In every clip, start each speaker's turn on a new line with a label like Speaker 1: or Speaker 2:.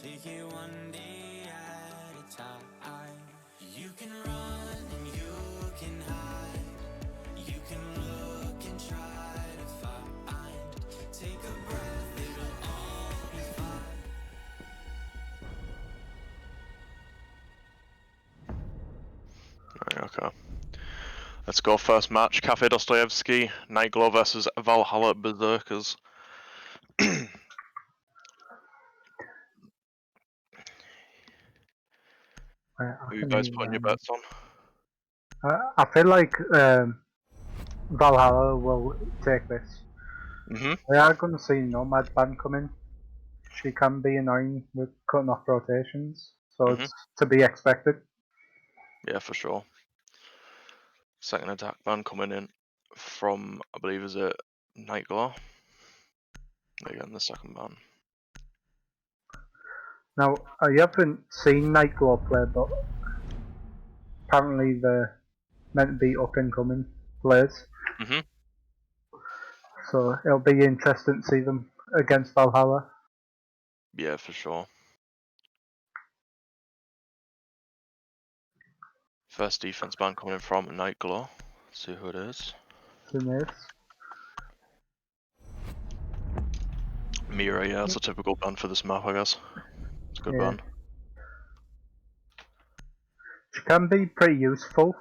Speaker 1: Take it one day at a time. You can run and you can hide. You can look and try to find. Take a breath, it'll all be fine.
Speaker 2: Right, okay. Let's go first match. Cafe Dostoevsky, Nightglow versus Valhalla Berserkers. Who are you guys putting your bets on?
Speaker 3: I feel like Valhalla will take this. We are going to see Nomad Ban come in. She can be annoying with cutting off rotations, so it's to be expected.
Speaker 2: Yeah, for sure. Second attack ban coming in from, I believe, is it Nightglow? Again, the second ban.
Speaker 3: Now, I haven't seen Nightglow play, but apparently they're meant to be up and coming players. So it'll be interesting to see them against Valhalla.
Speaker 2: Yeah, for sure. First defense ban coming in from Nightglow. Let's see who it is. Mira, yeah, it's a typical ban for this map, I guess. It's a good ban.
Speaker 3: She can be pretty useful.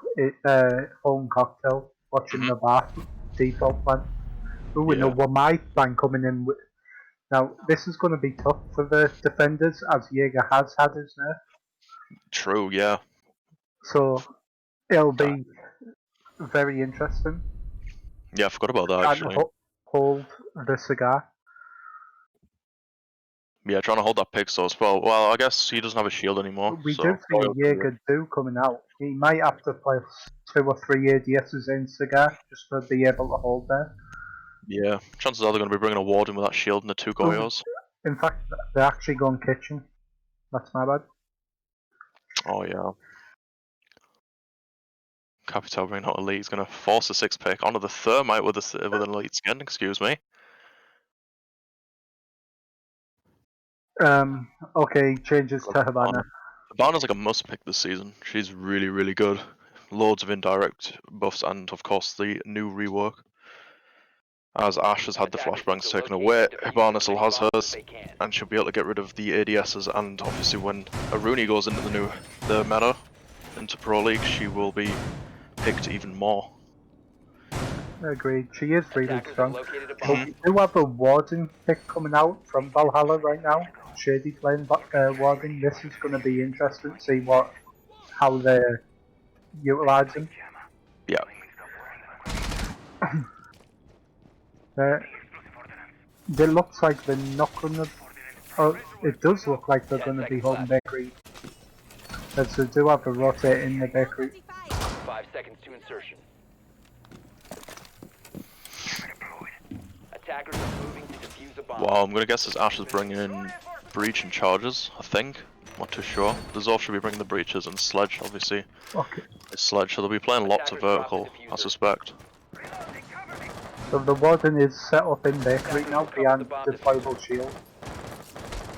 Speaker 3: Home cocktail, watching the bath default ban. Ooh, we know one might ban coming in with. Now, this is going to be tough for the defenders, as Jaeger has had his nerf.
Speaker 2: True, yeah.
Speaker 3: So, it'll be very interesting.
Speaker 2: Yeah, I forgot about that, actually.
Speaker 3: And hold the cigar.
Speaker 2: Yeah, trying to hold that pixel as well. Well, I guess he doesn't have a shield anymore.
Speaker 3: We
Speaker 2: so
Speaker 3: do see Jaeger do coming out. He might have to place 2 or 3 ADSs in cigar just to be able to hold there.
Speaker 2: Yeah, chances are they're going to be bringing a warden with that shield and the 2 Goyos.
Speaker 3: In fact, they're actually going kitchen. That's my bad.
Speaker 2: Oh yeah. Capital bringing out elite. He's going to force a 6 pick onto the thermite with an elite skin. Excuse me.
Speaker 3: Okay, changes to Havana.
Speaker 2: Havana's like a must pick this season. She's really, really good. Loads of indirect buffs and, of course, the new rework. As Ash has had the flashbangs taken away, Hibana still has hers, and she'll be able to get rid of the ADSs, and obviously when Aruni goes into the meta, into Pro League, she will be picked even more.
Speaker 3: Agreed, she is really strong. But we do have a Warden pick coming out from Valhalla right now. Shady playing Warden. This is going to be interesting to see how they're utilising.
Speaker 2: Yeah.
Speaker 3: It looks like they're not going to. Oh, it does look like they're going to be holding bakery. As they do have a rotate in the bakery.
Speaker 4: 5 seconds to insertion. Attackers are moving to defuse a bomb.
Speaker 2: Well, I'm gonna guess this Ash is bringing in breach and charges. I think. I'm not too sure. The Zorf should be bringing the breaches and sledge, obviously.
Speaker 3: Okay.
Speaker 2: It's sledge, so they'll be playing lots of vertical, I suspect.
Speaker 3: So the Warden is set up in bakery now behind deployable shield,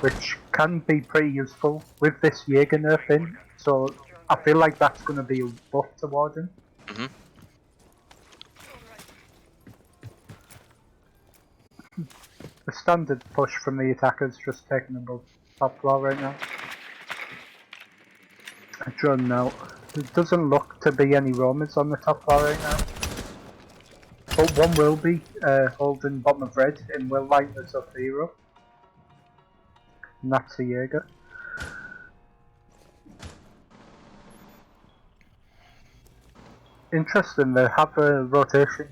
Speaker 3: which can be pretty useful with this Jaeger nerf in. So I feel like that's going to be a buff to Warden. The standard push from the attackers just taking above top floor right now. A drone now. There doesn't look to be any roamers on the top floor right now. But one will be holding bottom of red and will light us up hero. And that's a Jaeger. Interesting, they have a rotation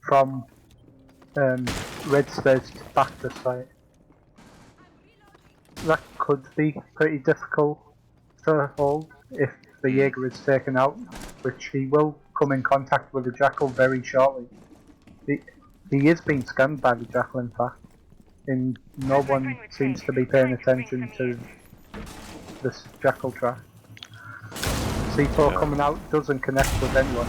Speaker 3: from red space back to site. That could be pretty difficult to hold if the Jaeger is taken out, which he will come in contact with the Jackal very shortly. He is being scanned by the Jackal, in fact, and no one seems to be paying attention to this Jackal track. C4 coming out doesn't connect with anyone.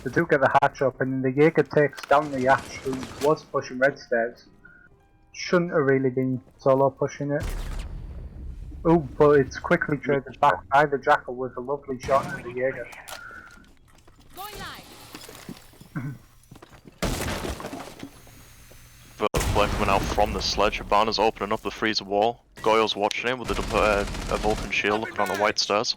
Speaker 3: They do get the hatch up, and the Jaeger takes down the Ash, who was pushing red stairs. shouldn't have really been solo pushing it. Oh, but it's quickly traded back by the Jackal with a lovely shot into the Jaeger.
Speaker 5: Going live.
Speaker 2: Flare coming out from the sledge. Hibana's opening up the freezer wall. Goyo's watching him with a Vulcan shield looking on the white stairs.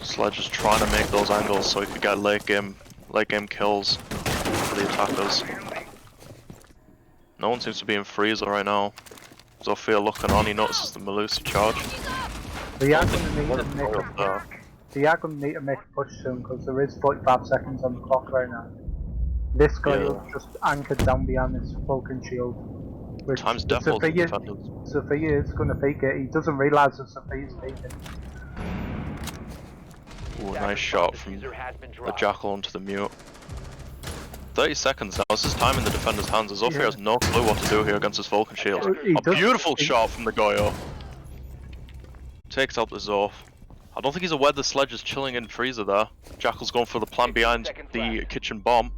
Speaker 2: Sledge is trying to make those angles so he could get late game kills for the attackers. No one seems to be in freezer right now. Zofia looking on, he notices the Melusi charge.
Speaker 3: They are going to need to make a push soon because there is 45 seconds on the clock right now. This guy is just anchored down behind this Vulcan shield. Which
Speaker 2: Time's definitely defenders.
Speaker 3: Sophia is going to peek it. He doesn't realise that Sophia's peeking.
Speaker 2: Ooh, nice shot from the Jackal onto the mute. 30 seconds now, this is time in the defender's hands. Zofia has no clue what to do here against this Vulcan shield. A beautiful shot from the Goyo. Takes out the Zof. I don't think he's aware the sledge is chilling in freezer there. Jackal's going for the plan behind the kitchen bomb.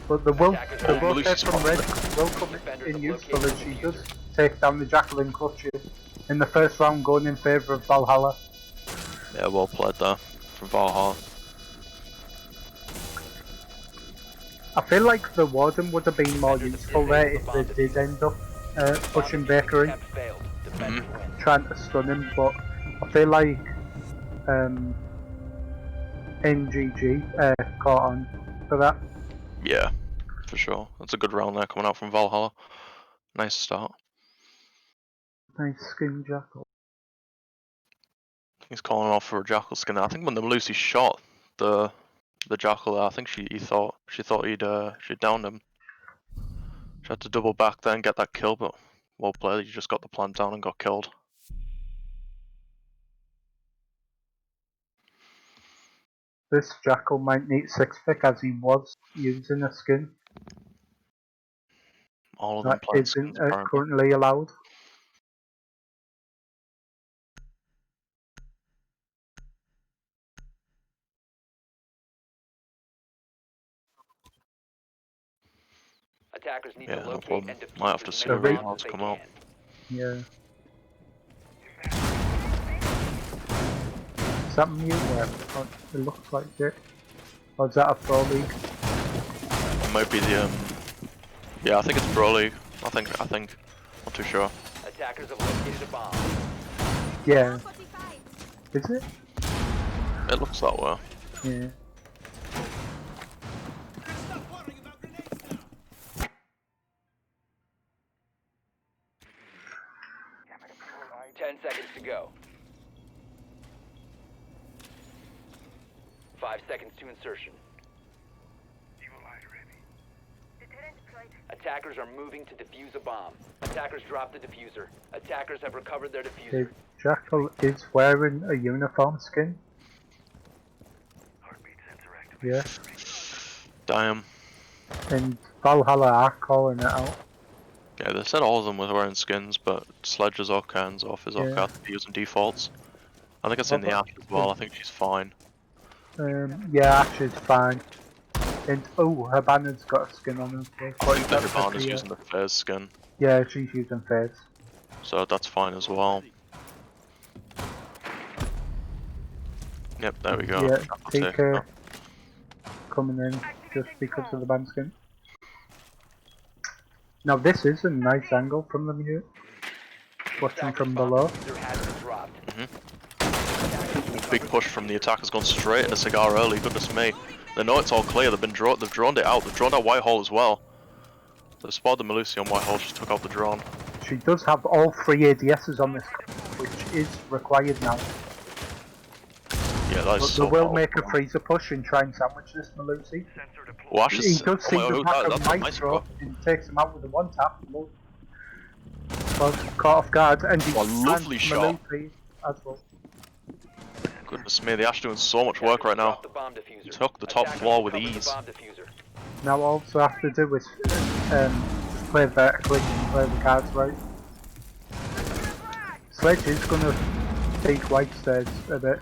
Speaker 3: But the rotate from Red will come in useful as she does take down the Jackal in clutches in the first round, going in favour of Valhalla.
Speaker 2: Yeah, well played there from Valhalla.
Speaker 3: I feel like the Warden would have been more useful there if they did end up pushing Baker in, trying to stun him, but I feel like NGG caught on for that.
Speaker 2: Yeah, for sure. That's a good round there coming out from Valhalla. Nice start.
Speaker 3: Nice skin Jackal.
Speaker 2: He's calling off for a Jackal skin. I think when the Melusi shot the Jackal there, I think she thought she'd downed him. She had to double back then, get that kill, but well played. You just got the plant down and got killed.
Speaker 3: This Jackal might need 6-pick as he was using a skin.
Speaker 2: All of them
Speaker 3: That isn't currently allowed.
Speaker 4: Attackers need
Speaker 2: Yeah,
Speaker 4: to
Speaker 2: no
Speaker 4: locate
Speaker 2: problem.
Speaker 4: and defuse
Speaker 2: Might have to
Speaker 4: as
Speaker 2: see
Speaker 4: many
Speaker 2: the
Speaker 4: bombs
Speaker 2: rewards
Speaker 4: as they
Speaker 2: come out.
Speaker 4: can.
Speaker 3: Yeah. Is that mute web? Oh, it looks like it. Or is that a Pro League?
Speaker 2: It might be the yeah, I think it's Pro League. I think. Not too sure.
Speaker 4: Attackers have located a bomb.
Speaker 3: Yeah. Is it?
Speaker 2: It looks that way.
Speaker 3: Yeah.
Speaker 4: Ten seconds to go. 5 seconds to insertion. Attackers are moving to defuse a bomb. Attackers dropped the diffuser. Attackers have recovered their diffuser.
Speaker 3: The Jackal is wearing a uniform skin. Yeah.
Speaker 2: Damn.
Speaker 3: And Valhalla are calling it out.
Speaker 2: Yeah, they said all of them were wearing skins, but Sledge is okay and Zoff is okay.
Speaker 3: Yeah.
Speaker 2: I think they're using defaults. I think it's in the app as well. I think she's fine.
Speaker 3: Yeah, Ash is fine. And oh, Hibana's got a skin on her.
Speaker 2: I think the Hibana's using the Fairs skin,
Speaker 3: Yeah, she's using face.
Speaker 2: so that's fine as well. Yep, there we go.
Speaker 3: Yeah,
Speaker 2: I'll take
Speaker 3: TK
Speaker 2: that.
Speaker 3: coming in just because of the band skin. Now this is a nice angle from the mute. Watching from below.
Speaker 4: Diffuser has been dropped.
Speaker 2: Big push from the attackers, gone straight into Cigar early. Goodness me. They know it's all clear. They've droned it out. They've droned out Whitehall as well. They've spotted the Melusi on Whitehall. She took out the drone.
Speaker 3: She does have all 3 ADSs on this, which is required now.
Speaker 2: Yeah, that is
Speaker 3: But
Speaker 2: so
Speaker 3: they will
Speaker 2: powerful.
Speaker 3: make a freezer push and try and sandwich this Melusi.
Speaker 2: Well, Ash
Speaker 3: He
Speaker 2: is...
Speaker 3: does see the back of
Speaker 2: that's a nice
Speaker 3: Maestro
Speaker 2: throw.
Speaker 3: and takes him out with a 1-tap. Well, caught off guard and he
Speaker 2: What a lovely shot.
Speaker 3: Melusi as well.
Speaker 2: Goodness me, the Ash doing so much work right now.
Speaker 4: Dropped the bomb diffuser.
Speaker 2: Took the top
Speaker 4: Attackers
Speaker 2: floor with
Speaker 4: recovered the
Speaker 2: ease.
Speaker 4: bomb diffuser.
Speaker 3: Now all you have to do is just play vertically and play the cards right. Sledge is going to take white stairs a bit,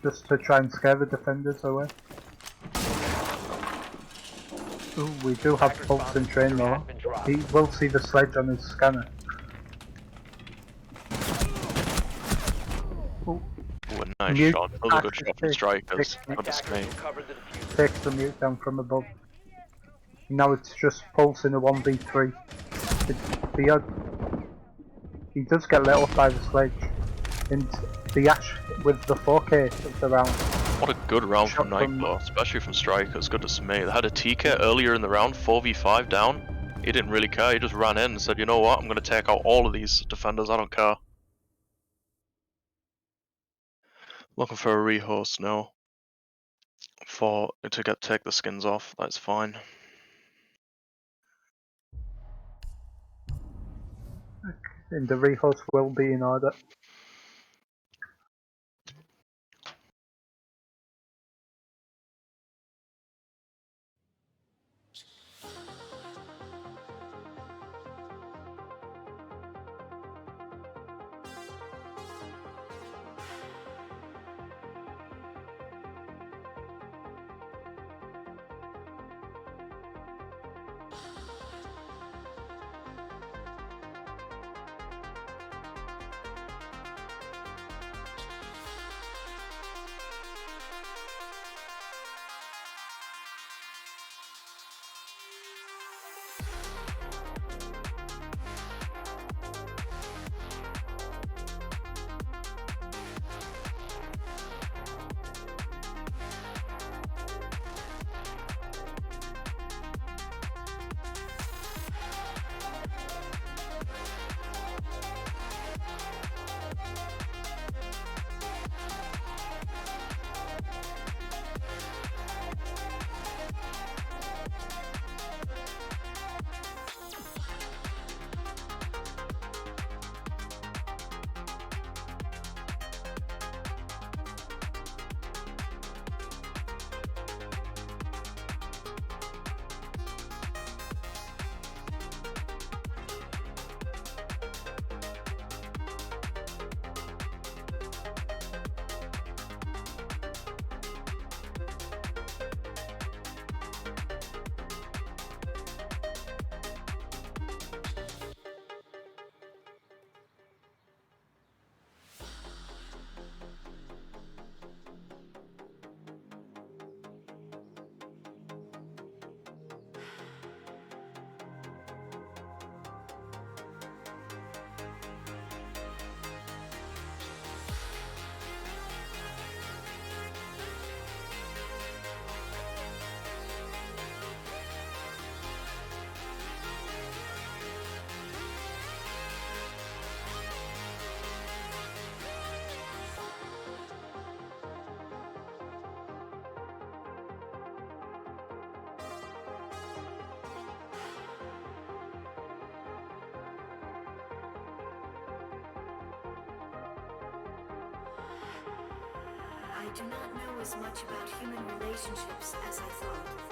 Speaker 3: just to try and scare the defenders away. Ooh, we do have
Speaker 4: Attackers
Speaker 3: pulse
Speaker 4: bomb
Speaker 3: in train
Speaker 4: diffuser
Speaker 3: though.
Speaker 4: has been dropped.
Speaker 3: He will see the sledge on his scanner. Ooh,
Speaker 2: Ooh, a nice
Speaker 3: mute
Speaker 2: shot. Another good
Speaker 3: actually
Speaker 2: shot from strikers.
Speaker 3: takes,
Speaker 2: Good to
Speaker 4: Attackers
Speaker 2: see.
Speaker 4: recovered the diffuser.
Speaker 3: takes the mute down from above. Now it's just pulse in a 1v3. The odd, he does get let off by the sledge. And the Ash with the 4K of the round.
Speaker 2: What a good round from
Speaker 3: Shot from
Speaker 2: Nightclaw, especially from strikers. Good to see. They had a TK earlier in the round, 4v5 down. He didn't really care. He just ran in and said, "You know what? I'm going to take out all of these defenders. I don't care." Looking for a rehost now. Take the skins off. That's fine.
Speaker 3: and the rehost will be in order.
Speaker 6: I do not know as much about human relationships as I thought.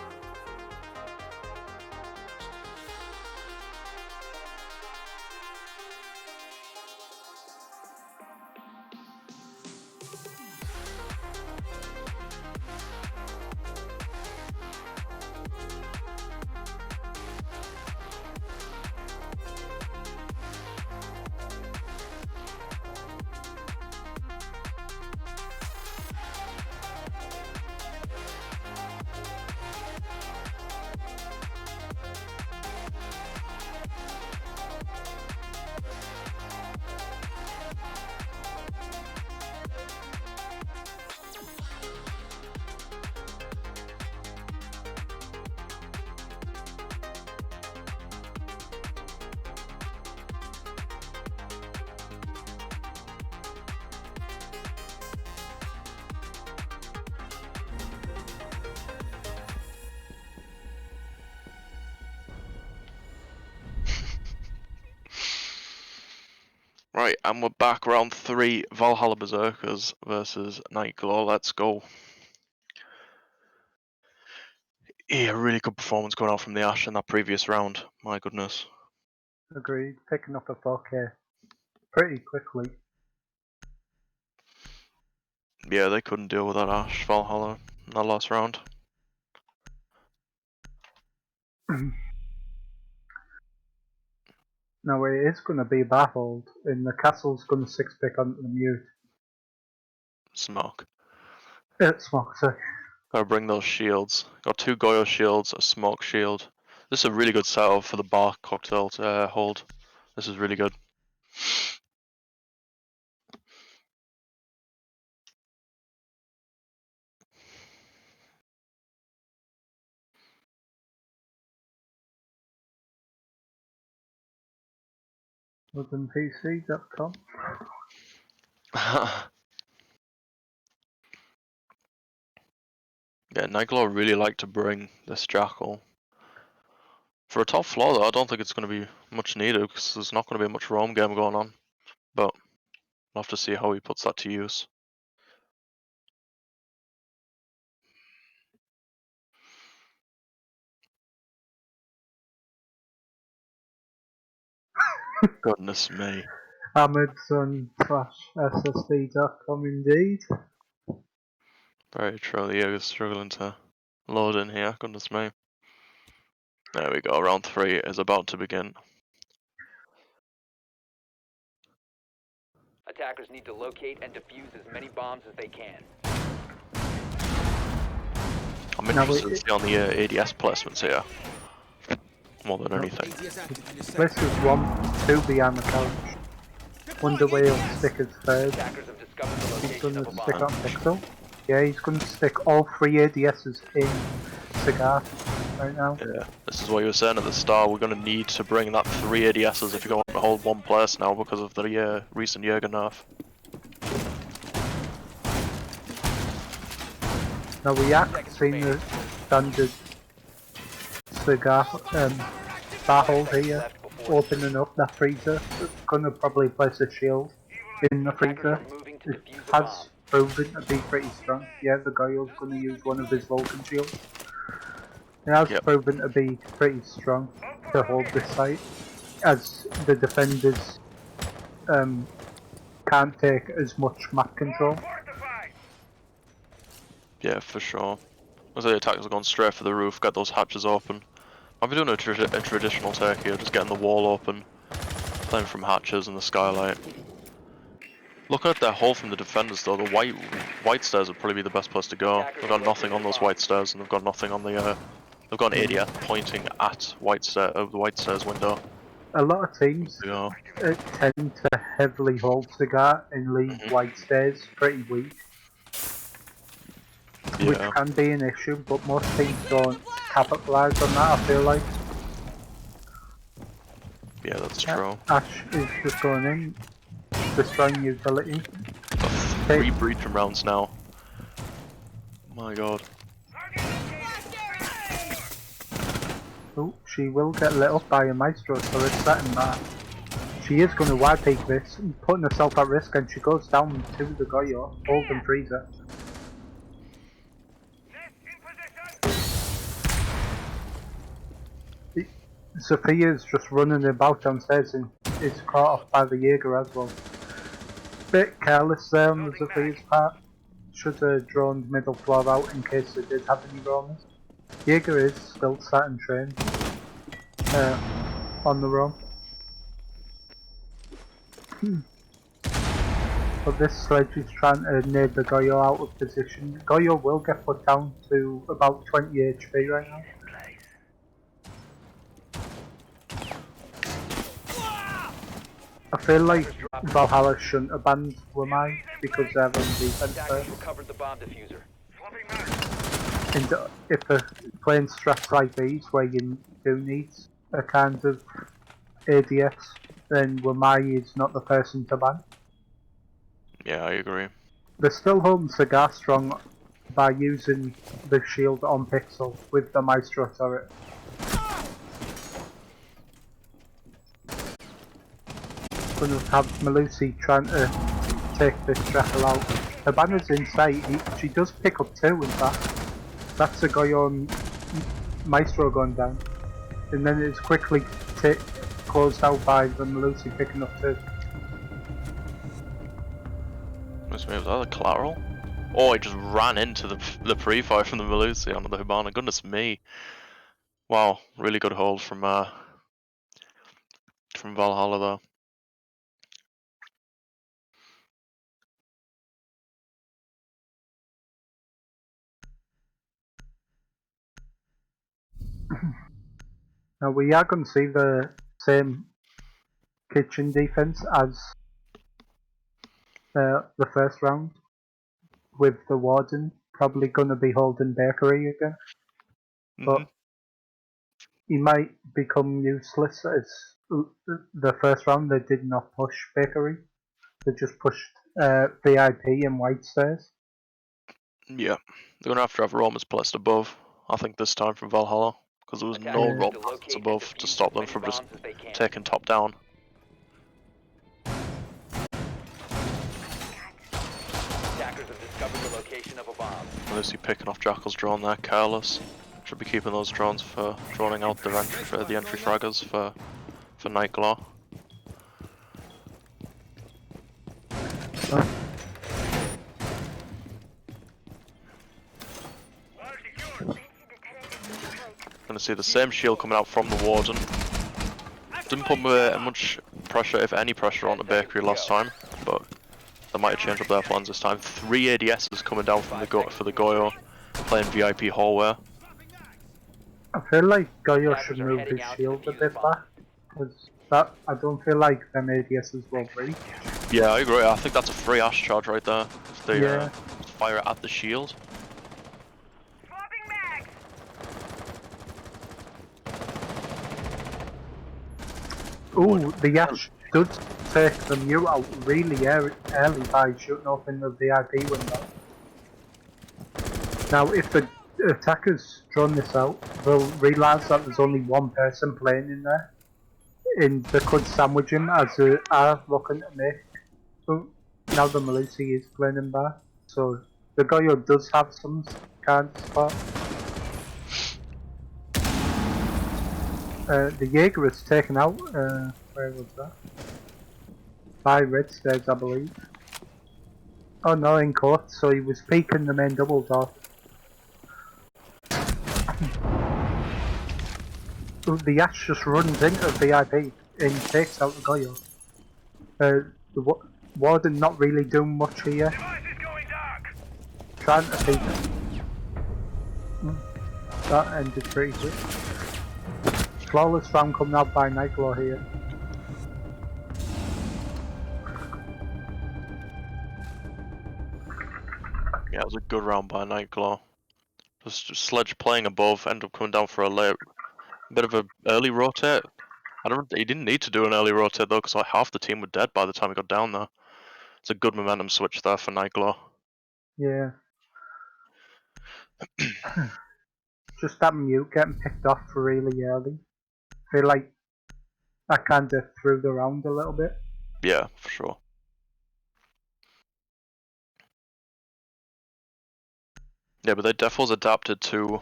Speaker 2: Right, and we're back round 3, Valhalla Berserkers versus Nightclaw. Let's go. Yeah, really good performance going out from the Ash in that previous round. My goodness.
Speaker 3: Agreed, picking up a 4K pretty quickly.
Speaker 2: Yeah, they couldn't deal with that Ash Valhalla in that last round.
Speaker 3: No, it is going to be baffled, and the castle's going to 6-pick onto the mute.
Speaker 2: Smoke.
Speaker 3: Smoke, sorry.
Speaker 2: Gotta bring those shields. Got 2 Goyo shields, a smoke shield. This is a really good setup for the bar cocktail to hold. This is really good.
Speaker 3: WoodenPC.com.
Speaker 2: Yeah, Nightglow really like to bring this Jackal. For a top floor though, I don't think it's going to be much needed because there's not going to be much roam game going on. But we'll have to see how he puts that to use. Goodness me.
Speaker 3: Amazon/SSD.com indeed.
Speaker 2: Very true, the egg is struggling to load in here, goodness me. There we go, round 3 is about to begin.
Speaker 4: Attackers need to locate and defuse as many bombs as they can.
Speaker 2: I'm interested to see on the ADS placements here. More than anything.
Speaker 3: This is 1-2 behind the couch. Wonder where he'll stick his third.
Speaker 4: Attackers have discovered the
Speaker 3: He's
Speaker 4: location
Speaker 3: going
Speaker 4: of
Speaker 3: to
Speaker 4: a
Speaker 3: stick
Speaker 4: bomb.
Speaker 3: on Pixel. Yeah, he's going to stick all 3 ADSs in Cigar right now.
Speaker 2: Yeah, this is what you were saying at the start, we're going to need to bring that 3 ADSs if you're going to hold one place now because of the recent Jaeger nerf.
Speaker 3: Now we have seen the standard Cigar bar hold here opening up that freezer. Going to probably place a shield in the freezer. It has proven to be pretty strong. Yeah, the Goyle's going to use one of his Vulcan shields. It has proven to be pretty strong to hold this site, as the defenders can't take as much map control.
Speaker 2: Yeah, for sure. As the attackers are going straight for the roof, get those hatches open. I'll be doing a traditional take here, just getting the wall open, playing from hatches and the skylight. Looking at their hull from the defenders though, the white stairs would probably be the best place to go. They've got nothing on those white stairs, and they've got nothing on the they've got an ADS pointing at the white stairs window.
Speaker 3: A lot of teams tend to heavily hold Cigar and leave white stairs pretty weak, which can be an issue, but most teams don't capitalise on that, I feel like.
Speaker 2: Yeah, that's true.
Speaker 3: Ash is just going in, destroying utility.
Speaker 2: 3 breaching rounds now. My god.
Speaker 3: Oh, she will get lit up by a Maestro, so it's setting that. She is going to wide peek this, putting herself at risk, and she goes down to the Goyo, holding freezer. Sophia's just running about downstairs and is caught off by the Jaeger as well. Bit careless there on the Sophia's part. Should have drawn middle floor out in case they did have any roamers. Jaeger is still sat and trained on the roam. But this sledge is trying to nade the Goyo out of position. Goyo will get put down to about 20 HP right now. I feel like Valhalla shouldn't have banned Wamai because they're on defense first.
Speaker 4: Recovered the bomb diffuser.
Speaker 3: And if they're playing strats like these where you do need a kind of ADS, then Wamai is not the person to ban.
Speaker 2: Yeah, I agree.
Speaker 3: They're still holding Cigar strong by using the shield on Pixel with the Maestro turret. Gonna have Melusi trying to take this Jackal out. The banner's in sight, she does pick up 2 in fact. That's a guy on Maestro going down. And then it's quickly closed out by the Melusi picking up 2.
Speaker 2: Was that a collateral? Oh, I just ran into the pre-fire from the Melusi onto the Hibana. Goodness me. Wow, really good hold from Valhalla though.
Speaker 3: Now we are going to see the same kitchen defense as the first round, with the warden probably going to be holding bakery again, but he might become useless as the first round they did not push bakery, they just pushed VIP and white stairs.
Speaker 2: Yeah, they're gonna have to have roamers placed above, I think, this time from Valhalla, because there was no
Speaker 4: Attackers need to
Speaker 2: roamers
Speaker 4: locate and
Speaker 2: above to
Speaker 4: defuse
Speaker 2: stop
Speaker 4: as
Speaker 2: them
Speaker 4: many
Speaker 2: from just
Speaker 4: bombs as they can.
Speaker 2: taking top down.
Speaker 4: Attackers have discovered the location of a bomb.
Speaker 2: Unless you're picking off Jackal's drone there, careless. Should be keeping those drones for droning out the entry fraggers for Nightglaw. Gonna see the same shield coming out from the warden. Didn't put much pressure, if any pressure, on the bakery last time, but they might have changed up their plans this time. 3 ADSs coming down from for the Goyo, playing VIP hallway.
Speaker 3: I feel like Goyo
Speaker 4: Attackers
Speaker 3: should
Speaker 4: are
Speaker 3: move
Speaker 4: heading
Speaker 3: his
Speaker 4: out to
Speaker 3: shield a
Speaker 4: defuse
Speaker 3: bit
Speaker 4: the bomb.
Speaker 3: back, because that I don't feel like them ADSs will reach.
Speaker 2: Yeah, I agree. I think that's a free Ash charge right there. If they
Speaker 3: Yeah.
Speaker 2: fire it at the shield.
Speaker 3: Ooh, the Ash does take the mute out really early by shooting open the VIP window. Now, if the attackers drone this out, they'll realise that there's only one person playing in there, and they could sandwich him as they are looking to make. So now the Malusi is playing in bar, so the Goyo does have some kind of spot. The Jaeger is taken out. Where was that? By red stairs, I believe. Oh no, in court. So he was peeking the main double door. The Ash just runs into VIP and takes out the Goyo. The warden not really doing much here. Trying to peek. That ended pretty quick. Flawless round coming out by Nightglaw here.
Speaker 2: Yeah, it was a good round by Nightglaw. Just Sledge playing above, ended up coming down for a late, bit of an early rotate. He didn't need to do an early rotate though, because like half the team were dead by the time he got down there. It's a good momentum switch there for Nightglaw.
Speaker 3: Yeah. Just that mute getting picked off really early. Feel like that kinda threw the round a little bit.
Speaker 2: Yeah, for sure. Yeah, but they definitely adapted to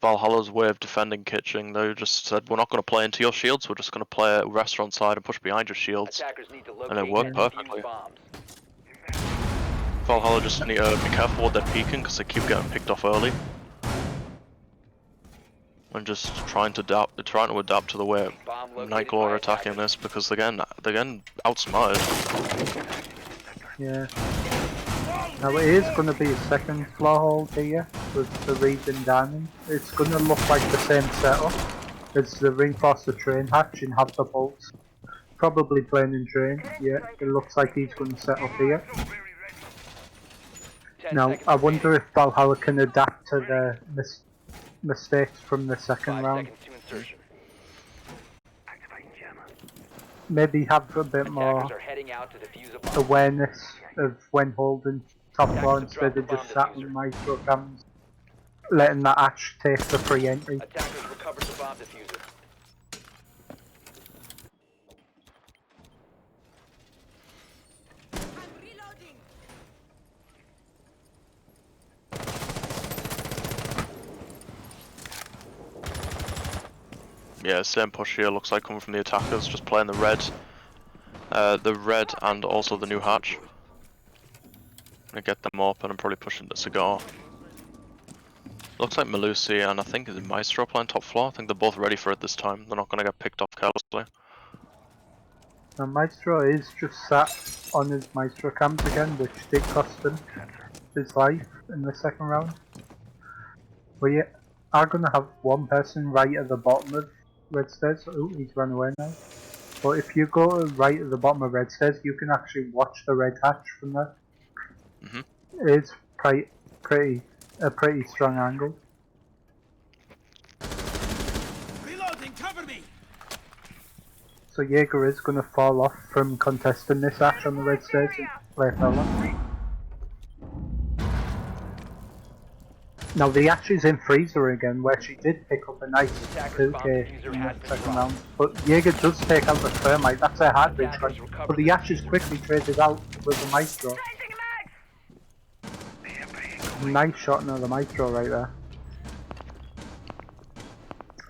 Speaker 2: Valhalla's way of defending kitchen. They just said, we're not going to play into your shields, we're just going to play a restaurant side and push behind your shields.
Speaker 4: Attackers need to
Speaker 2: And it
Speaker 4: locate
Speaker 2: worked
Speaker 4: and
Speaker 2: perfectly.
Speaker 4: defuse bombs.
Speaker 2: Valhalla just need to be careful what they're peeking, because they keep getting picked off early. And just trying to adapt to the way
Speaker 4: Bomb located
Speaker 2: Nightglaw
Speaker 4: by
Speaker 2: are attacking
Speaker 4: attackers.
Speaker 2: this, because they're getting outsmarted.
Speaker 3: Yeah. Now it is going to be a second floor hold here with the Reed and Diamond. It's going to look like the same setup as the reinforcer train hatch and have the bolts. Probably playing in train. Yeah, it looks like he's going to set up here.
Speaker 4: 10
Speaker 3: Now
Speaker 4: seconds
Speaker 3: I wonder
Speaker 4: remaining.
Speaker 3: if Valhalla can adapt to the mistakes from the second
Speaker 4: 5
Speaker 3: round.
Speaker 4: seconds to insertion.
Speaker 3: Maybe have a bit more
Speaker 4: Attackers are heading out to defuse a bomb.
Speaker 3: awareness of when holding top floor
Speaker 4: Attackers have
Speaker 3: instead of
Speaker 4: dropped
Speaker 3: just
Speaker 4: the bomb
Speaker 3: sat in
Speaker 4: diffuser.
Speaker 3: micro cams, letting that Ash take the free entry.
Speaker 4: Attackers recovered the bomb diffuser.
Speaker 5: I'm reloading.
Speaker 2: Yeah, same push here, looks like coming from the attackers, just playing the red and also the new hatch. Gonna get them open and probably pushing the cigar. Looks like Melusi and I think is Maestro playing top floor. I think they're both ready for it this time. They're not going to get picked off carelessly.
Speaker 3: Now Maestro is just sat on his Maestro cams again, which did cost him his life in the second round. We are going to have one person right at the bottom of red stairs. Oh, he's run away now. But if you go right at the bottom of red stairs, you can actually watch the red hatch from there.
Speaker 2: Mhm.
Speaker 3: It's a pretty strong angle.
Speaker 1: Reloading, cover me!
Speaker 3: So Jaeger is going to fall off from contesting this hatch on the red stairs and play fella. Now the hatch is in freezer again, where she did pick up a nice 2k in the second round. But Jaeger does take out the thermite, that's a heartbeat strike. But the hatch is quickly traded out with the Maestro. Nice shot on the Maestro right there.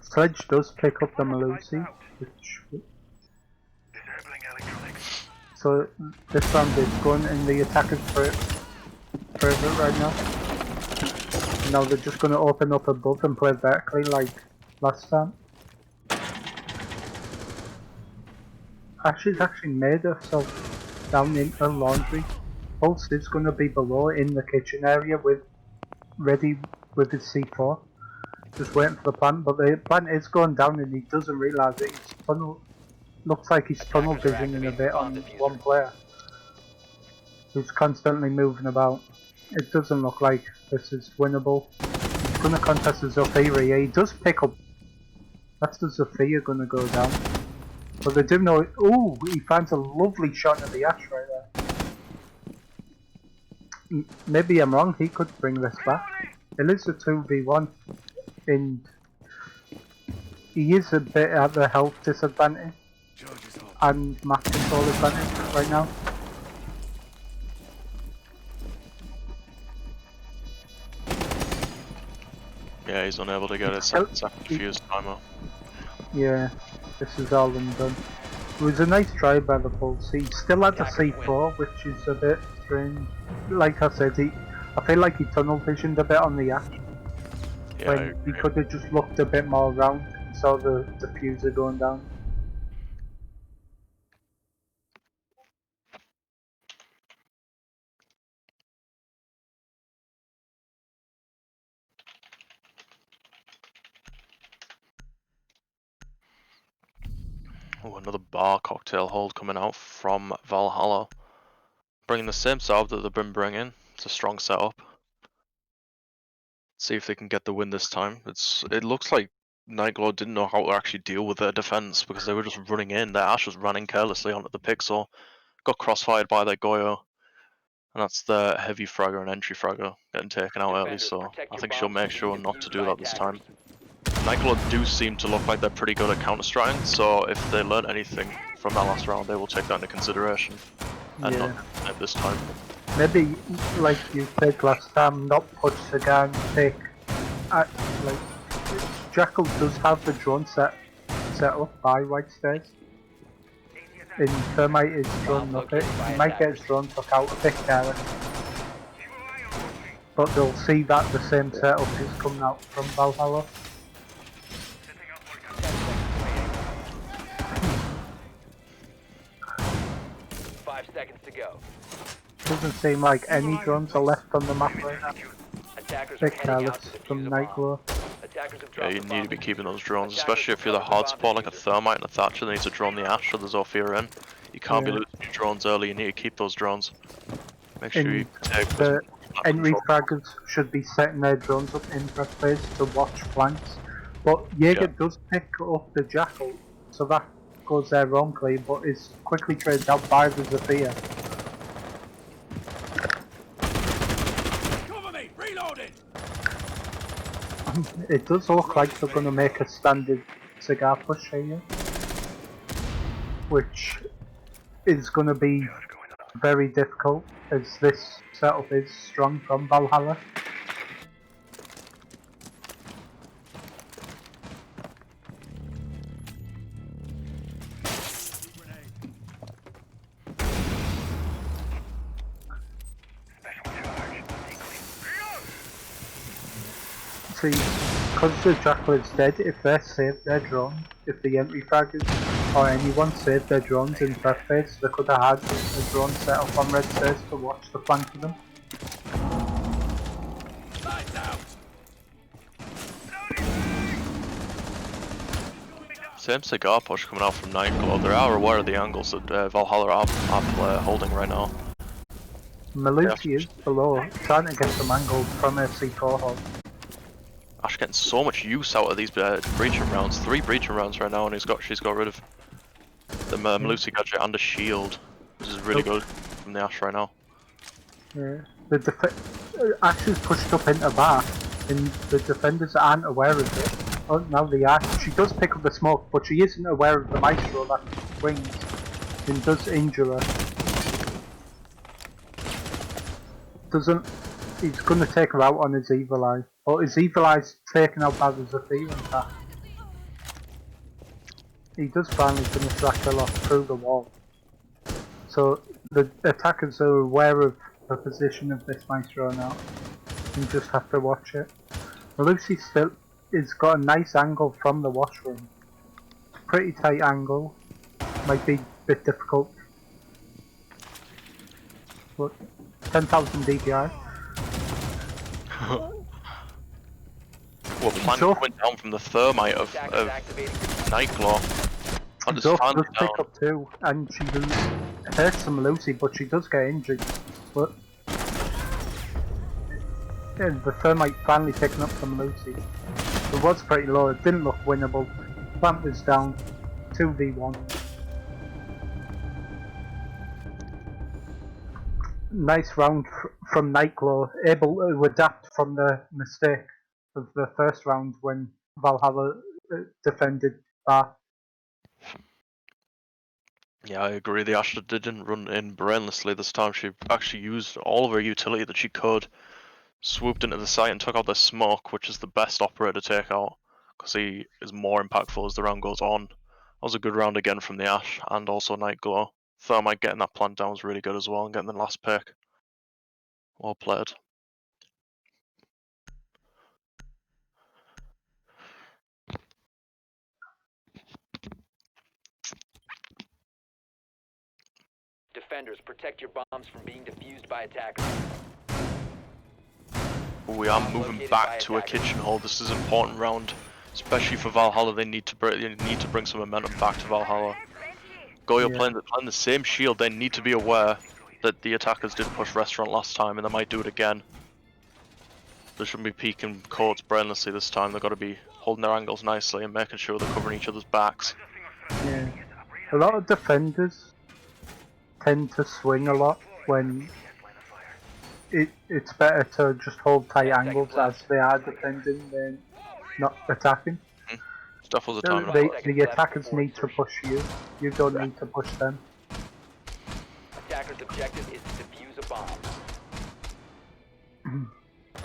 Speaker 3: Sledge does pick up the Melusi, which... So this round is going in the attacker's favour right now. Now they're just going to open up above and play vertically like last time. Ashley's actually made herself down in her laundry. Pulse is going to be below in the kitchen area ready with his C4. Just waiting for the plant, but the plant is going down and he doesn't realise it. Looks like he's tunnel visioning a bit on one player who's constantly moving about. It doesn't look like this is winnable. He's going to contest the Zofia. Yeah, he does pick up. That's the Zofia going to go down. But they do know. Ooh, he finds a lovely shot at the ash right there. Maybe I'm wrong. He could bring this back. It is a 2v1, and he is a bit at the health disadvantage and map control advantage right now.
Speaker 2: Yeah, he's unable to get his second defuse timer.
Speaker 3: Yeah, this is all and done. It was a nice try by the Pulse. He still had the C4, which is a bit strange. Like I said, I feel like he tunnel visioned a bit on the ash.
Speaker 2: Yeah,
Speaker 3: When he could have just looked a bit more around and saw the diffuser going down.
Speaker 2: Oh, another bar cocktail hold coming out from Valhalla. Bringing the same setup that they've been bringing. It's a strong setup. See if they can get the win this time. It looks like Nightglow didn't know how to actually deal with their defense because they were just running in. Their Ash was running carelessly onto the Pixel. Got crossfired by their Goyo. And that's the heavy fragger and entry fragger getting taken out early, so I think she'll make sure not to do that this time. Nightglow do seem to look like they're pretty good at counter-striking, so if they learn anything from that last round, they will take that into consideration. And not at this time.
Speaker 3: Maybe, like you said last time, not push the gun, take... like, Jackal does have the drone set up by White Stairs. And Thermite is drone up it. He might get his drone took out a bit careless. But they'll see that the same setup is coming out from Valhalla.
Speaker 4: Seconds to go.
Speaker 3: Doesn't seem like any drones are left on the map right now. Bit careless from Nightglow.
Speaker 2: Yeah, you need to be keeping those drones, especially if you're the hard spot like a Thermite and a Thatcher that needs to drone the Ash or the Zofia in. You can't be losing your drones early, you need to keep those drones. Make sure you take
Speaker 3: the entry fraggers should be setting their drones up in press phase to watch flanks. But Jaeger does pick up the Jackal, so that goes there wrongly, but is quickly traded out by the Zofia.
Speaker 1: Cover me! Reloading!
Speaker 3: It does look like they're going to make a standard cigar push here, which is going to be very difficult as this setup is strong from Valhalla. See, because the Jackal is dead, if they save their drone, if the entry fraggers or anyone saved their drones in prep phase, they could have had a drone set up on red stairs to watch the flank of them.
Speaker 2: Same cigar push coming out from Nightglow. They are aware of the angles that Valhalla are holding right now.
Speaker 3: Malusi is below, trying to get some angle from her C4 hole.
Speaker 2: Ash getting so much use out of these breaching rounds. 3 breaching rounds right now, and she's got rid of the Malusi gadget and a shield. This is really good from the Ash right now.
Speaker 3: Yeah. Ash is pushed up into bar, and the defenders aren't aware of it. Oh, now they are. She does pick up the smoke, but she isn't aware of the maestro that swings and does injure her. He's gonna take her out on his evil eye. But his evil eye's taken out by the Zafir attack. He does finally finish that kill off through the wall. So the attackers are aware of the position of this maestro now. You just have to watch it. Lucy still has got a nice angle from the washroom. Pretty tight angle. Might be a bit difficult. But 10,000 DPI.
Speaker 2: Well, plan coming down from the thermite of Nightglow. And just
Speaker 3: Zof
Speaker 2: finally
Speaker 3: does pick up too, and she hurts some Lucy, but she does get injured. But yeah, the thermite finally picking up some Lucy. It was pretty low, it didn't look winnable. Plant was down, 2v1. Nice round from Nightglow, able to adapt from the mistake of the first round when Valhalla defended Bar.
Speaker 2: Yeah, I agree. The Astra didn't run in brainlessly this time. She actually used all of her utility that she could, swooped into the site and took out the smoke, which is the best operator to take out, because he is more impactful as the round goes on. That was a good round again from the Ash, and also Nightglow. Thermite getting that plant down was really good as well, and getting the last pick. Well played.
Speaker 4: Defenders, protect your bombs from being defused by attackers.
Speaker 2: We are moving back to a kitchen hole. This is an important round, especially for Valhalla. They need to bring some momentum back to Valhalla. Goyo playing the same shield. They need to be aware that the attackers did push restaurant last time, and they might do it again. They shouldn't be peeking courts brainlessly this time. They've got to be holding their angles nicely and making sure they're covering each other's backs.
Speaker 3: Yeah, a lot of defenders tend to swing a lot when it's better to just hold tight angles as they are defending than not attacking.
Speaker 2: Stuff was a time.
Speaker 3: The attackers need to push you. You don't need to push them.
Speaker 4: Attacker's objective is to defuse a bomb.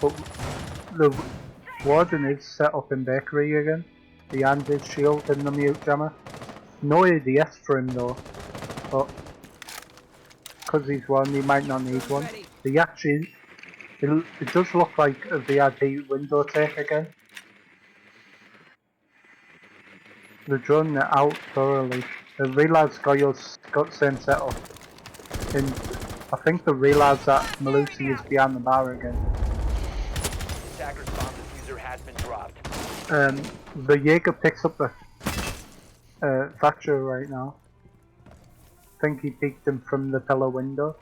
Speaker 3: But the warden is set up in bakery again. Behind his shield and the mute jammer. No ADS for him though. But because he's one, he might not need one. The actually, it does look like a VIP window take again. They're drawing it out thoroughly. They realise Goyo's got the same setup. And I think they realise that Malusi is behind the bar again.
Speaker 4: Attacker's bomb diffuser has been dropped.
Speaker 3: The Jaeger picks up the Thatcher right now. I think he peeked him from the pillar window.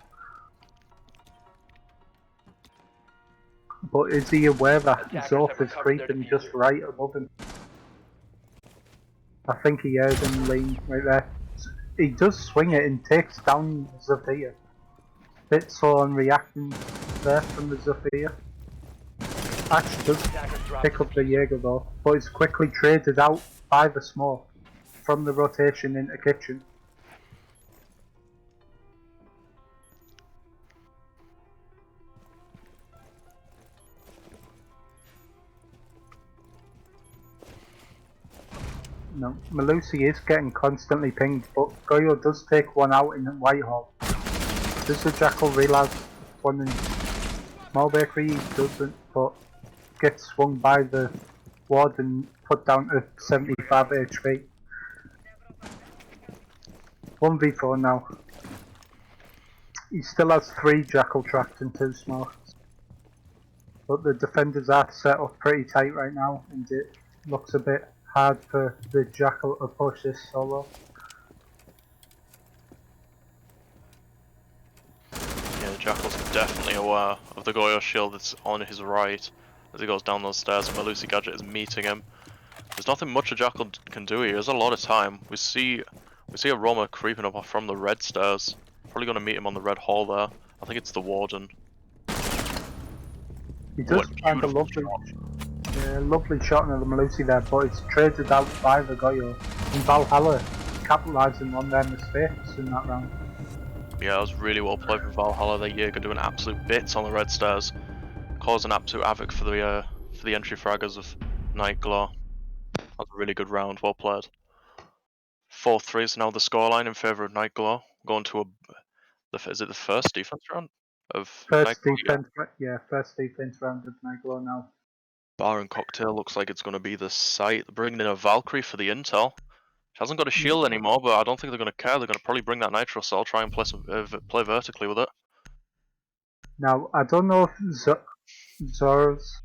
Speaker 3: But is he aware that Zof is creeping just right above him? I think he heard him lean right there. He does swing it and takes down Zafir. Bit slow on reacting there from the Zafir. Ash does pick up the Jaeger though, but it's quickly traded out by the smoke from the rotation into kitchen. No, Malusi is getting constantly pinged, but Goyo does take one out in Whitehall. Does the Jackal realise one in Small Bakery? He doesn't, but gets swung by the ward and put down to 75 HP. 1v4 now. He still has 3 Jackal traps and 2 smokes. But the defenders are set up pretty tight right now, and it looks a bit hard for the Jackal to push this solo.
Speaker 2: Yeah, Jackal's definitely aware of the Goyo shield that's on his right as he goes down those stairs, and Malusi Gadget is meeting him. There's nothing much a Jackal can do here. There's a lot of time. We see a Roma creeping up from the red stairs. Probably going to meet him on the red hall there. I think it's the Warden.
Speaker 3: He does find a lovely shot on the Malusi there, but it's traded out by the Goyo. And Valhalla capitalising on their mistakes in that round.
Speaker 2: Yeah, it was really well played from Valhalla. The Jaeger doing absolute bits on the red stairs, causing absolute havoc for the entry fraggers of Nightglow. That was a really good round, well played. 4-3 is now the scoreline in favour of Nightglow. Going to is it the first defense round of
Speaker 3: First
Speaker 2: Nightglow?
Speaker 3: defense, yeah, first defense round of Nightglow now.
Speaker 2: Bar and Cocktail looks like it's going to be the site. They're bringing in a Valkyrie for the intel. She hasn't got a shield anymore, but I don't think they're going to care. They're going to probably bring that Nitro Cell, try and play vertically with it.
Speaker 3: Now, I don't know if Zor's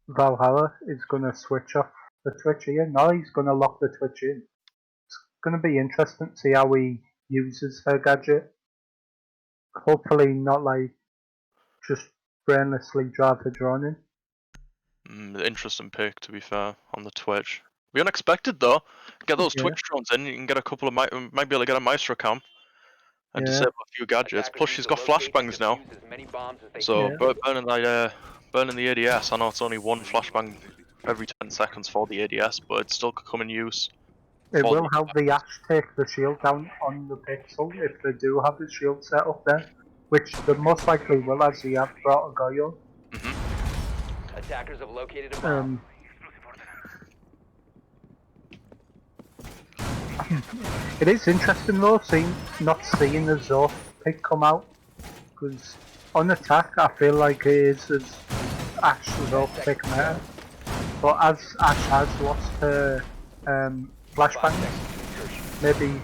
Speaker 3: Valhalla is going to switch off the Twitch here. No, he's going to lock the Twitch in. It's going to be interesting to see how he uses her gadget. Hopefully not like just brainlessly drive the drone in.
Speaker 2: Interesting pick, to be fair, on the Twitch. Be unexpected though. Get those
Speaker 3: Yeah.
Speaker 2: Twitch drones in, you can get a couple of might be able to get a Maestro cam and disable a few gadgets. Plus, she's got flashbangs now, so burning the ADS. I know it's only one flashbang every 10 seconds for the ADS, but it still could come in use.
Speaker 3: It will help the Ash take the shield down on the pixel if they do have the shield set up there, which they most likely will, as he have brought a Goyo.
Speaker 4: Attackers have located a bomb.
Speaker 3: It is interesting though, not seeing the Zorf pick come out, because on attack I feel like it is as Ash Zorf pick matter, but as Ash has lost her flashbangs, maybe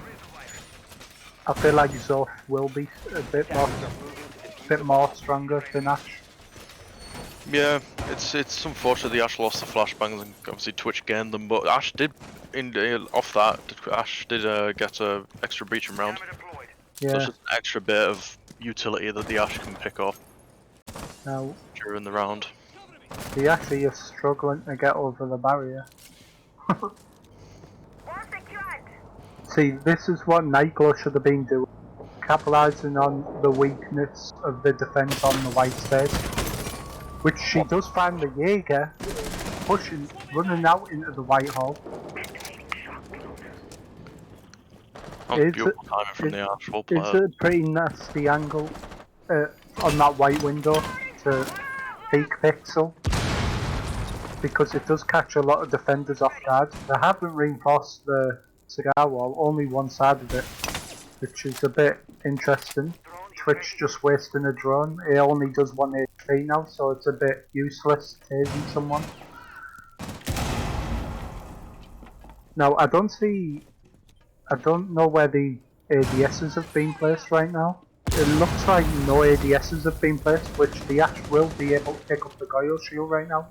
Speaker 3: I feel like Zorf will be a bit more stronger than Ash.
Speaker 2: Yeah, it's unfortunate the Ash lost the flashbangs and obviously Twitch gained them, but Ash did off that. Ash did get a extra breaching round.
Speaker 3: Yeah.
Speaker 2: So it's just an extra bit of utility that the Ash can pick up
Speaker 3: Now
Speaker 2: during the round.
Speaker 3: the Ash is struggling to get over the barrier. See, this is what Nightglow should have been doing, capitalising on the weakness of the defence on the white stage. Which she does find the Jaeger running out into the white hole.
Speaker 2: Beautiful timing from the Ash, well played.
Speaker 3: It's a pretty nasty angle on that white window to peak pixel, because it does catch a lot of defenders off guard. They haven't reinforced the cigar wall, only one side of it, which is a bit interesting. Twitch just wasting a drone. It only does 1 HP now, so it's a bit useless tasing someone. Now I don't know where the ADSs have been placed right now. It looks like no ADSs have been placed, which the Ash will be able to pick up the Goyo shield right now.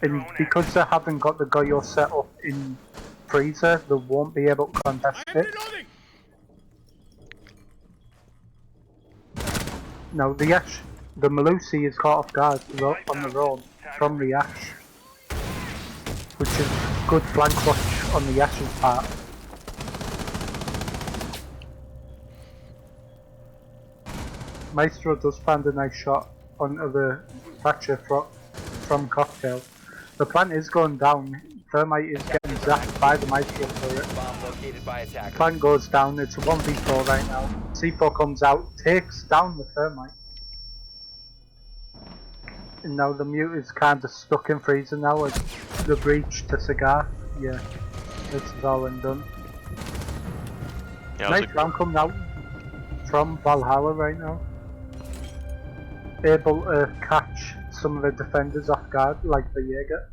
Speaker 3: And because they haven't got the Goyo set up in freezer, they won't be able to contest it. Now the Malusi is caught off guard on the road from the Ash, which is good flank watch on the Ash's part. Maestro does find a nice shot onto the Thatcher from Cocktail. The plant is going down. Thermite is getting zapped by the Maestro turret. Plant goes down, it's a 1v4 right now. C4 comes out, takes down the Thermite. And now the mute is kind of stuck in freezer now as the breach to Cigar. Yeah, this is all and done.
Speaker 2: Yeah,
Speaker 3: nice round coming out from Valhalla right now. Able to catch some of the defenders off guard, like the Jaeger.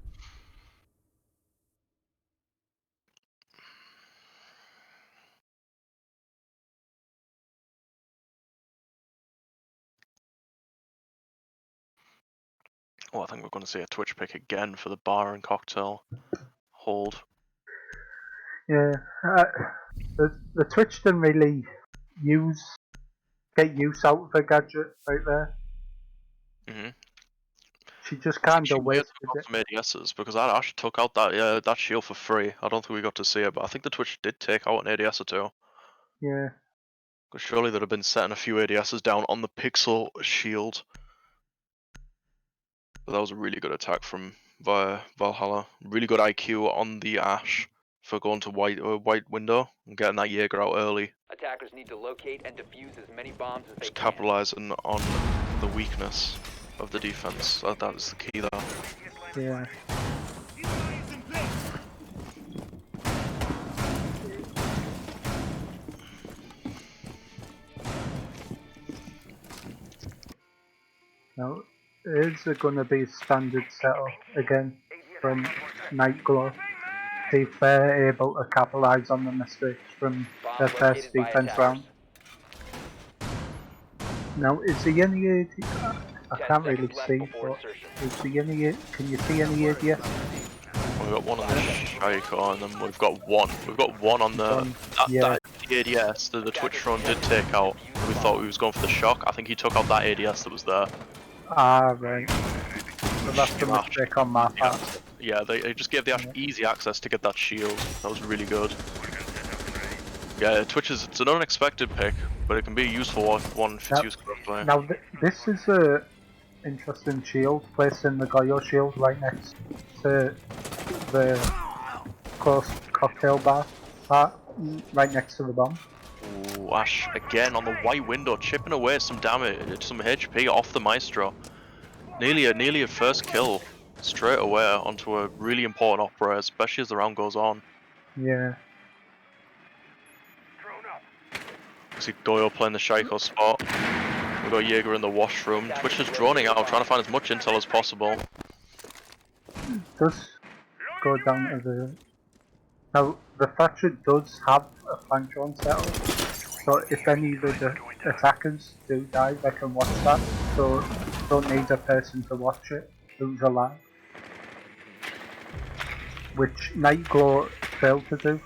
Speaker 2: Oh, I think we're going to see a Twitch pick again for the bar and cocktail hold.
Speaker 3: Yeah, the Twitch didn't really get use out of the gadget right there.
Speaker 2: Mm-hmm.
Speaker 3: She just
Speaker 2: I think
Speaker 3: kind
Speaker 2: she
Speaker 3: of
Speaker 2: may have
Speaker 3: wasted
Speaker 2: took out
Speaker 3: it.
Speaker 2: some ADSs because that Ash took out that shield for free. I don't think we got to see it, but I think the Twitch did take out an ADS or two.
Speaker 3: Yeah,
Speaker 2: Because surely they'd have been setting a few ADSs down on the Pixel shield. But that was a really good attack from Valhalla. Really good IQ on the Ash for going to white window and getting that Jaeger out early.
Speaker 4: Attackers need to locate and defuse as many bombs as they
Speaker 2: Just
Speaker 4: can.
Speaker 2: capitalizing on the weakness of the defense. That is the key there.
Speaker 3: yeah. Now, is it going to be standard setup again from Nightglow? See if they're able to capitalise on the mistakes from
Speaker 4: Bomb
Speaker 3: their first
Speaker 4: located by
Speaker 3: defense
Speaker 4: attackers.
Speaker 3: round. Now, is he any AD? I
Speaker 4: 10
Speaker 3: can't
Speaker 4: seconds
Speaker 3: really
Speaker 4: left
Speaker 3: see,
Speaker 4: before
Speaker 3: but
Speaker 4: insertion.
Speaker 3: is he any? Can you see any ADS?
Speaker 2: We've got one on the Shaiko, and then we've got one. We've got one on the
Speaker 3: One, yeah.
Speaker 2: that ADS that the Twitch drone did take out. We thought he was going for the shock. I think he took out that ADS that was there.
Speaker 3: Ah, right. So that's a
Speaker 2: Ash
Speaker 3: mistake on my part.
Speaker 2: Yeah, they just gave the Ash easy access to get that shield. That was really good. Yeah, Twitch it's an unexpected pick, but it can be a useful one if it's used correctly.
Speaker 3: Now, this is a interesting shield, placed in the Goyo shield right next to the close cocktail bar, right next to the bomb.
Speaker 2: Ooh, Ash again on the white window, chipping away some damage, some HP off the Maestro. Nearly a first kill straight away onto a really important operator, especially as the round goes on.
Speaker 3: Yeah.
Speaker 2: See Doyle playing the Shaiko spot. We've got Jaeger in the washroom. Twitch is droning out, trying to find as much intel as possible.
Speaker 3: Does go down to the. Now, the Thatcher does have a flank drone settle, so if any of the attackers do die, they can watch that, so don't need a person to watch it who's alive. Which Nightglow failed to do.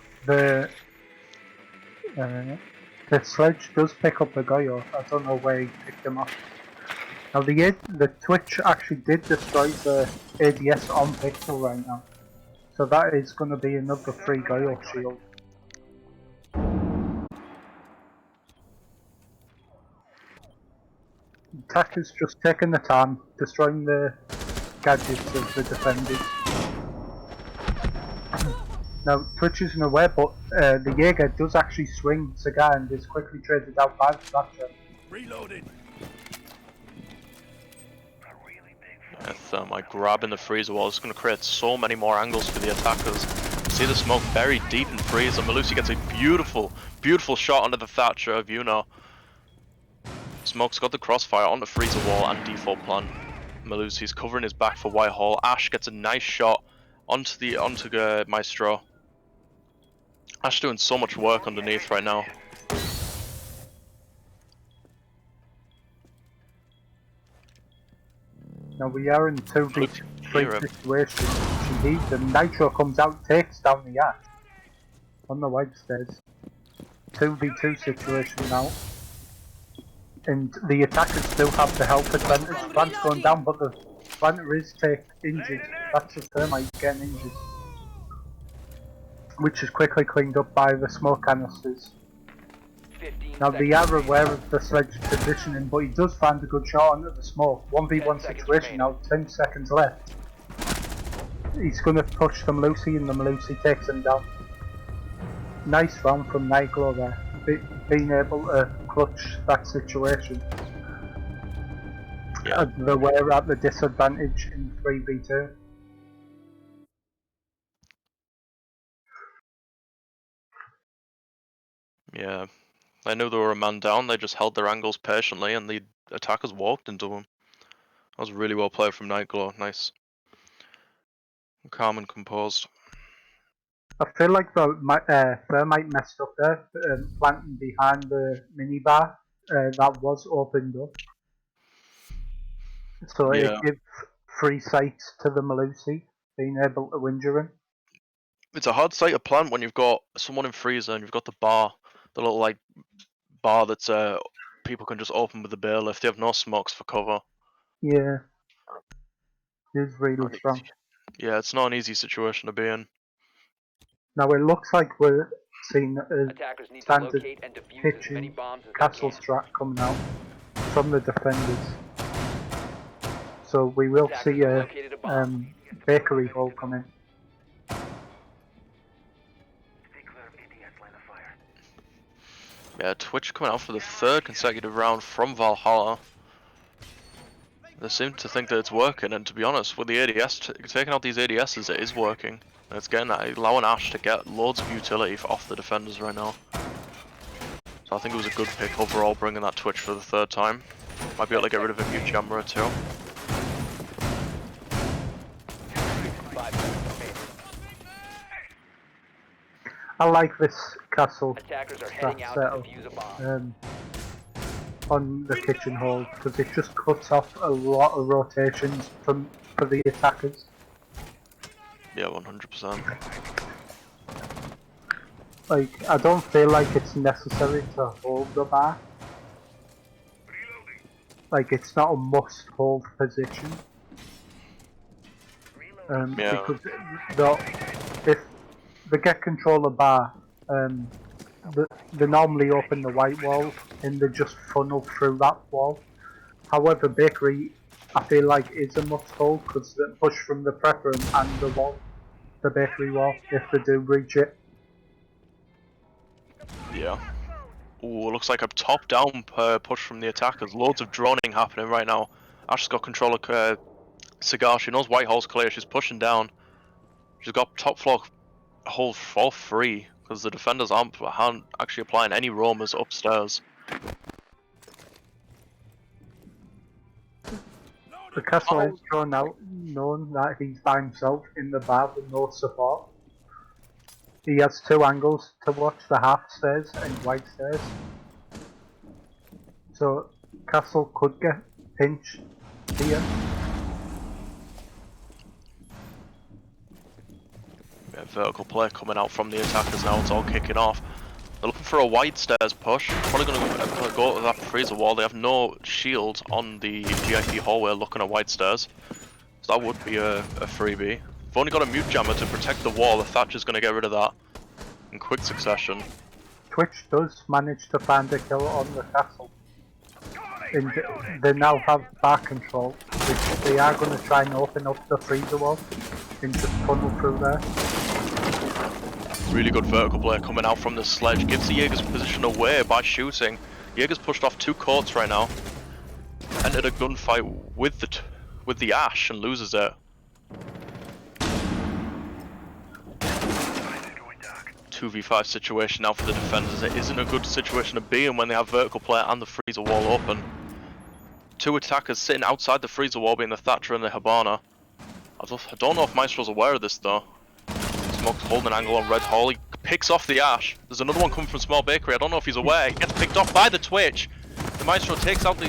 Speaker 3: The sledge does pick up the Goyo. I don't know where he picked him up. Now the Twitch actually did destroy the ADS on Pixel right now. So that is going to be another free Goyo shield. Attacker's just taking the time, destroying the gadgets of the defenders. Now Twitch isn't aware, but the Jaeger does actually swing Cigar and is quickly traded out by the Thatcher.
Speaker 1: Reloaded.
Speaker 2: With my grab in the freezer wall, it's going to create so many more angles for the attackers. See the smoke buried deep in freezer. Malusi gets a beautiful shot under the Thatcher of Yuno. Smoke's got the crossfire on the freezer wall and default plan. Malusi's covering his back for Whitehall. Ash gets a nice shot onto the Maestro. Ash doing so much work underneath right now.
Speaker 3: Now we are in 2v3 situation. Indeed, the Nitro comes out, takes down the Ash on the white stairs. 2v2 situation now. And the attackers still have the health advantage. Plant's going down, but the planter is injured. That's the thermite getting injured. Which is quickly cleaned up by the smoke canisters. Now they are aware of the sledge positioning, but he does find a good shot under the smoke. 1v1 situation now, 10 seconds left. He's going to push the Malusi and the Malusi takes him down. Nice round from Nightglow there, being able to clutch that situation.
Speaker 2: Yeah.
Speaker 3: They were at the disadvantage in 3v2.
Speaker 2: Yeah. They knew they were a man down, they just held their angles patiently and the attackers walked into them. That was really well played from Nightglow. Nice. Calm and composed.
Speaker 3: I feel like the Thermite messed up there, planting behind the minibar that was opened up. So
Speaker 2: Yeah.
Speaker 3: it gives free sights to the Malusi, being able to injure him.
Speaker 2: It's a hard site to plant when you've got someone in freezer and you've got the bar, the little like bar that's people can just open with the bailiff. They have no smokes for cover.
Speaker 3: Yeah, he's really
Speaker 2: Not
Speaker 3: strong.
Speaker 2: easy. Yeah, it's not an easy situation to be in.
Speaker 3: Now it looks like we're seeing a
Speaker 4: Attackers need to
Speaker 3: standard
Speaker 4: locate and defuse as many
Speaker 3: kitchen
Speaker 4: bombs as they
Speaker 3: castle
Speaker 4: can.
Speaker 3: strat coming out from the defenders. So we will
Speaker 4: Attackers
Speaker 3: see
Speaker 4: have
Speaker 3: a
Speaker 4: located a bomb.
Speaker 3: bakery hole coming.
Speaker 2: Yeah, Twitch coming out for the third consecutive round from Valhalla. They seem to think that it's working, and to be honest, with the ADS taking out these ADSs, it is working. And it's getting allowing Ash to get loads of utility off the defenders right now. So I think it was a good pick overall, bringing that Twitch for the third time. Might be able to get rid of a mute jammer too.
Speaker 4: 5 seconds remaining.
Speaker 3: I like this castle
Speaker 4: Attackers are
Speaker 3: strat
Speaker 4: heading out to
Speaker 3: setup
Speaker 4: defuse a bomb.
Speaker 3: on the kitchen hall because it just cuts off a lot of rotations for the attackers.
Speaker 2: Yeah, 100%.
Speaker 3: Like, I don't feel like it's necessary to hold the bar. Like, it's not a must-hold position.
Speaker 2: Yeah.
Speaker 3: Because if they get control of bar, they normally open the white wall and they just funnel through that wall. However, bakery, I feel like is a must-hold because they push from the prep room and the wall, the bakery wall, if they do breach it.
Speaker 2: Yeah. Ooh, looks like a top-down push from the attackers. Loads of droning happening right now. Ash's got control of Cigar. She knows Whitehall's clear. She's pushing down. She's got top floor hold for free because the defenders aren't actually applying any roamers upstairs.
Speaker 3: The castle is drawn out, knowing that he's by himself in the bar with no support. He has two angles to watch, the half stairs and white stairs. So Castle could get pinched here.
Speaker 2: Yeah, vertical play coming out from the attackers now. It's all kicking off. They're looking for a wide stairs push. Probably going to go to that freezer wall. They have no shield on the GIP hallway looking at wide stairs. So that would be a freebie. They've only got a mute jammer to protect the wall. The Thatcher's going to get rid of that in quick succession.
Speaker 3: Twitch does manage to find a kill on the castle. And they now have bar control, which they are going to try and open up the freezer wall and just funnel through there.
Speaker 2: Really good vertical play coming out from the sledge. Gives the Jaeger's position away by shooting. Jaeger's pushed off 2 courts right now. Entered a gunfight with the Ash and loses it. 2v5 situation now for the defenders. It isn't a good situation to be in when they have vertical play and the freezer wall open. 2 attackers sitting outside the freezer wall being the Thatcher and the Habana. I don't know if Maestro's aware of this though. Smoke's holding an angle on Red Hall. He picks off the Ash. There's another one coming from Small Bakery. I don't know if he's aware. He gets picked off by the Twitch. The Maestro takes out the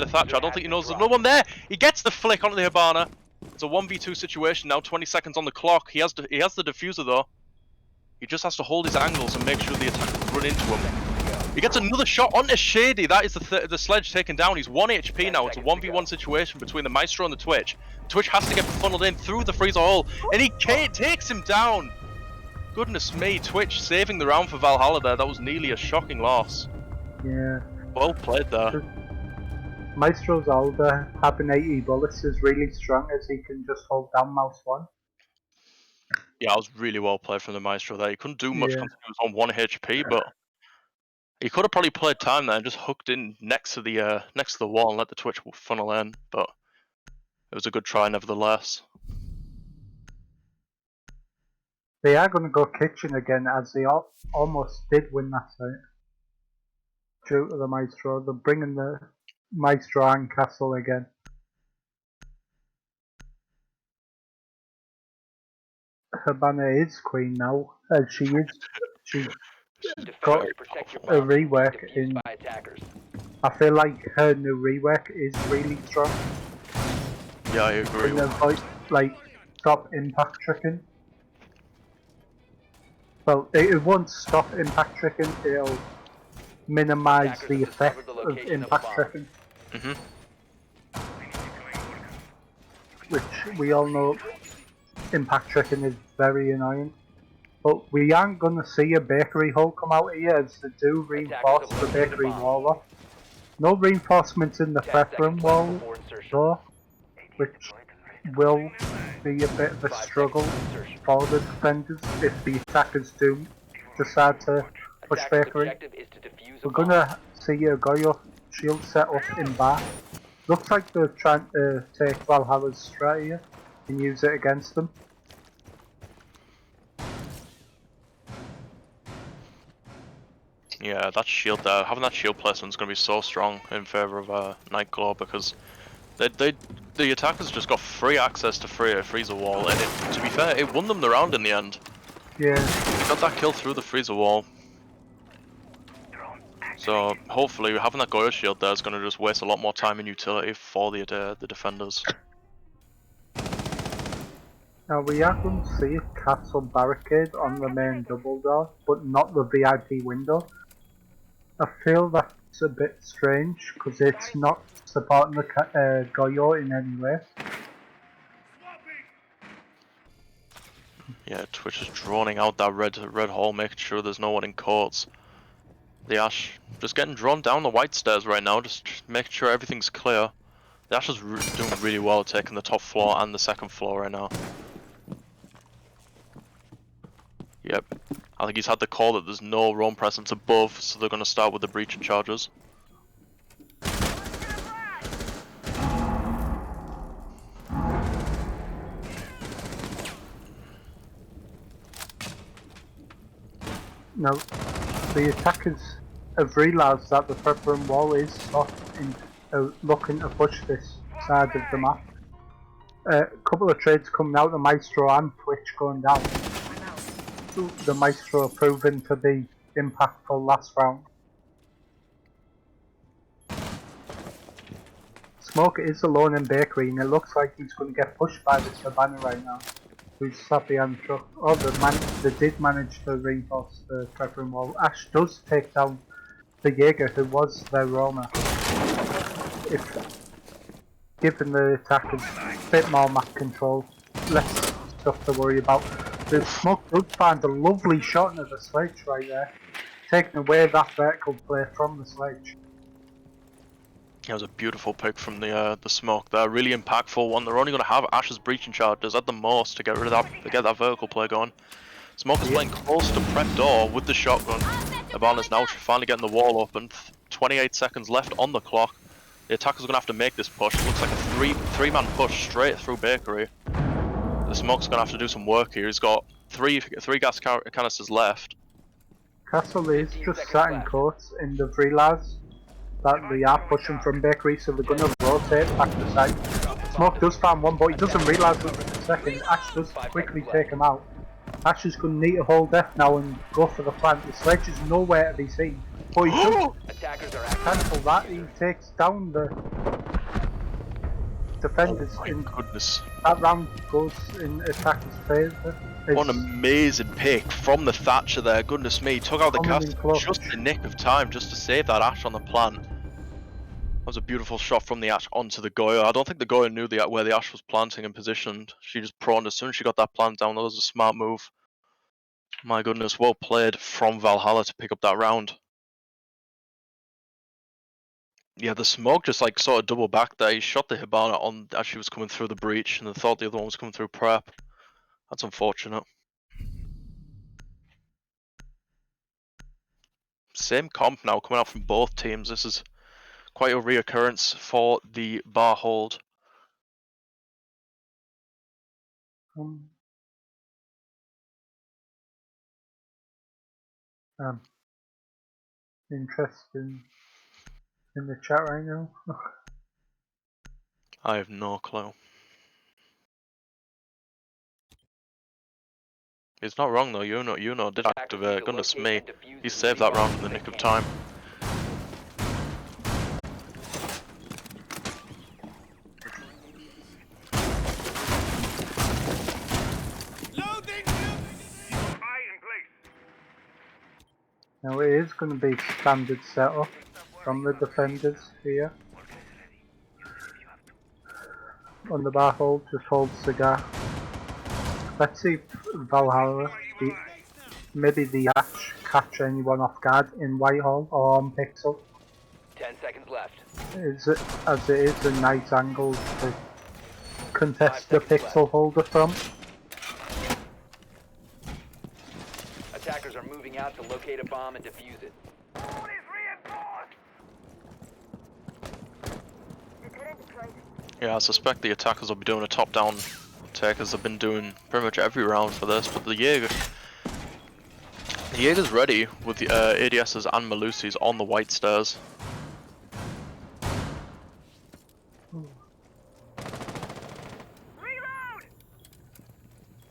Speaker 2: Thatcher. I don't think he knows there's another one there. He gets the flick onto the Habana. It's a 1v2 situation now. 20 seconds on the clock. He has the diffuser though. He just has to hold his angles and make sure the attackers run into him. He gets another shot onto Shady. That is the sledge taken down. He's 1 HP now. It's a 1v1 situation between the Maestro and the Twitch. Twitch has to get funneled in through the freezer hole, and he takes him down. Goodness me, Twitch saving the round for Valhalla there. That was nearly a shocking loss.
Speaker 3: Yeah.
Speaker 2: Well played there.
Speaker 3: Maestro's older, having 80 bullets is really strong as he can just hold down mouse 1.
Speaker 2: Yeah, it was really well played from the Maestro there. He couldn't do much because he was on 1 HP, but he could have probably played time there and just hooked in next to the wall and let the Twitch funnel in, but it was a good try nevertheless.
Speaker 3: They are going to go kitchen again as they almost did win that fight. Due to the Maestro, they're bringing the Maestro and Castle again. Hibana is queen now, and she's got
Speaker 4: Defenders, protect your
Speaker 3: a
Speaker 4: bombs from being
Speaker 3: rework
Speaker 4: defused
Speaker 3: in.
Speaker 4: by attackers.
Speaker 3: I feel like her new rework is really strong.
Speaker 2: Yeah, I agree.
Speaker 3: In avoid like stop impact tricking. Well, it won't stop impact tricking. It'll minimize
Speaker 4: Attackers
Speaker 3: the
Speaker 4: have
Speaker 3: effect
Speaker 4: discovered the
Speaker 3: of
Speaker 4: location of a
Speaker 3: impact
Speaker 4: bomb.
Speaker 3: tricking,
Speaker 2: Mhm.
Speaker 3: which we all know impact tricking is very annoying. But we aren't going to see a bakery hole come out here as they do
Speaker 4: Attackers
Speaker 3: reinforce
Speaker 4: have
Speaker 3: the
Speaker 4: located a
Speaker 3: bakery
Speaker 4: bomb.
Speaker 3: wall off. No reinforcements in the
Speaker 4: 10
Speaker 3: prep room
Speaker 4: seconds left
Speaker 3: wall
Speaker 4: before insertion.
Speaker 3: though, which will be a bit of a
Speaker 4: 5
Speaker 3: struggle
Speaker 4: seconds to insertion.
Speaker 3: for the defenders if the attackers do decide to push
Speaker 4: Attackers'
Speaker 3: bakery.
Speaker 4: objective is to defuse a
Speaker 3: We're
Speaker 4: bomb.
Speaker 3: gonna see a Goyo shield set up in bar. Looks like they're trying to take Valhalla's strategy and use it against them.
Speaker 2: Yeah, that shield there, having that shield placement is going to be so strong in favor of Nightclaw because the attackers just got free access to freezer wall, and to be fair, it won them the round in the end.
Speaker 3: Yeah,
Speaker 2: They got that kill through the freezer wall. So hopefully having that Goyo shield there is going to just waste a lot more time and utility for the defenders.
Speaker 3: now we are going to see a castle barricade on the main double door, but not the VIP window. I feel that's a bit strange because it's not supporting the Goyo in any way.
Speaker 2: Yeah, Twitch is droning out that red hole, making sure there's no one in courts. The Ash just getting drawn down the white stairs right now, just making sure everything's clear. The Ash is doing really well, taking the top floor and the second floor right now. Yep, I think he's had the call that there's no roam presence above, so they're going to start with the breaching charges.
Speaker 3: Now, the attackers have realised that the prep room wall is soft and looking to push this side of the map. A couple of trades coming out, the Maestro and Twitch going down. The Maestro proving to be impactful last round. Smoke is alone in bakery and it looks like he's going to get pushed by this Habana right now. Who's sat behind the truck. Oh, they did manage to reinforce the prep room wall. Ash does take down the Jaeger who was their roamer. If given the attackers a bit more map control, less stuff to worry about. The Smoke does find a lovely shot into the sledge right there, taking away that vertical play from the sledge.
Speaker 2: That was a beautiful pick from the Smoke there, really impactful one. They're only going to have Ash's breaching charges at the most to get rid of that, to get that vertical play going. Smoke is playing close to prep door with the shotgun. Ivana's now finally getting the wall open. 28 seconds left on the clock. The attackers are going to have to make this push. It looks like a three-man push straight through bakery. The Smoke's going to have to do some work here. He's got three gas canisters left.
Speaker 3: Castle is just sat in courts and they've realised that they are pushing from bakery, so they're going to rotate back to site. Smoke does find one, but he doesn't realise it in a second. Ash does quickly take him out. Ash is going to need to hold death now and go for the plant. The sledge is nowhere to be seen, but he does cancel that. He takes down the defenders,
Speaker 2: Oh my
Speaker 3: and
Speaker 2: goodness.
Speaker 3: that round goes in attacker's favour.
Speaker 2: What an amazing pick from the Thatcher there. Goodness me, took out the
Speaker 3: Coming in
Speaker 2: cast
Speaker 3: clutch.
Speaker 2: just in the nick of time just to save that Ash on the plant. That was a beautiful shot from the Ash onto the Goya. I don't think the Goya knew where the Ash was planting and positioned. She just prawned as soon as she got that plant down. That was a smart move. My goodness, well played from Valhalla to pick up that round. Yeah, the Smoke just like sort of double back there. He shot the Hibana on as she was coming through the breach and then thought the other one was coming through prep. That's unfortunate. Same comp now coming out from both teams. This is quite a reoccurrence for the bar hold.
Speaker 3: Interesting in the chat right now.
Speaker 2: I have no clue. He's not wrong though. Yuno did activate. Goodness me, he saved that round in the nick of time.
Speaker 3: Now it is going to be standard setup from the defenders here. On the bar hold, just hold cigar. Let's see if Valhalla, maybe the Ash catch anyone off guard in Whitehall or on Pixel.
Speaker 4: 10 seconds left.
Speaker 3: As it is a nice angle to contest the Pixel holder from.
Speaker 4: Attackers are moving out to locate a bomb and defuse it.
Speaker 2: Yeah, I suspect the attackers will be doing a top-down take as they've been doing pretty much every round for this, but the Jaeger's ready with the ADSs and Malusi's on the white stairs.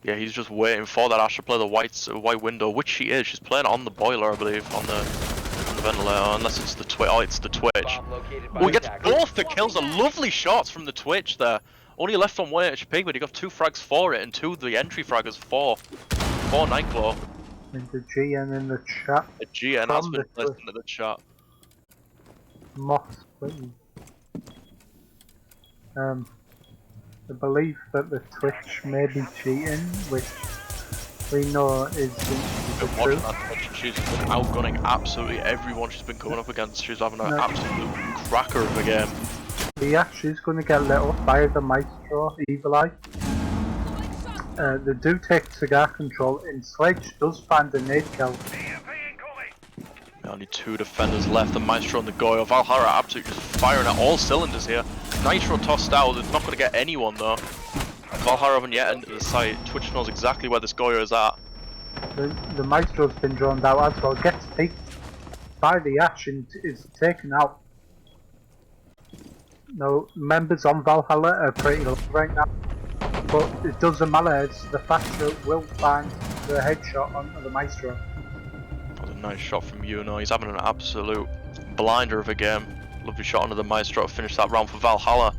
Speaker 2: Yeah, he's just waiting for that Ash to play the white window, which she is. She's playing on the boiler, I believe, on the ventilator, unless it's the Twitch. Oh, it's the Twitch. Oh, he gets both the kills. Are lovely shots from the Twitch there. Only left on 1 HP, but he got 2 frags for it, and 2 the entry fraggers for Nightclaw.
Speaker 3: And the GN in the chat.
Speaker 2: The GN has been placed into the chat.
Speaker 3: Moss, please. I believe that the Twitch may be cheating, which we know is the truth.
Speaker 2: She's been outgunning absolutely everyone she's been coming up against. She's having an absolute cracker of a game.
Speaker 3: The Ash is going to get lit up by the Maestro, Evil Eye. They do take cigar control, and Sledge does find a nade kill.
Speaker 2: Only 2 defenders left, the Maestro and the Goyo. Valhalla absolutely just firing at all cylinders here. Nitro tossed out, it's not going to get anyone though. Valhalla haven't yet entered the site. Twitch knows exactly where this Goyo is at.
Speaker 3: The Maestro's been drawn out as well, gets picked by the Ash and is taken out. No, members on Valhalla are pretty low right now, but it doesn't matter, it's the Thatcher will find the headshot onto the Maestro.
Speaker 2: That was a nice shot from Yuno. He's having an absolute blinder of a game. Lovely shot onto the Maestro to finish that round for Valhalla.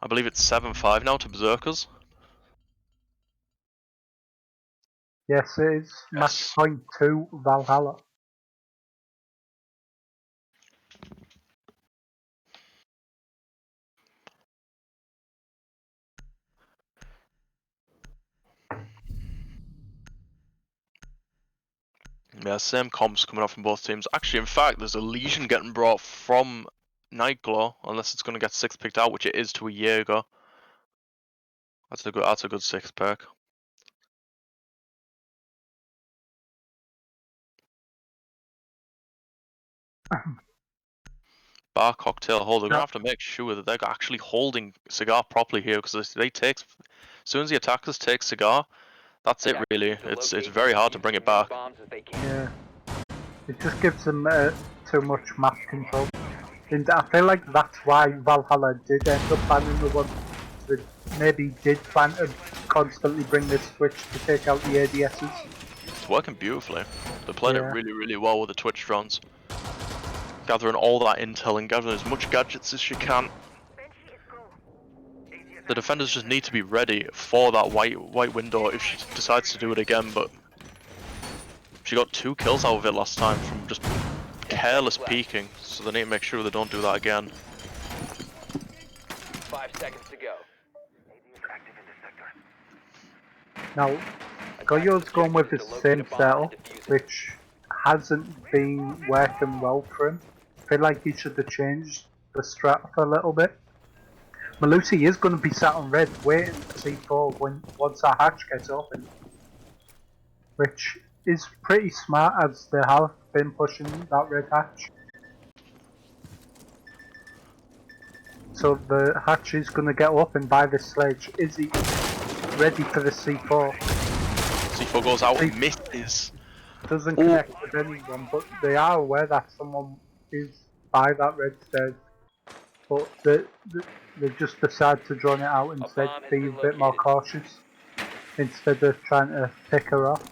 Speaker 2: I believe it's 7-5 now to Berserkers.
Speaker 3: Yes, it is.
Speaker 2: Yes.
Speaker 3: Match point 2 Valhalla.
Speaker 2: Yeah, same comps coming off from both teams. Actually, in fact, there's a Legion getting brought from Nightglow, unless it's going to get 6 picked out, which it is to a Jaeger. That's a good 6 pick. Bar cocktail holder. They're gonna have to make sure that they're actually holding cigar properly here, because they take, as soon as the attackers take cigar, that's it really. It's very hard to bring it back.
Speaker 3: Yeah, it just gives them too much map control. And I feel like that's why Valhalla did end up banning the one that maybe did plan to constantly bring this switch to take out the ADSs.
Speaker 2: It's working beautifully. They're playing it really well with the Twitch drones. Gathering all that intel and gathering as much gadgets as she can. The defenders just need to be ready for that white window if she decides to do it again, but she got 2 kills out of it last time from just careless peeking, so they need to make sure they don't do that again.
Speaker 4: 5 seconds to go.
Speaker 3: Now, Goyo's going with the same setup, which hasn't been working well for him. I feel like he should have changed the strat a little bit. Malusi is going to be sat on red waiting for C4 once that hatch gets open, which is pretty smart as they have been pushing that red hatch. So the hatch is going to get opened by the Sledge. Is he ready for the C4?
Speaker 2: C4 goes out and misses.
Speaker 3: Doesn't connect with anyone, but they are aware that someone is by that red stairs. But they just decide to drone it out instead, be a bit more cautious. instead of trying to pick her off.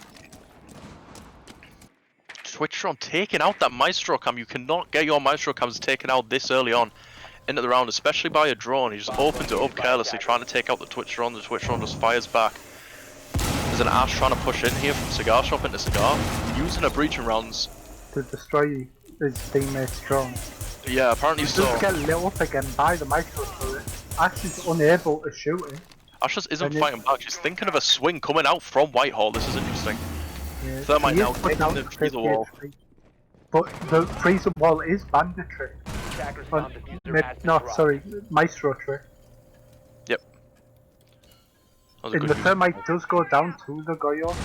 Speaker 2: Twitchtron taking out that Maestro cam. You cannot get your Maestro cams taken out this early on into the round, especially by a drone. He just opens it up carelessly, trying to take out the Twitchtron. The Twitchtron just fires back. There's an Ash trying to push in here from Cigar Shop into Cigar, using her breaching rounds
Speaker 3: to destroy his teammate's drone.
Speaker 2: Yeah, apparently
Speaker 3: He
Speaker 2: so.
Speaker 3: does get lit up again by the Maestro turret. Ash is unable to shoot him.
Speaker 2: Ash just isn't
Speaker 3: And
Speaker 2: fighting back. She's thinking of a swing coming out from Whitehall. This is interesting.
Speaker 3: Yeah,
Speaker 2: Thermite
Speaker 3: he
Speaker 2: now
Speaker 3: is putting
Speaker 2: taking
Speaker 3: out
Speaker 2: the
Speaker 3: 50
Speaker 2: freezer wall.
Speaker 3: HP. But the freezer wall is banditry.
Speaker 4: Attackers
Speaker 3: Oh,
Speaker 4: bomb diffuser has been
Speaker 3: no,
Speaker 4: dropped.
Speaker 3: sorry, Maestro trick.
Speaker 2: Yep. That was a
Speaker 3: And
Speaker 2: good
Speaker 3: the
Speaker 2: use.
Speaker 3: thermite does go down to the Goyo.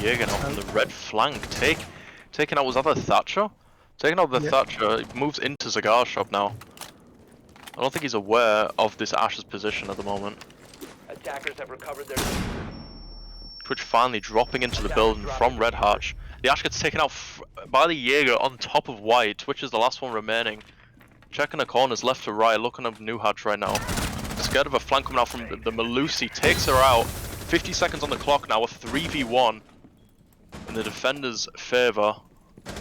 Speaker 2: Jaeger now from the red flank. Taking out, was that the Thatcher? Taking out the Thatcher, he moves into Cigar Shop now. I don't think he's aware of this Ash's position at the moment.
Speaker 4: Attackers have recovered their.
Speaker 2: Twitch finally dropping into the building from Red Hatch. The Ash gets taken out by the Jaeger on top of White. Twitch is the last one remaining. Checking the corners left to right, looking at New Hatch right now. Scared of a flank coming out from the Malusi, takes her out. 50 seconds on the clock now, a 3v1 in the defenders' favour.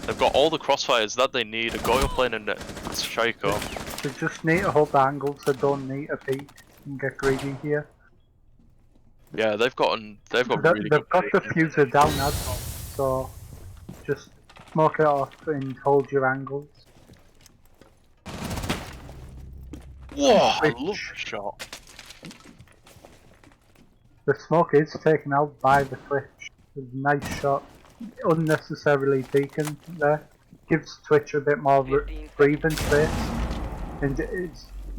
Speaker 2: They've got all the crossfires that they need. A Goyo playing in Shaiko.
Speaker 3: They just need to hold the angles, they don't need to peek and get greedy here.
Speaker 2: Yeah, they've got really
Speaker 3: They've
Speaker 2: good
Speaker 3: got the
Speaker 2: position.
Speaker 3: fuser down as well, so just smoke it off and hold your angles.
Speaker 2: Whoa, I
Speaker 3: Twitch.
Speaker 2: love the shot.
Speaker 3: The smoke is taken out by the Twitch. It's a nice shot. Unnecessarily peeking there. Gives Twitch a bit more breathing space. And it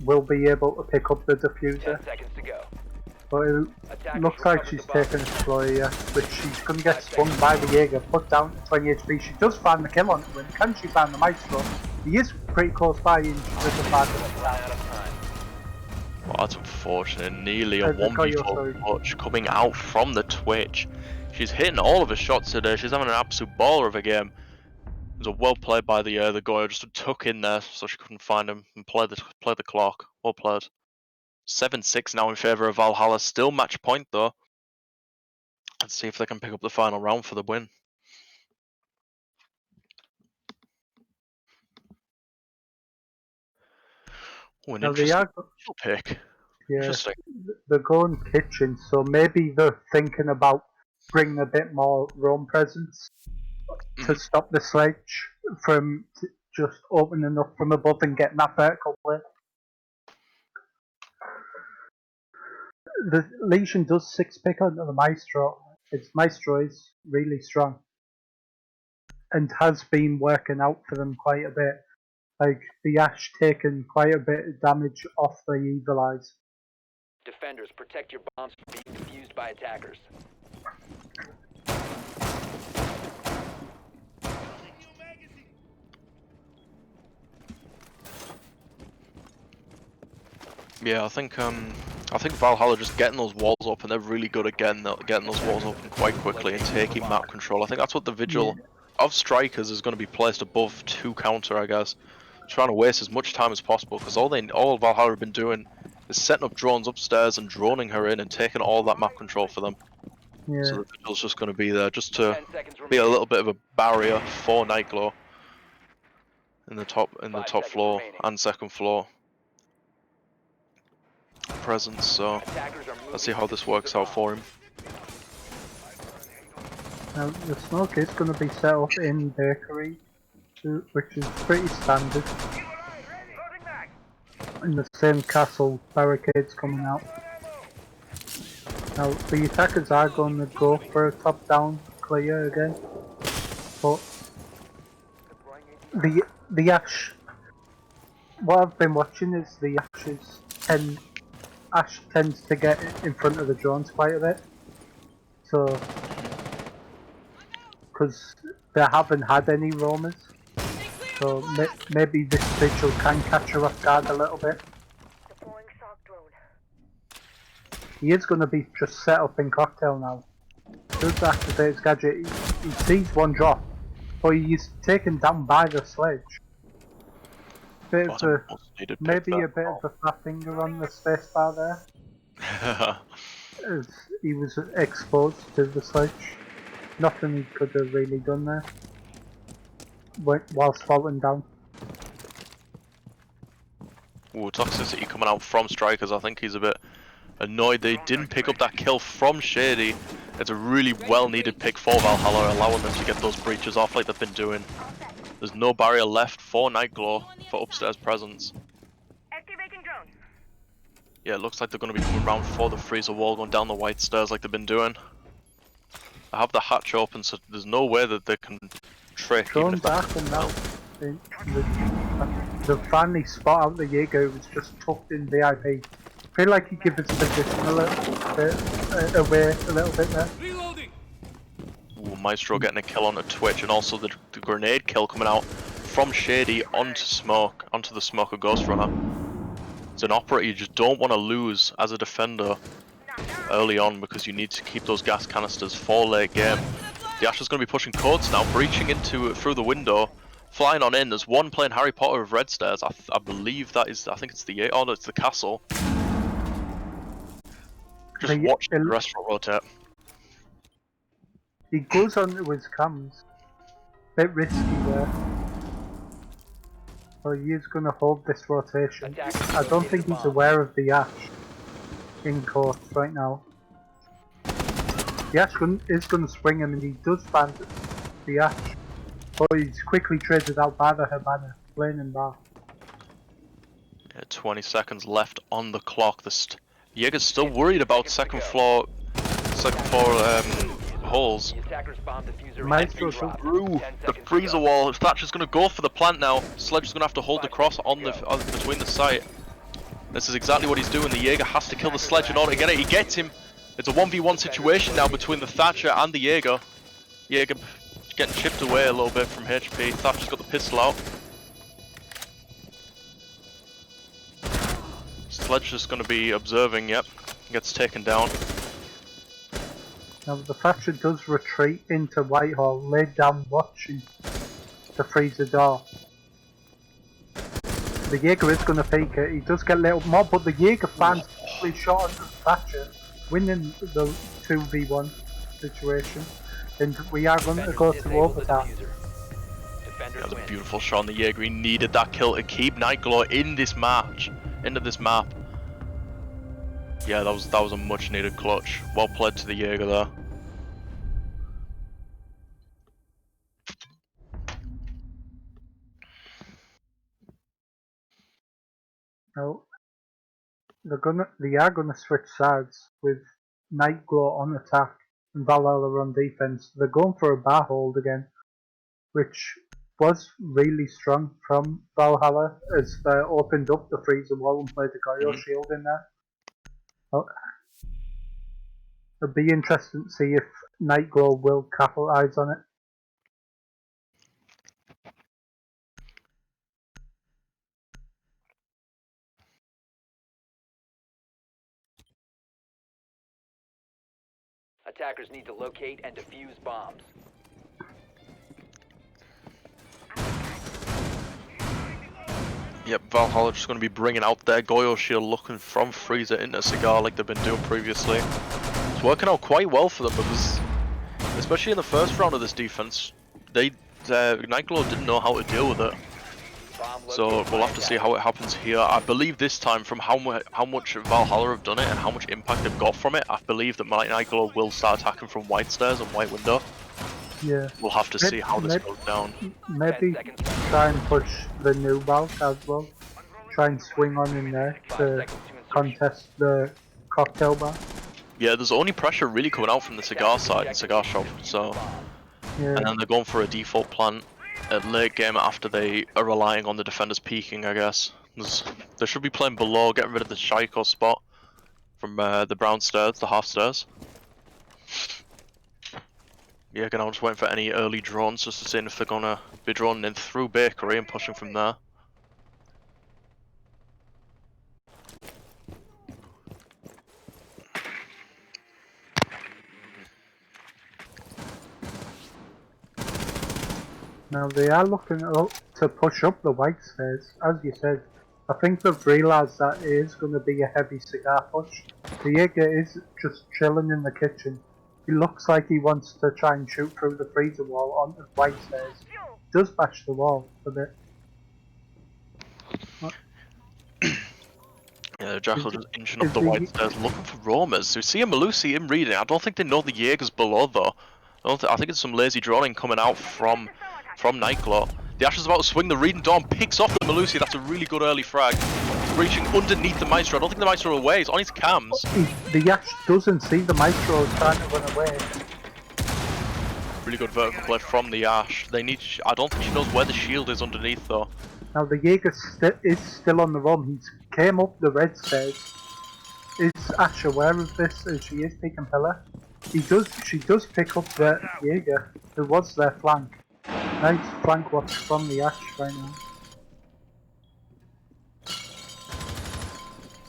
Speaker 3: will be able to pick up the
Speaker 4: 10
Speaker 3: diffuser.
Speaker 4: seconds to go.
Speaker 3: But it
Speaker 4: Attackers
Speaker 3: looks like
Speaker 4: recovered
Speaker 3: she's
Speaker 4: the bomb.
Speaker 3: taking a slow here. But she's going to get spun by the Jaeger. Put down to 20 HP. She does find the kill on it. Can she find the Maestro? He is pretty close by and she doesn't find the
Speaker 4: Run out of time.
Speaker 2: Well, that's unfortunate. Nearly a
Speaker 3: They've got your
Speaker 2: 1v4 clutch coming out from the Twitch. She's hitting all of her shots today. She's having an absolute baller of a game. It was a well played by the Goyo, just tuck in there so she couldn't find him and play the clock. Well played. 7-6 now in favour of Valhalla. Still match point though. Let's see if they can pick up the final round for the win. Oh, an
Speaker 3: Now they
Speaker 2: interesting
Speaker 3: are,
Speaker 2: pick.
Speaker 3: yeah,
Speaker 2: Interesting.
Speaker 3: they're going kitchen, so maybe they're thinking about bringing a bit more roam presence to stop the sledge from just opening up from above and getting that vertical play. The Legion does 6-pick onto the Maestro. Its Maestro is really strong and has been working out for them quite a bit. Like the Ash taking quite a bit of damage off the Evil Eyes.
Speaker 4: Defenders, protect your bombs from being defused by attackers.
Speaker 2: Yeah, I think Valhalla just getting those walls up, and they're really good at getting those walls open quite quickly and taking map control. I think that's what the vigil of strikers is going to be placed above 2 counter, I guess. Trying to waste as much time as possible, because all Valhalla have been doing is setting up drones upstairs and droning her in and taking all that map control for them.
Speaker 3: Yeah.
Speaker 2: So the vigil's just going to be there just to
Speaker 4: 10 seconds
Speaker 2: be a
Speaker 4: remaining.
Speaker 2: little bit of a barrier for Nightglow in the top
Speaker 4: 5 seconds
Speaker 2: floor
Speaker 4: remaining.
Speaker 2: and second floor presence. So
Speaker 4: Attackers are
Speaker 2: let's see
Speaker 4: moving
Speaker 2: how
Speaker 4: to
Speaker 2: this
Speaker 4: defuse
Speaker 2: works
Speaker 4: the
Speaker 2: out
Speaker 4: bomb.
Speaker 2: for him.
Speaker 3: Now the smoke is going to be set up in bakery, which is pretty standard. In the same castle, barricades coming out. Now the attackers are going to go for a top-down clear again, but the Ash. What I've been watching is the Ash tends to get in front of the drones quite a bit, so because they haven't had any roamers, so maybe this vigil can catch her off guard a little bit.
Speaker 6: Deploying shock drone.
Speaker 3: He is going to be just set up in cocktail now. Does activate his gadget. He sees one drop, but he's taken down by the sledge. Bit
Speaker 2: What
Speaker 3: of
Speaker 2: a
Speaker 3: a,
Speaker 2: most needed pick
Speaker 3: maybe a
Speaker 2: that.
Speaker 3: bit of a fat finger on the spacebar there, as he was exposed to the sledge. Nothing he could have really done there, whilst falling down.
Speaker 2: Ooh, toxicity coming out from strikers. I think he's a bit annoyed they didn't pick up that kill from Shady. It's a really well needed pick for Valhalla, allowing them to get those breaches off like they've been doing. There's no barrier left for Nightglow for upstairs presence.
Speaker 7: Activating drones.
Speaker 2: Yeah, it looks like they're going to be coming around for the freezer wall, going down the white stairs like they've been doing. I have the hatch open, so there's no way that they can trick. Even if
Speaker 3: Drones are coming out. They've finally spot out the Jaeger who was just tucked in VIP. I feel like he gives his position a little bit away a little bit there.
Speaker 5: Reloading.
Speaker 2: Ooh, Maestro getting a kill onto Twitch, and also the grenade kill coming out from Shady onto the Smoker Ghost Runner. It's an operator you just don't want to lose as a defender early on, because you need to keep those gas canisters for late game. The Asher's going to be pushing codes now, breaching into through the window, flying on in. There's one playing Harry Potter of Red Stairs. I believe that is. I think it's the oh no, it's the castle. Just watch the restaurant rotate.
Speaker 3: He goes onto his cams. Bit risky there. So he is going to hold this rotation. I don't think he's aware of the Ash in court right now. The Ash is going to swing him, and he does find the Ash. But he's quickly traded out by the Habana, lane and bar.
Speaker 2: Yeah, 20 seconds left on the clock. Jaeger's still worried about second floor holes.
Speaker 4: The attacker's bomb diffuser
Speaker 3: Maestro
Speaker 4: has been dropped.
Speaker 2: Through
Speaker 4: 10
Speaker 2: the
Speaker 4: seconds to
Speaker 2: freezer
Speaker 4: go.
Speaker 2: wall. Thatcher's going to go for the plant now. Sledge is going to have to hold the cross on the between the site. This is exactly what he's doing. The Jaeger has to kill the Sledge in order to get it. He gets him. It's a 1v1 situation now between the Thatcher and the Jaeger. Jaeger getting chipped away a little bit from HP. Thatcher's got the pistol out. Sledge is going to be observing. Yep, gets taken down.
Speaker 3: Now the Thatcher does retreat into Whitehall, laid down watching the freezer door. The Jaeger is going to peek it. He does get a little more, but the Jaeger finds a shot on the Thatcher, winning the 2v1 situation. And we are going to go to overtime.
Speaker 2: That was a beautiful shot on the Jaeger. He needed that kill to keep Nightglow in this match, into this map. Yeah, that was a much needed clutch. Well played to the Jaeger there.
Speaker 3: Now they are gonna switch sides with Nightglow on attack and Valhalla on defense. They're going for a bar hold again, which was really strong from Valhalla as they opened up the freezer wall and played the Goyo shield in there. It'll be interesting to see if Nightglow will capitalise on it.
Speaker 4: Attackers need to locate and defuse bombs.
Speaker 2: Yep, Valhalla just going to be bringing out their Goyo shield, looking from freezer into cigar like they've been doing previously. It's working out quite well for them because, especially in the first round of this defense, Nightglow didn't know how to deal with it. So we'll have to see how it happens here. I believe this time, from how much Valhalla have done it and how much impact they've got from it, I believe that Nightglow will start attacking from white stairs and white window.
Speaker 3: Yeah.
Speaker 2: We'll have to see how this goes down.
Speaker 3: Maybe try and push the new Valk as well. Try and swing on in there to contest the cocktail bar.
Speaker 2: Yeah, there's only pressure really coming out from the cigar side, the cigar shop. So,
Speaker 3: Yeah.
Speaker 2: and then they're going for a default plant at late game after they are relying on the defenders peeking, I guess. They should be playing below, getting rid of the Shaiko spot from the brown stairs, the half stairs. Yeah, again, I'm just waiting for any early drones just to see if they're gonna be droning in through Bakery and pushing from there.
Speaker 3: Now they are looking to push up the white stairs, as you said. I think they've realised that it is going to be a heavy cigar push. The Jaeger is just chilling in the kitchen. He looks like he wants to try and shoot through the freezer wall onto the white stairs. Does bash the wall a bit.
Speaker 2: Yeah, Jackal just inching
Speaker 3: is
Speaker 2: up the
Speaker 3: the-
Speaker 2: white stairs looking for roamers. We see a Malusi in reading. I don't think they know the Jaeger's below though. I think it's some lazy droning coming out from Nightglow. The Ash is about to swing the reading door and picks off the Malusi. That's a really good early frag. Reaching underneath the Maestro. I don't think the Maestro away. He's on his cams.
Speaker 3: The Ash doesn't see the Maestro trying to run away.
Speaker 2: Really good vertical play from the Ash. They need. I don't think she knows where the shield is underneath though.
Speaker 3: Now the Jaeger is still on the run. He's came up the red stairs. Is Ash aware of this as she is taking pillar? She does pick up the Jaeger, who was their flank. Nice flank watch from the Ash right now.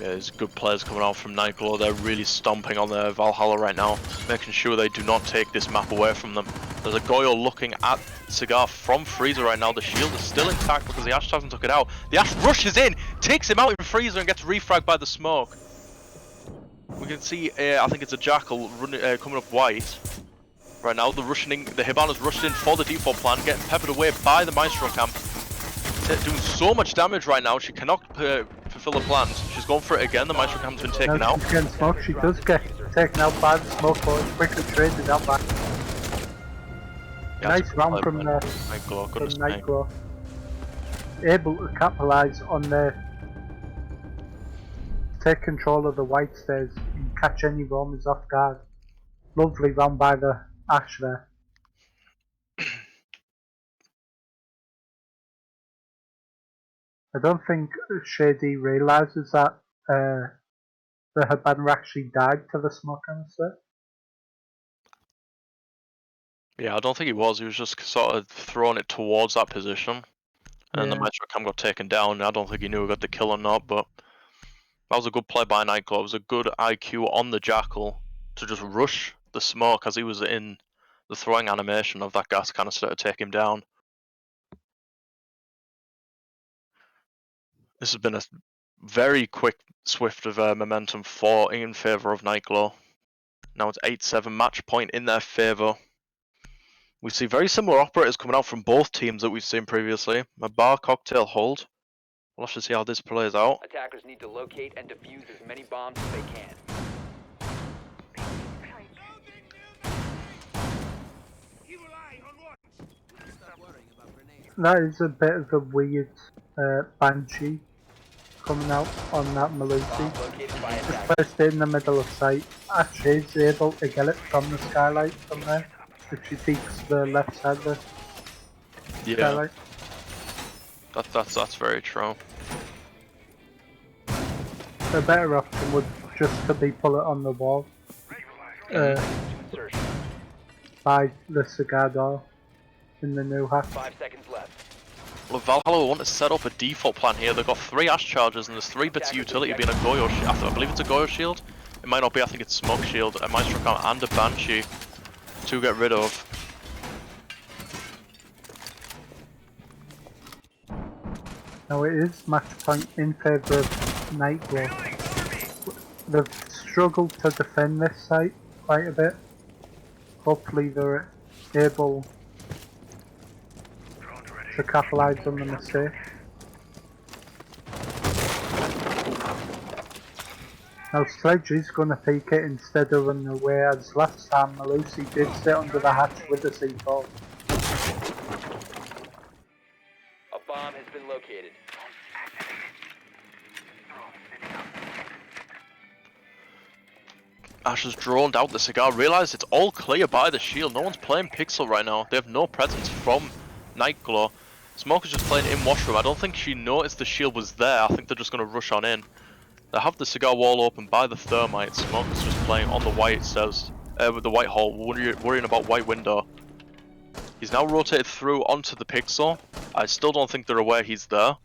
Speaker 2: Yeah, there's good players coming out from Nightglow. They're really stomping on their Valhalla right now, making sure they do not take this map away from them. There's a Goyo looking at Cigar from Freezer right now. The shield is still intact because the Ash hasn't took it out. The Ash rushes in, takes him out in Freezer and gets refragged by the smoke. We can see, I think it's a Jackal running, coming up white. Right now, the Hibana's rushed in for the default plan, getting peppered away by the Maestro camp. Doing so much damage right now, she cannot fulfill the plans. She's going for it again, the Maestro camp's been taken out.
Speaker 3: She's getting smoked. She does get taken out by the smoke, but it's quickly traded out back.
Speaker 2: Yeah,
Speaker 3: Nice round from Nightglow. Able to capitalise on take control of the white stairs and catch any roamers off guard. Lovely round by the Ash there. I don't think Shady realises that the Hibana actually died to the smoke canister.
Speaker 2: Yeah, I don't think he was just sort of throwing it towards that position. And the Maestro cam got taken down. I don't think he knew he got the kill or not, but that was a good play by Nightglow. It was a good IQ on the Jackal to just rush the smoke as he was in the throwing animation of that gas canister to take him down. This has been a very quick swift of momentum in favour of Nightglow. Now it's 8-7 match point in their favour. We see very similar operators coming out from both teams that we've seen previously. A bar cocktail hold. We'll have to see how this plays out.
Speaker 4: Attackers need to locate and defuse as many bombs as they can.
Speaker 3: That is a bit of a weird Banshee coming out on that Malusi. It's placed in the middle of sight. Ash is able to get it from the skylight from there if she peeks the left side of the skylight.
Speaker 2: That's very true.
Speaker 3: The better option would just to be pull it on the wall by the cigar door in the new hack.
Speaker 4: 5 seconds left.
Speaker 2: Well, Valhalla want to set up a default plan here. They've got 3 Ash charges and there's 3 bits of utility being a Goyo shield. I believe it's a Goyo shield. It might not be, I think it's Smoke Shield, a Maestro Cam and a Banshee to get rid of.
Speaker 3: Now it is match point in favour of Nightglow. They've struggled to defend this site quite a bit. Hopefully they're able to capitalise on the mistake. Now Sledge is going to peek it instead of running away, as last time Malusi did sit under the hatch with the C4.
Speaker 4: A bomb has been located.
Speaker 2: Ash has droned out the cigar, realised it's all clear by the shield. No one's playing Pixel right now. They have no presence from Nightglow. Smoke is just playing in washroom. I don't think she noticed the shield was there. I think they're just going to rush on in. They have the cigar wall open by the thermite. Smoke is just playing on the white stairs, with the white hole, worrying about white window. He's now rotated through onto the Pixel. I still don't think they're aware he's there.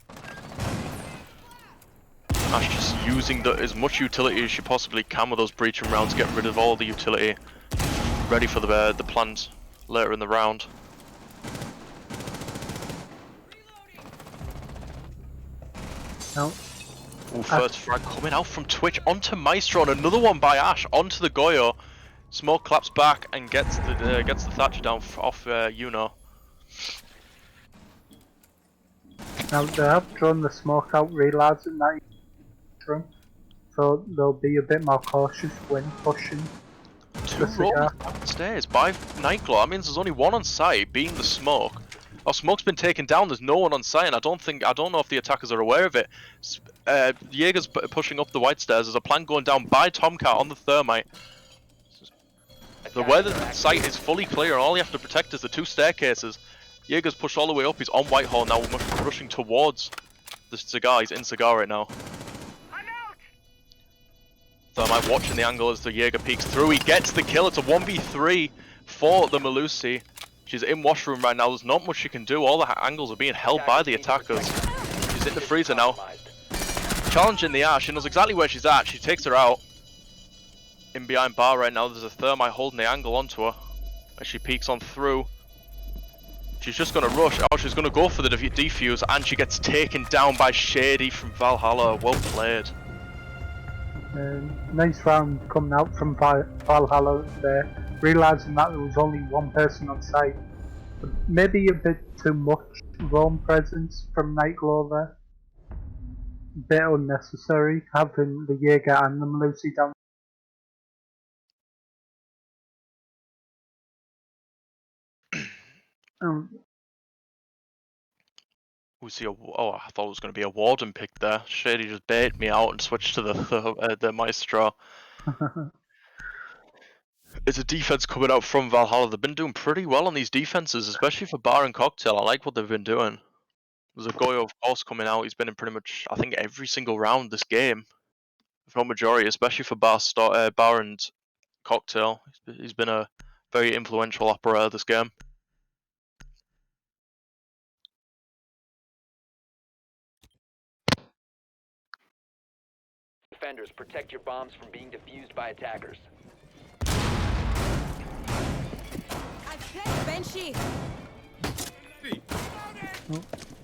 Speaker 2: Ash just using as much utility as she possibly can with those breaching rounds, get rid of all the utility, ready for the plans later in the round.
Speaker 3: No.
Speaker 2: Ooh, first frag coming out from Twitch onto Maestro, and another one by Ash onto the Goyo. Smoke claps back and gets the Thatcher down off Yuno.
Speaker 3: Now they have drawn the smoke out, realising that he's room, so they'll be a bit more cautious when pushing
Speaker 2: Two
Speaker 3: the cigar.
Speaker 2: rolls downstairs by Nightglow. That means there's only one on site, being the Smoke. Our Smoke's been taken down. There's no one on site, and I don't know if the attackers are aware of it. Jaeger's pushing up the white stairs. There's a plan going down by Tomcat on the Thermite. The weather site is fully clear, and all you have to protect is the two staircases. Jaeger's pushed all the way up. He's on Whitehall now, rushing towards the cigar. He's in cigar right now. Thermite watching the angle as the Jaeger peeks through. He gets the kill. It's a 1v3 for the Melusi. She's in washroom right now. There's not much she can do. All the angles are being held by the attackers. She's in the freezer now. Challenging the Ash. She knows exactly where she's at. She takes her out. In behind bar right now. There's a Thermite holding the angle onto her. As she peeks on through. She's just going to rush. Oh, she's going to go for the defuse. And she gets taken down by Shady from Valhalla. Well played.
Speaker 3: Nice round coming out from Valhalla there, realising that there was only one person on site. But maybe a bit too much roam presence from Nightglow there. A bit unnecessary, having the Jaeger and the Melusi down.
Speaker 2: We see oh, I thought it was going to be a Warden pick there. Shady just baited me out and switched to the Maestro. It's a defense coming out from Valhalla. They've been doing pretty well on these defenses, especially for Bar and Cocktail. I like what they've been doing. There's a Goyo, of course, coming out. He's been in pretty much, I think, every single round this game. If not majority, especially for Bar and Cocktail. He's been a very influential operator this game.
Speaker 4: Defenders, protect your bombs from being defused by attackers.
Speaker 5: Banshee.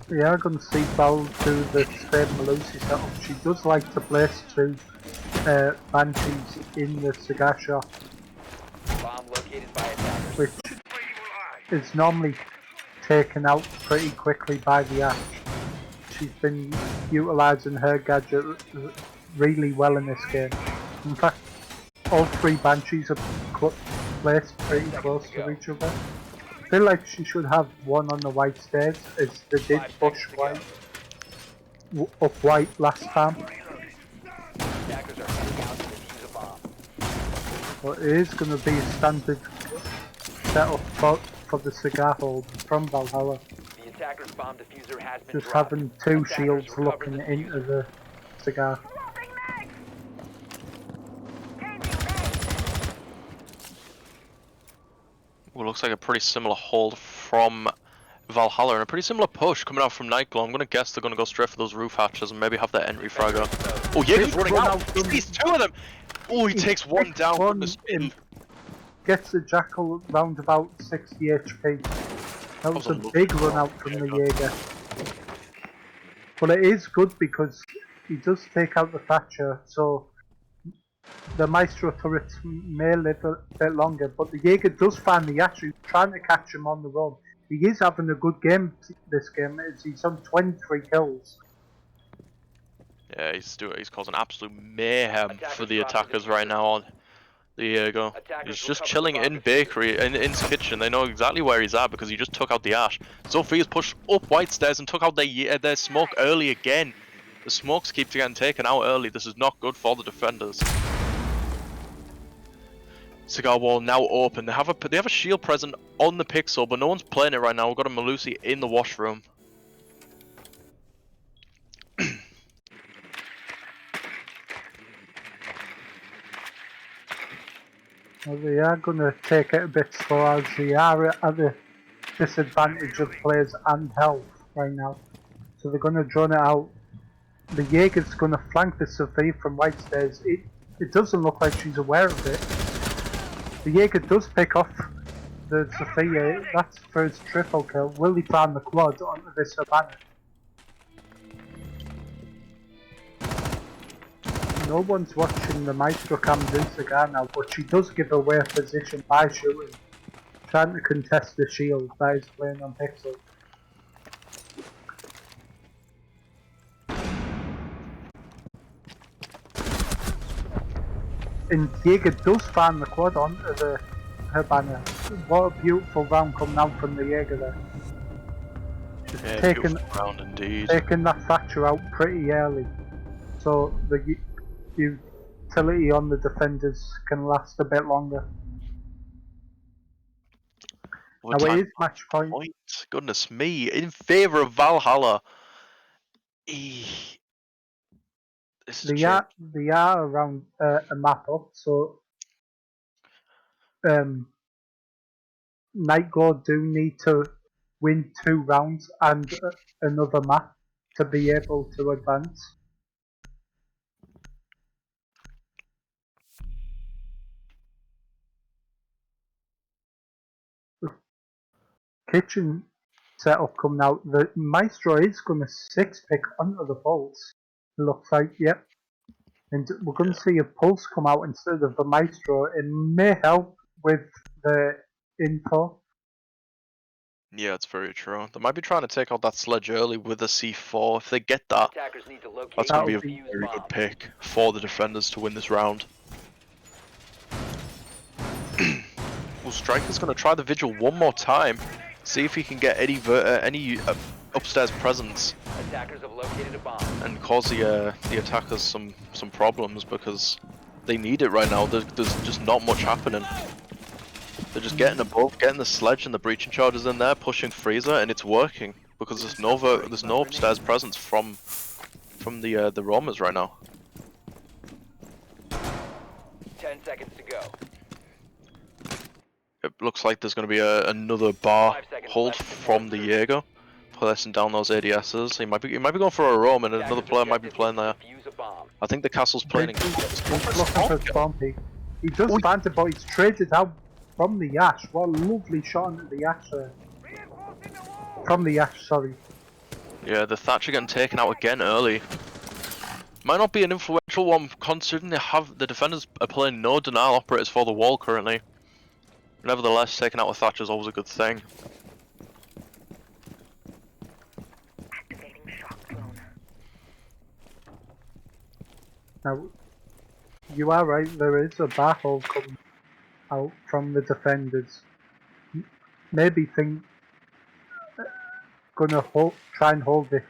Speaker 3: We are going to see Val do the same Melusi setup. She does like to place two Banshees in the cigar shop,
Speaker 4: Bomb located by attackers.
Speaker 3: which is normally taken out pretty quickly by the Ash. She's been utilising her gadget really well in this game. In fact, all three Banshees are placed pretty close to each other. I feel like she should have one on the white stairs, as they did push white up white last time.
Speaker 4: Attackers are heading out to defuse a bomb.
Speaker 3: But it is going to be a standard setup for the cigar hold from Valhalla.
Speaker 4: The attacker's bomb diffuser has been
Speaker 3: Just
Speaker 4: dropped.
Speaker 3: having two
Speaker 4: Attackers
Speaker 3: shields
Speaker 4: recover
Speaker 3: looking
Speaker 4: the
Speaker 3: into
Speaker 4: diffuser.
Speaker 3: the cigar.
Speaker 2: Well, looks like a pretty similar hold from Valhalla and a pretty similar push coming out from Nightglow. I'm going to guess they're going to go straight for those roof hatches and maybe have their entry fragger. Oh, Jaeger's running out! He sees two of them! Oh, he takes one down from the spin.
Speaker 3: Gets the Jackal round about 60 HP. That was a big run out from the Jaeger. But it is good because he does take out the Thatcher, so the Maestro turrets may live a bit longer, but the Jaeger does find the Ash, who's trying to catch him on the run. He is having a good game this game, as he's on 23 kills.
Speaker 2: Yeah, he's causing absolute mayhem for the attackers right now on the Jaeger. He's just chilling in bakery, in his kitchen. They know exactly where he's at because he just took out the Ash. Sophia's pushed up white stairs and took out their smoke early again. The smokes keep getting taken out early. This is not good for the defenders. Cigar wall now open. They have a shield present on the pixel, but no one's playing it right now. We've got a Melusi in the washroom.
Speaker 3: Well, they are going to take it a bit slow as they are at the disadvantage of players and health right now. So they're going to drone it out. The Jaeger's going to flank the Sophie from white stairs. It doesn't look like she's aware of it. The Jaeger does pick off the Sophia. That's for his 3rd triple kill. Will he find the quad onto this Savannah? The Jaeger does find the Ash, who's trying to catch him on the run. He is having a good game this game, as he's on 23 kills. But it is good because he does take out the Thatcher, so the Melusi does find the Ash, who's trying to catch him on the run. No one's watching the Maestro cam do cigar now, but she does give away a position by shooting. Trying to contest the shield that is playing on Pixel. And Jaeger does find the quad onto her banner. What a beautiful round coming out from the Jaeger there. She's
Speaker 2: Yeah,
Speaker 3: taken
Speaker 2: beautiful round indeed.
Speaker 3: that Thatcher out pretty early. So the utility on the defenders can last a bit longer.
Speaker 2: What
Speaker 3: Now it
Speaker 2: time
Speaker 3: is match point.
Speaker 2: Goodness me, in favour of Valhalla. This is
Speaker 3: They are around a map up, so Nightgore do need to win 2 rounds and another map to be able to advance. Kitchen setup coming out. The Maestro is going to 6-pick onto the Pulse. It looks like, yep. And we're going to see a Pulse come out instead of the Maestro. It may help with the info.
Speaker 2: Yeah, it's very true. They might be trying to take out that sledge early with a C4. If they get that,
Speaker 4: Attackers need to locate
Speaker 2: that's going to
Speaker 4: and
Speaker 2: be a
Speaker 4: defuse
Speaker 2: very
Speaker 4: bomb.
Speaker 2: good pick for the defenders to win this round. Well, Striker's going to try the Vigil one more time. See if he can get any upstairs presence
Speaker 4: Attackers have located a bomb.
Speaker 2: and cause the attackers some problems, because they need it right now. There's just not much happening. They're just getting above, getting the sledge and the breaching charges in there, pushing Freezer, and it's working because there's no upstairs presence from the roamers right now.
Speaker 4: 10 seconds to go.
Speaker 2: It looks like there's going to be another bar
Speaker 4: 5 seconds
Speaker 2: hold
Speaker 4: left.
Speaker 2: from the Jaeger, placing down those ADSs. He might be going for a roam, and another player might be playing there.
Speaker 4: Defuse a bomb.
Speaker 2: I think the castle's playing.
Speaker 3: He's looking for spawn peak. He does find it, but he's traded out from the Ash. What a lovely shot into the Ash there. From the Ash, sorry.
Speaker 2: Yeah, the Thatcher getting taken out again early. Might not be an influential one, considering the defenders are playing no denial operators for the wall currently. Nevertheless, taking out a Thatcher is always a good thing.
Speaker 7: Activating shock drone.
Speaker 3: Now, you are right, there is a battle coming out from the defenders. Maybe gonna try and hold it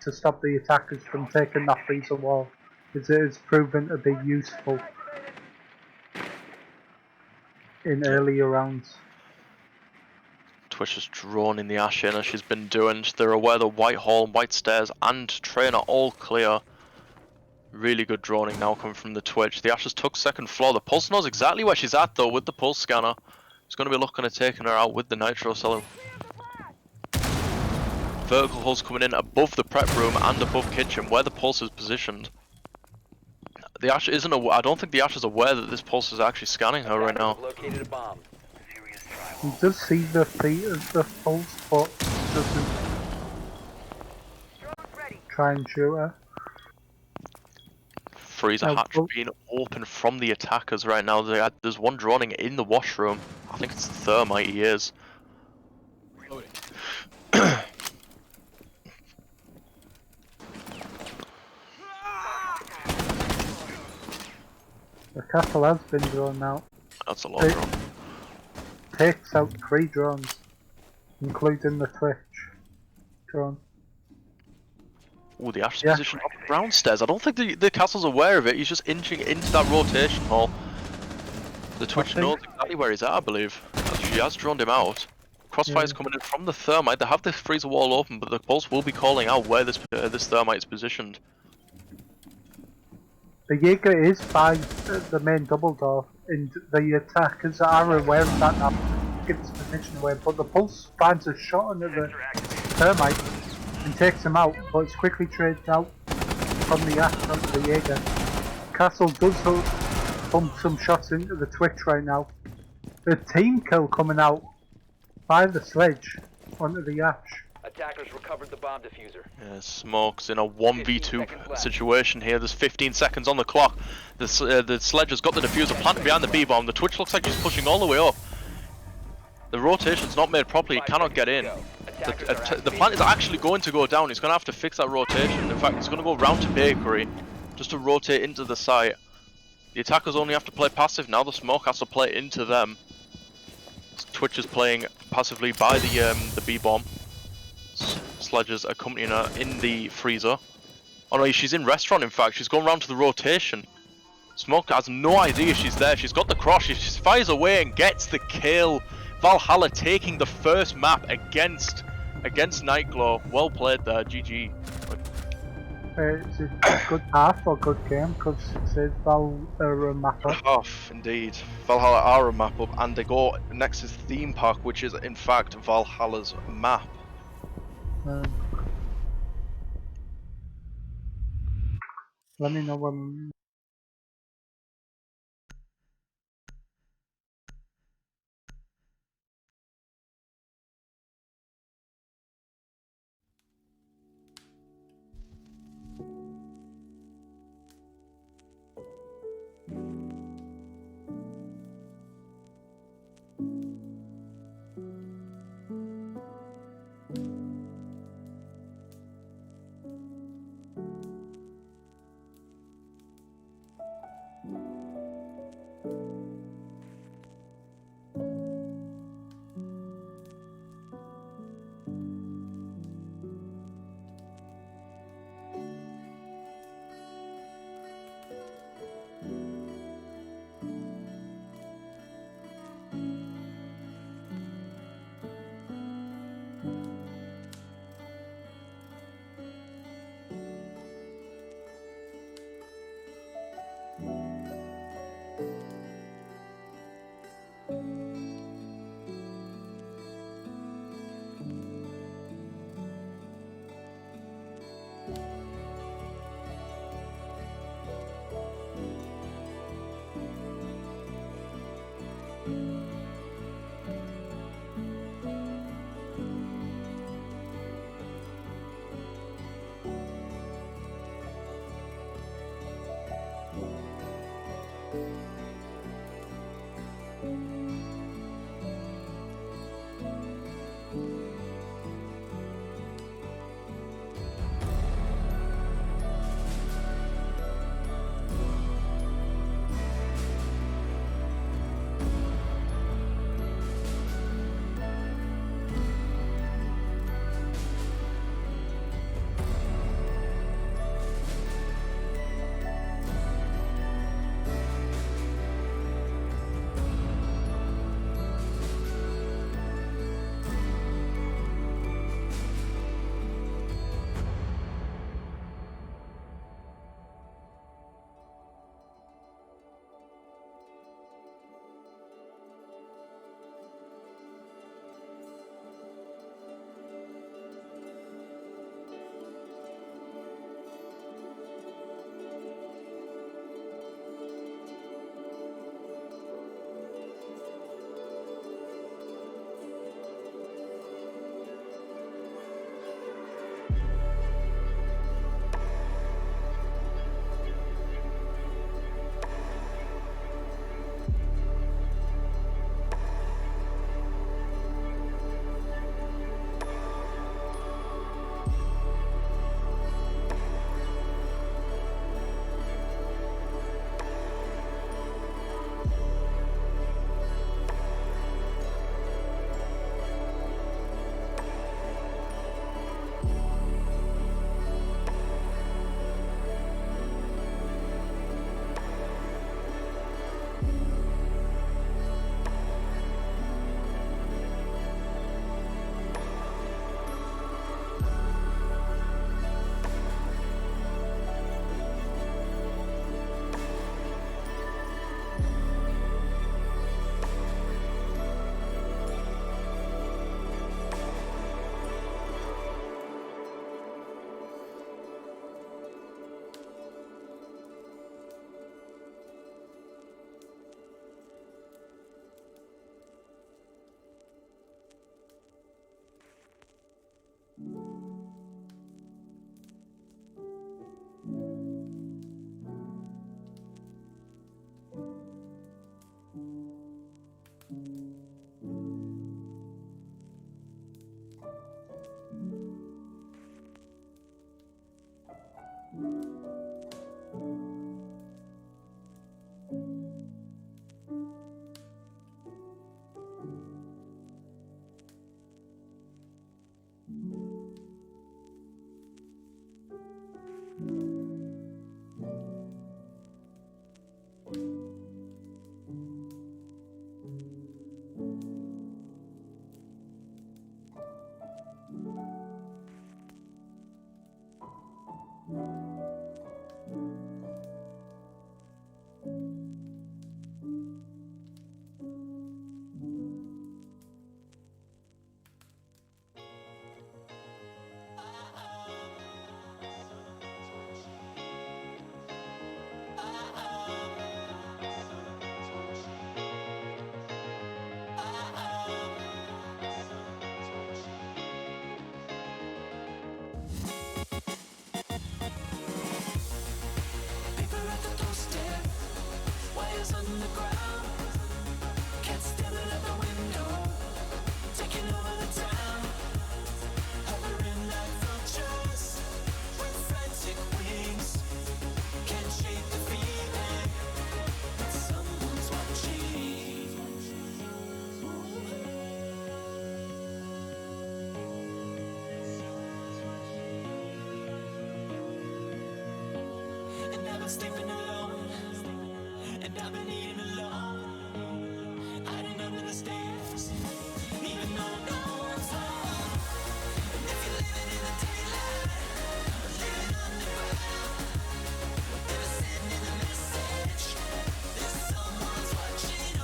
Speaker 3: to stop the attackers from taking that freezer wall, as it has proven to be useful in earlier rounds.
Speaker 2: Twitch is drawn in the Ash in as she's been doing. They're aware the White Hall, White Stairs and Train are all clear. Really good droning now coming from the Twitch. The Ashes took second floor. The Pulse knows exactly where she's at though with the Pulse scanner. He's going to be looking at taking her out with the Nitro Cellar. Vertical hulls coming in above the prep room and above kitchen where the Pulse is positioned. The Ash isn't aware. I don't think the Ash is aware that this Pulse is actually scanning her right now.
Speaker 4: Located a bomb.
Speaker 3: He does see the feet of the Pulse, but doesn't try and shoot her.
Speaker 2: Freezer hatch being open from the attackers right now. There's one droning in the washroom. I think it's Thermite he is.
Speaker 3: The castle has been drawn out.
Speaker 2: That's a lot of drone.
Speaker 3: Takes out 3 drones, including the Twitch drone.
Speaker 2: Ooh, the Ash's position up downstairs. I don't think the castle's aware of it. He's just inching into that rotation hall. The Twitch knows exactly where he's at, I believe. She has droned him out. Crossfire's coming in from the Thermite. They have the freezer wall open, but the Pulse will be calling out where this Thermite is positioned.
Speaker 3: The Jaeger is by the main double door, and the attackers are aware of that now. Gives position away, but the Pulse finds a shot under the Thermite and takes him out, but it's quickly traded out from the Ash onto the Jaeger. Castle does bump some shots into the Twitch right now. The team kill coming out by the sledge onto the Ash.
Speaker 4: Attackers recovered the bomb diffuser.
Speaker 2: Yeah, Smoke's in a
Speaker 4: 15
Speaker 2: 1v2
Speaker 4: seconds left.
Speaker 2: situation here. There's 15 seconds on the clock. The Sledger's got the diffuser planted behind the B-bomb. The Twitch looks like he's pushing all the way up. The rotation's not made properly. He
Speaker 4: 5
Speaker 2: cannot get
Speaker 4: seconds
Speaker 2: in.
Speaker 4: to go. Attackers are
Speaker 2: The
Speaker 4: activating
Speaker 2: plant is
Speaker 4: the bomb.
Speaker 2: actually going to go down. He's going to have to fix that rotation. In fact, he's going to go round to Bakery just to rotate into the site. The attackers only have to play passive now. The Smoke has to play into them. Twitch is playing passively by the B-bomb. Sledger's accompanying her in the freezer. Oh no, she's in restaurant in fact. She's going round to the rotation. Smoke has no idea she's there. She's got the cross. She just fires away and gets the kill. Valhalla taking the first map against Nightglow. Well played there, GG.
Speaker 3: Is it good half or good game? Because it says Val a mapper.
Speaker 2: Half, indeed. Valhalla are a map up, and they go next is Theme Park, which is in fact Valhalla's map.
Speaker 3: Let me know when.
Speaker 1: Paper at the doorstep, wires on the ground, cats staring at the window, taking over the town, hovering like vultures with frantic wings, can't shake the feeling that someone's watching. And I've been sleeping alone, and I've been eating alone, hiding under the stairs, even though no one's home. And if you're living in the daylight, or living underground, never sending a message, there's someone's watching.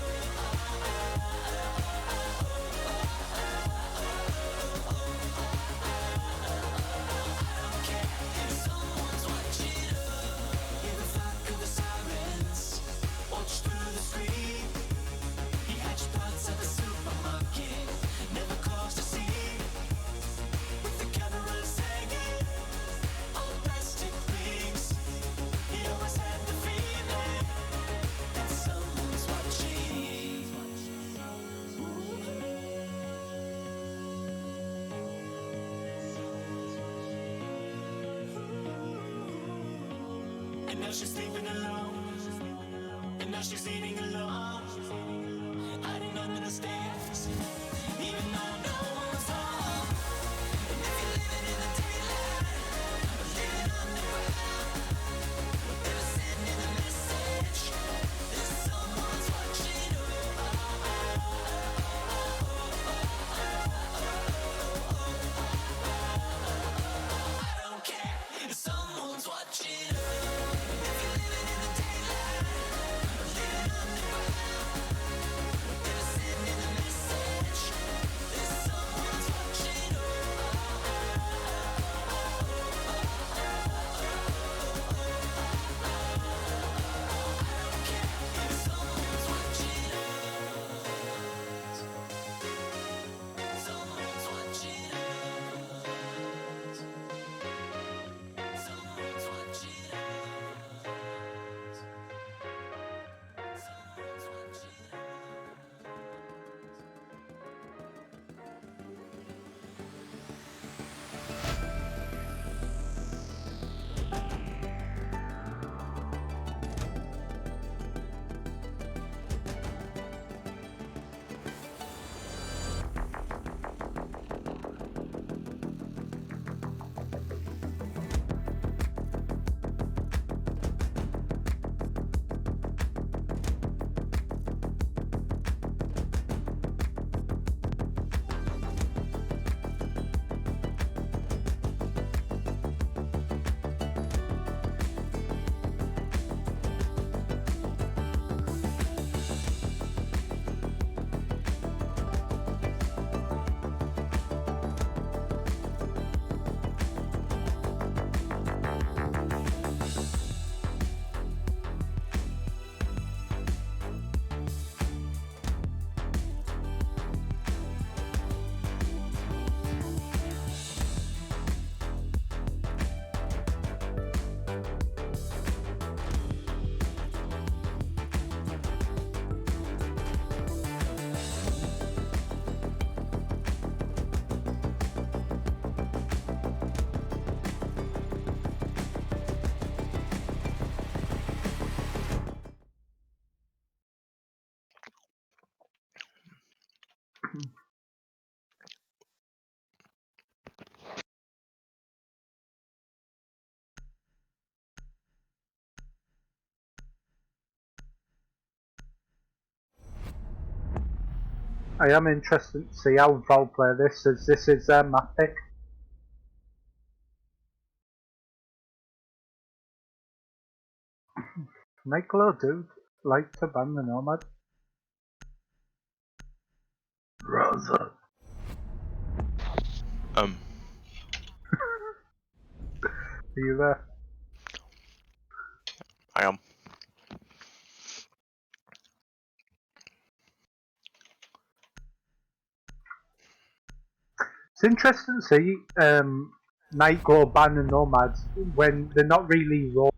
Speaker 1: I don't care if someone's watching. Hear the flock of the sirens, watch through the screen. He hatched thoughts at the supermarket, never caused a scene. With the cameras hanging on plastic rings, he always had the feeling that someone's watching. And now she's sleeping alone, and now she's eating alone, hiding under the stairs, even though no one's home. And if you're living in the daylight, or living underground, never sending a message, there's someone's watching. I don't care if someone's watching. If you're living in the daylight, or living underground, never sending a message, there's
Speaker 3: I am interested to see how Val play this, as this is their map pick. Michael dude like to ban the Nomad. Rosa. Are you there?
Speaker 2: I am.
Speaker 3: It's interesting to see Night go ban the Nomads when they're not really roam.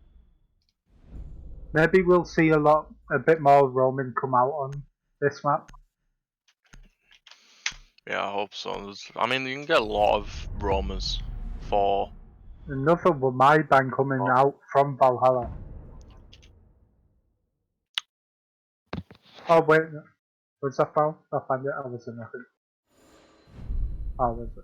Speaker 3: Maybe we'll see a bit more roaming come out on this map.
Speaker 2: Yeah, I hope so. I mean, you can get a lot of roamers for.
Speaker 3: Another my ban coming out from Valhalla. Oh wait, was that Val? I found it. I was in nothing. Oh, was it?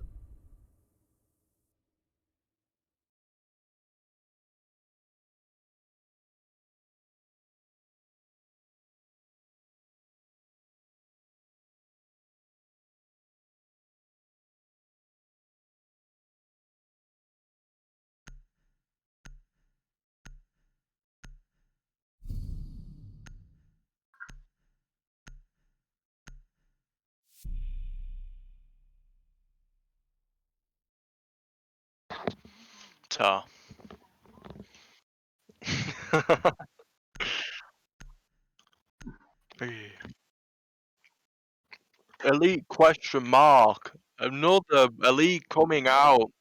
Speaker 2: Tar. Elite question mark. Another elite coming out.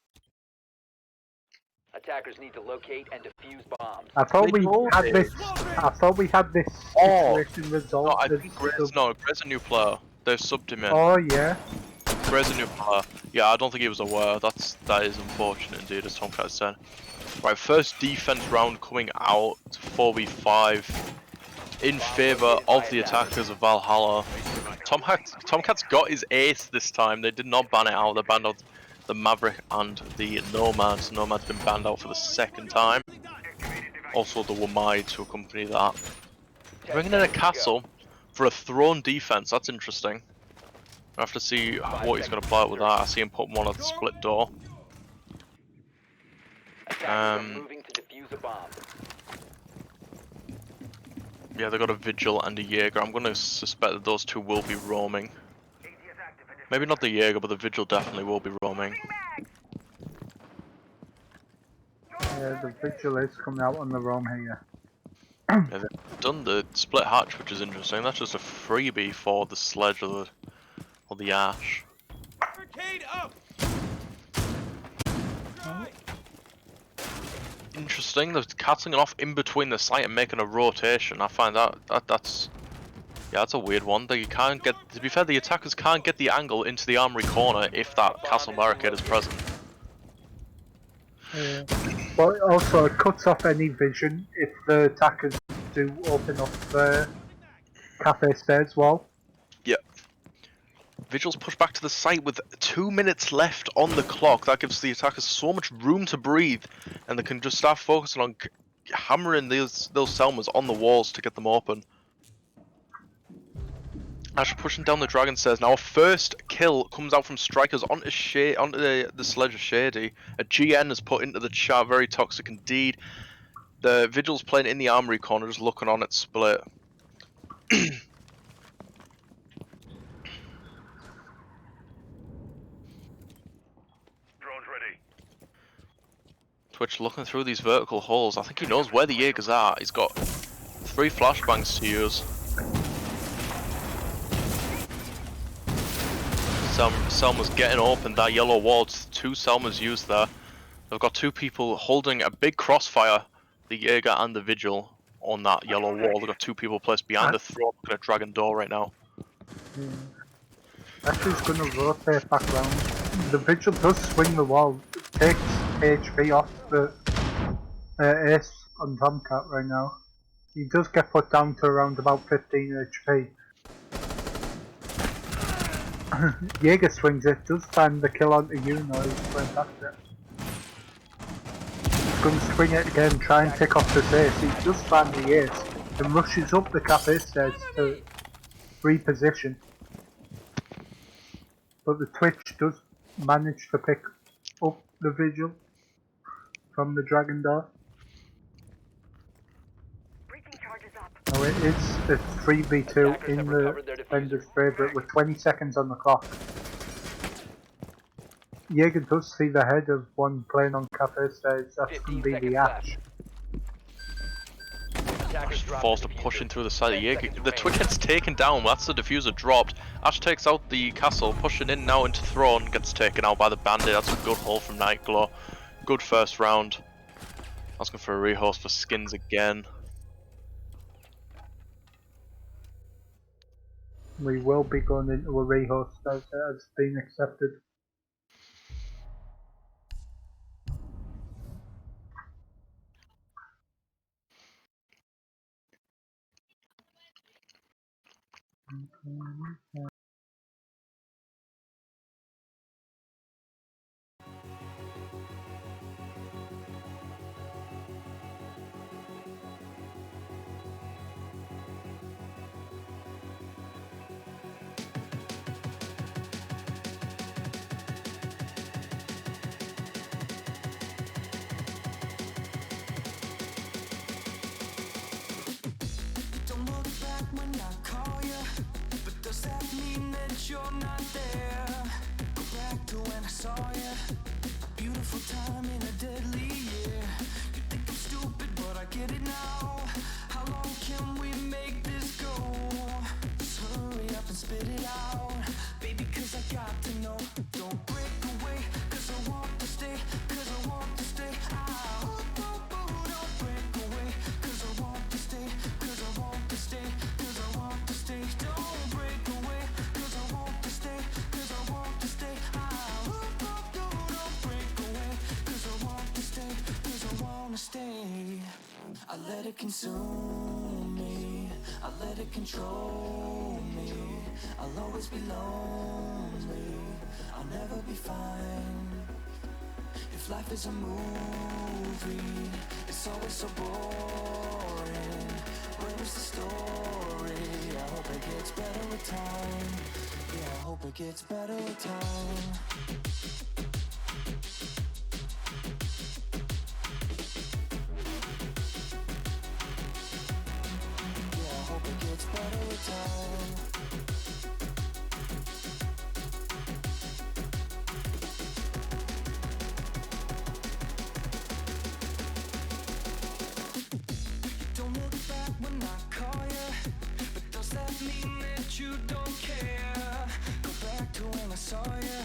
Speaker 4: Attackers need to locate and defuse bombs.
Speaker 3: I thought
Speaker 2: They
Speaker 3: we
Speaker 2: know
Speaker 3: had
Speaker 2: this.
Speaker 3: this. I thought we had this
Speaker 2: Oh,
Speaker 3: situation
Speaker 2: no,
Speaker 3: resolved.
Speaker 2: I think Gray's a new player. They've subbed him in.
Speaker 3: Oh yeah.
Speaker 2: Gray's a new player. Yeah, I don't think he was aware. That is unfortunate indeed, as Tomcat said. Right, first defense round coming out, 4v5 in favour of the attackers of Valhalla. Tomcat's got his ace this time. They did not ban it out. They banned out the Maverick and the Nomad. Nomad's been banned out for the second time. Also the Wamai to accompany that. Bringing in a castle for a throne defense. That's interesting. I have to see what he's going to play out with that. I see him put one at the split door.
Speaker 4: Attackers are moving to defuse a bomb.
Speaker 2: Yeah, they got a Vigil and a Jaeger. I'm going to suspect that those two will be roaming. Maybe not the Jaeger, but the Vigil definitely will be roaming.
Speaker 3: Yeah, the Vigil is coming out on the roam here.
Speaker 2: Yeah, they've done the split hatch, which is interesting. That's just a freebie for the Sledge or the Ash.
Speaker 1: Up.
Speaker 2: Interesting. They're cutting off in between the site and making a rotation. I find that's a weird one. They can't get. To be fair, the attackers can't get the angle into the armory corner if that castle barricade is present.
Speaker 3: But also it cuts off any vision if the attackers do open up the cafe stairs wall.
Speaker 2: Yep. Vigils push back to the site with 2 minutes left on the clock. That gives the attackers so much room to breathe, and they can just start focusing on hammering those Selmas on the walls to get them open. Ash pushing down the dragon stairs. Now a first kill comes out from strikers onto the Sledge of Shady. A GN is put into the chat, very toxic indeed. The Vigil's playing in the armory corner, just looking on at split. Twitch looking through these vertical holes. I think he knows where the Jaegers are. He's got 3 flashbangs to use. Selma's getting open that yellow wall. 2 Selmas used there. They've got 2 people holding a big crossfire, the Jaeger and the Vigil, on that yellow wall. They've got 2 people placed behind the throne, looking at dragon door right now.
Speaker 3: Ashley's gonna rotate back round. The Vigil does swing the wall. It takes HP off the ace on Tomcat right now. He does get put down to around about 15 HP. Jaeger swings it, does find the kill onto you now, he's fantastic. He's going to swing it again, try and pick off this ace. He does find the ace and rushes up the cafe stairs to reposition. but the Twitch does manage to pick up the Vigil from the Dragon Door.
Speaker 7: Breaching charges up.
Speaker 3: No, it's 3v2
Speaker 4: Attackers
Speaker 3: in
Speaker 4: have
Speaker 3: the
Speaker 4: recovered their
Speaker 3: defender's
Speaker 4: diffuser.
Speaker 3: favourite with 20 seconds on the clock. Jaeger does see the head of one playing on cafe stairs. That's
Speaker 4: 15
Speaker 3: going to be
Speaker 4: seconds
Speaker 3: the Ash.
Speaker 4: Attackers
Speaker 2: Ash
Speaker 4: dropped
Speaker 2: forced
Speaker 4: the
Speaker 2: to
Speaker 4: diffuser.
Speaker 2: push in through the side of
Speaker 4: 10
Speaker 2: Jaeger.
Speaker 4: seconds
Speaker 2: The
Speaker 4: remaining.
Speaker 2: Twitch gets taken down. That's the diffuser dropped. Ash takes out the castle, pushing in now into Throne. Gets taken out by the bandit. That's a good haul from Nightglow. Good first round. Asking for a rehost for skins again.
Speaker 3: We will be going into a rehost as it has been accepted.
Speaker 1: Don't look back when I call you, but does that mean that you're not there? Go back to when I saw you, a beautiful time in a deadly year. You think I'm stupid, but I get it now. How long can we make this go? Just hurry up and spit it out, baby, 'cause I got to know. Don't break away, 'cause I want to stay, 'cause I want to stay. Don't break away, 'cause I want to stay, 'cause I want to stay, 'cause I want to stay. Don't break away, 'cause I want to stay, 'cause I want to stay. Don't break away, 'cause I want to stay, 'cause I want to stay. I let it consume me, I let it control me. I'll always be lonely, I'll never be fine. If life is a movie, it's always so boring. Where is the story? I hope it gets better with time. Yeah, I hope it gets better with time. Yeah, I hope it gets better with time. Don't look back when I call you, but does that mean that you don't care? Go back to when I saw you,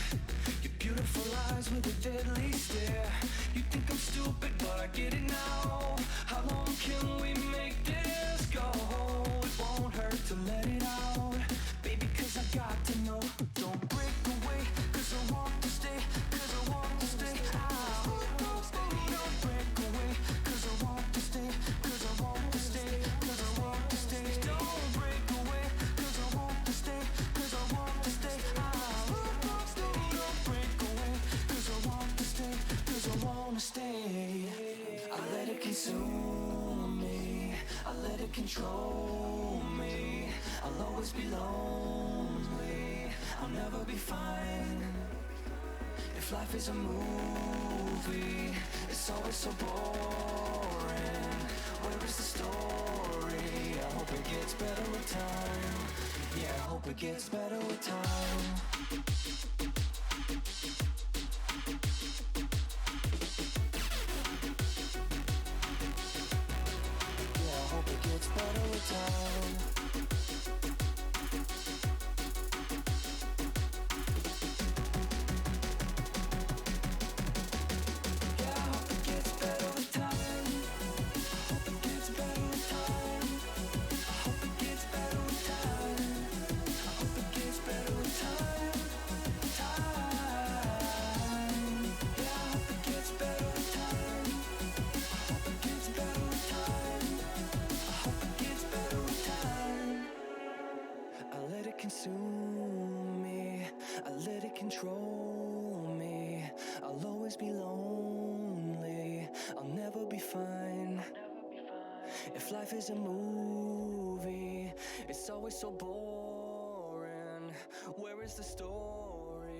Speaker 1: your beautiful eyes with a deadly stare. You think I'm stupid, but I get it now. How long can we make this go? It won't hurt to let it out, baby, 'cause I got to know. Don't break away, 'cause I want to stay, 'cause I want to stay. Don't break away, 'cause I want to stay, 'cause I want to stay, 'cause I want to stay. Don't break away, 'cause I want to stay, 'cause I want to stay. Don't break away, 'cause I want to stay, 'cause I want to stay. I let it consume me, I let it control me. I'll always be lonely, I'll never be fine. If life is a movie, it's always so boring. Where is the story? I hope it gets better with time. Yeah, I hope it gets better with time. Yeah, I hope it gets better with time. Yeah, I hope it gets better with time. I hope it gets better with time. I hope it gets better with time. I hope it gets better with time. Time. Yeah, I hope it gets better with time. I hope it gets better with time. I hope it gets better with time. I let it consume me, I let it control me. I'll always be lonely, I'll never be fine. If life is a movie, it's always so boring. Where is the story?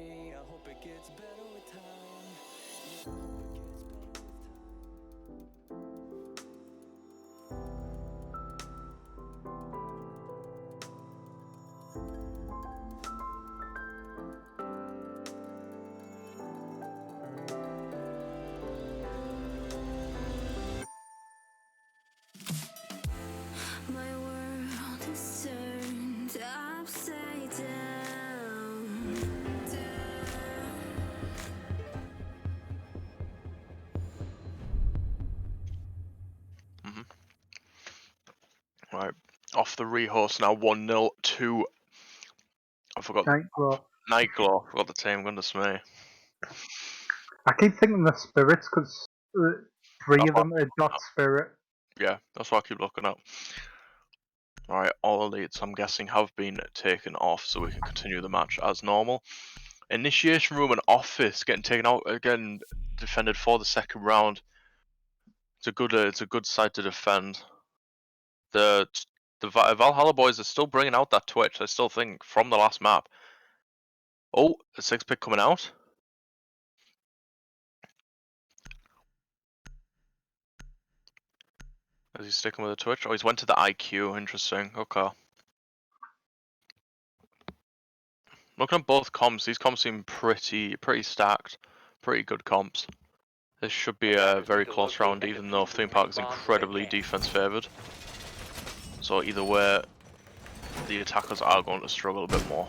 Speaker 6: My world is turned upside down.
Speaker 2: Right, off the rehost now, 1-0 to. I forgot
Speaker 3: Nightclaw.
Speaker 2: Nightglow. I forgot the team. Goodness me.
Speaker 3: I keep thinking the spirits because 3 of them are dot spirit.
Speaker 2: Yeah, that's what I keep looking up. Alright, all elites I'm guessing have been taken off so we can continue the match as normal. Initiation room and office getting taken out again, defended for the second round. It's a good side to defend. The Valhalla boys are still bringing out that twitch. I still think from the last map. Oh, a 6-pick coming out. Is he sticking with the twitch? Oh, he's went to the IQ. Interesting. Okay. Looking at both comps, these comps seem pretty stacked. Pretty good comps. This should be a very close round, even though Theme Park is incredibly defense favored. So either way, the attackers are going to struggle a bit more.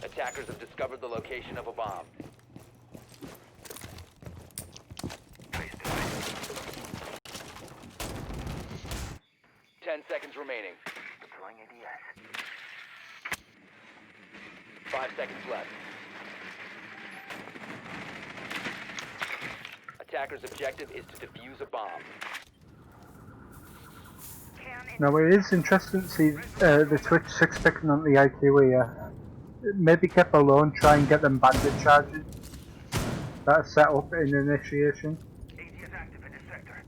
Speaker 4: Attackers have discovered the location of a bomb. Ten seconds remaining. Deploying ADS. 5 seconds left. Attackers' objective is to defuse a bomb.
Speaker 3: Now it is interesting to see the Twitch 6 picking on the IQ here. Maybe kept alone, try and get them bandit charges that are set up in initiation.
Speaker 7: ADS active in this sector.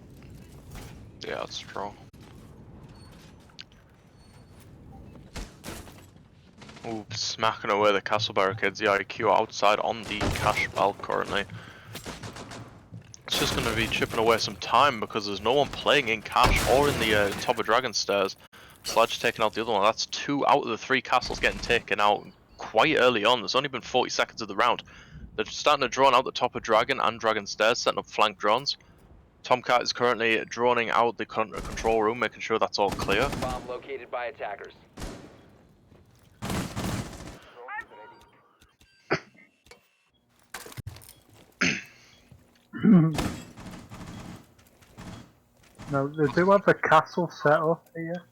Speaker 2: Yeah, that's true. Ooh, smacking away the castle barricades. The IQ outside on the cash belt currently. It's just going to be chipping away some time because there's no one playing in cash or in the top of dragon stairs. Sledge taking out the other one. That's 2 out of the 3 castles getting taken out quite early on. There's only been 40 seconds of the round. They're starting to drone out the top of dragon and dragon stairs, setting up flank drones. Tomcat is currently droning out the control room, making sure that's all clear.
Speaker 4: Bomb located by attackers.
Speaker 3: Now they do have a castle set up here.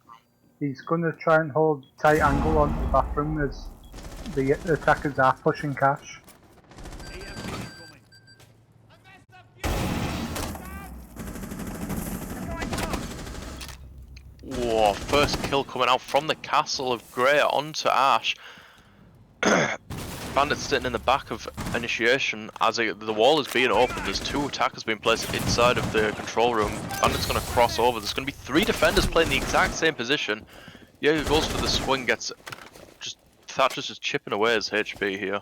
Speaker 3: He's going to try and hold tight angle on the bathroom as the attackers are pushing cash.
Speaker 2: Whoa, first kill coming out from the castle of Grey onto Ash. Bandits sitting in the back of initiation as the wall is being opened. There's 2 attackers being placed inside of the control room. Bandit's going to cross over. There's going to be 3 defenders playing the exact same position. Yeah, goes for the swing, gets just Thatcher's just chipping away his HP here.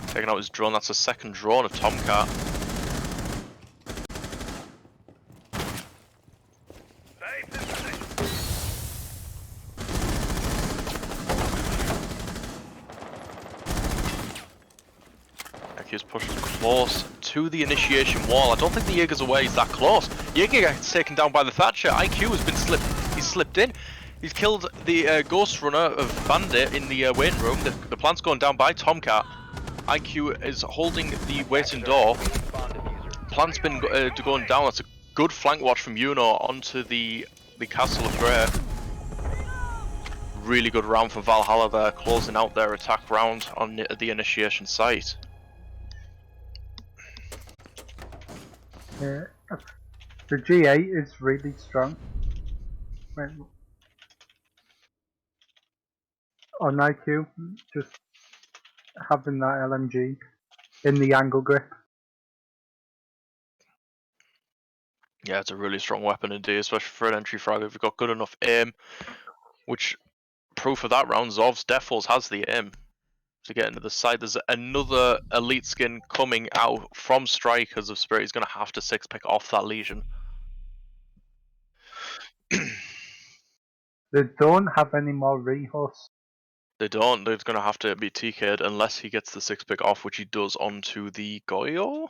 Speaker 2: Taking out his drone. That's a second drone of Tomcat. He's pushing close to the initiation wall. I don't think the Jaeger's away. He's that close. Jaeger gets taken down by the Thatcher. IQ has been He's slipped in. He's killed the Ghost Runner of Bandit in the waiting room. The plant's going down by Tomcat. IQ is holding the waiting door. Plant's been going down. That's a good flank watch from Yuno onto the Castle of Grey. Really good round for Valhalla there, closing out their attack round on the initiation site.
Speaker 3: Yeah, the G8 is really strong. On IQ, just having that LMG in the angle grip.
Speaker 2: Yeah, it's a really strong weapon indeed, especially for an entry frag if you've got good enough aim, which proof of that round, Zov's Defos has the aim to get into the side. There's another elite skin coming out from Strikers of Spirit. He's going to have to 6-pick off that Legion.
Speaker 3: They don't have any more rehos.
Speaker 2: They don't. They're going to have to be TK'd unless he gets the 6-pick off, which he does onto the Goyo.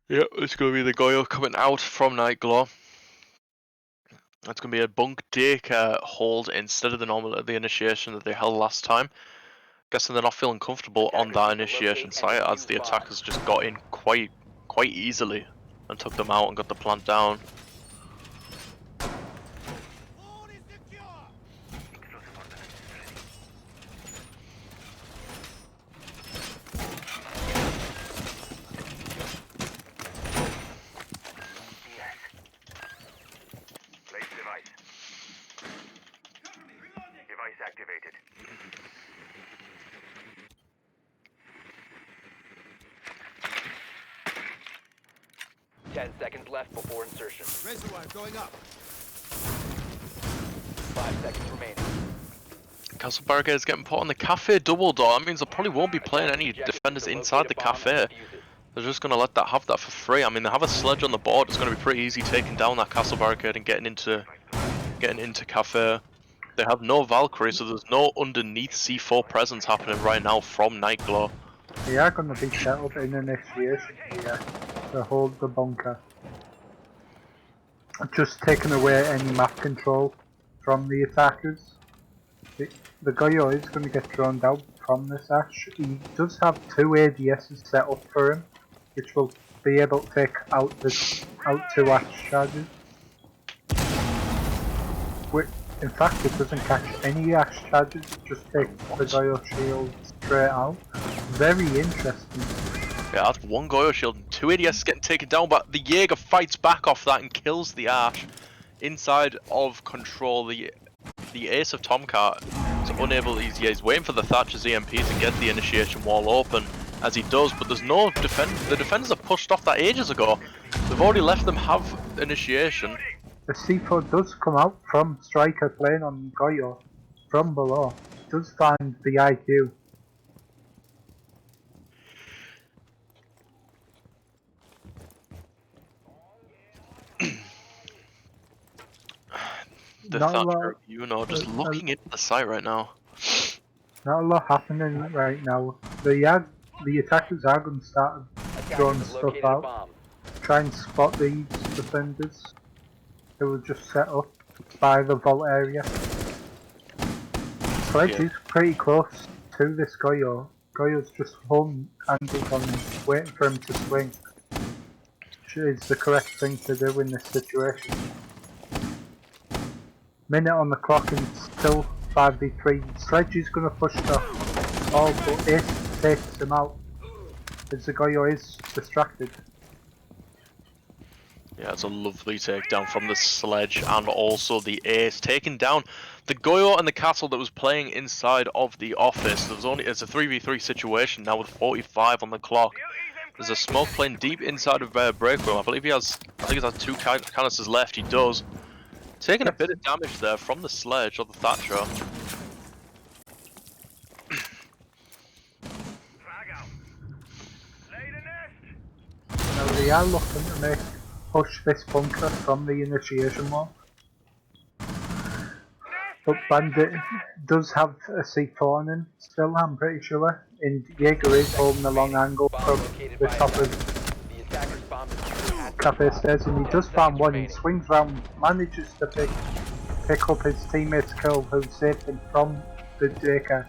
Speaker 2: Yep, it's going to be the Goyo coming out from Nightglow. That's going to be a Bunk Dacre hold instead of the initiation that they held last time. Guessing they're not feeling comfortable on that initiation site as the attackers just got in quite easily and took them out and got the plant down.
Speaker 7: Place device. Device activated.
Speaker 4: Ten seconds left before insertion.
Speaker 8: Reservoir going up.
Speaker 4: 5 seconds remaining.
Speaker 2: Castle Barricade is getting put on the cafe double door. That means they probably won't be playing any defenders inside the cafe. They're just going to let that have that for free. I mean, they have a sledge on the board. It's going to be pretty easy taking down that Castle Barricade and getting into cafe. They have no Valkyrie, so there's no underneath C4 presence happening right now from Nightglow.
Speaker 3: They are going to be set up in initiation here to hold the bunker. Just taking away any map control from the attackers. The Goyo is going to get drawn out from this Ash. He does have 2 ADSs set up for him, which will be able to take out 2 Ash charges. In fact, it doesn't catch any Ash charges, it just takes the Goyo shield straight out. Very interesting.
Speaker 2: Yeah, that's 1 Goyo shield and 2 ADS getting taken down, but the Jaeger fights back off that and kills the Ash. Inside of control, the Ace of Tomcat is unable. He's waiting for the Thatcher's EMP to get the initiation wall open, as he does, but there's no the defenders are pushed off that ages ago. They've already left them have initiation.
Speaker 3: The C4 does come out from Striker playing on Goyo from below. It does find the IQ.
Speaker 2: The Thatcher, just looking into the site right now.
Speaker 3: Not a lot happening right now. The attackers are going to start throwing stuff out. Try and spot these defenders who were just set up by the vault area. Sledge is pretty close to this Goyo. Goyo's just holding angles on him, waiting for him to swing. Which is the correct thing to do in this situation. Minute on the clock and still 5v3. Sledge is going to push the ball, but Ace takes him out as the Goyo is distracted. Yeah,
Speaker 2: it's a lovely takedown from the Sledge and also the Ace, taking down the Goyo and the castle that was playing inside of the office. It's a 3v3 situation now with 45 on the clock. There's a smoke playing deep inside of break room. I think he has 2 canisters left. He does. Taking a bit of damage there from the Sledge or the Thatcher.
Speaker 3: Now they are looking to push this bunker from the initiation wall. But Bandit does have a C4 on him still, I'm pretty sure. And Jaeger is holding a long angle from the top of Cafe Stairs, and he does find one. He swings round, manages to pick up his teammate's kill who saved him from the Jaeger.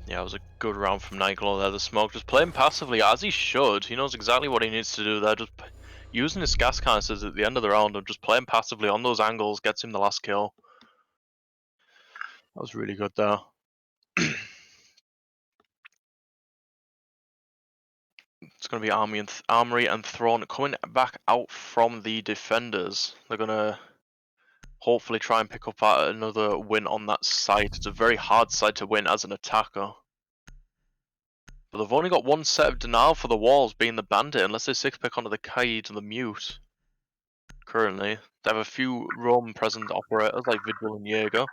Speaker 2: Yeah, it was a good round from Nightglow there. The smoke just playing passively as he should. He knows exactly what he needs to do there. Just using his gas canisters at the end of the round and just playing passively on those angles gets him the last kill. That was really good there. It's going to be Armory and Throne coming back out from the defenders. They're going to hopefully try and pick up another win on that site. It's a very hard site to win as an attacker. But they've only got one set of denial for the walls, being the bandit, unless they 6-pick onto the Kaid and the mute. Currently, they have a few roam present operators like Vigil and Jaeger.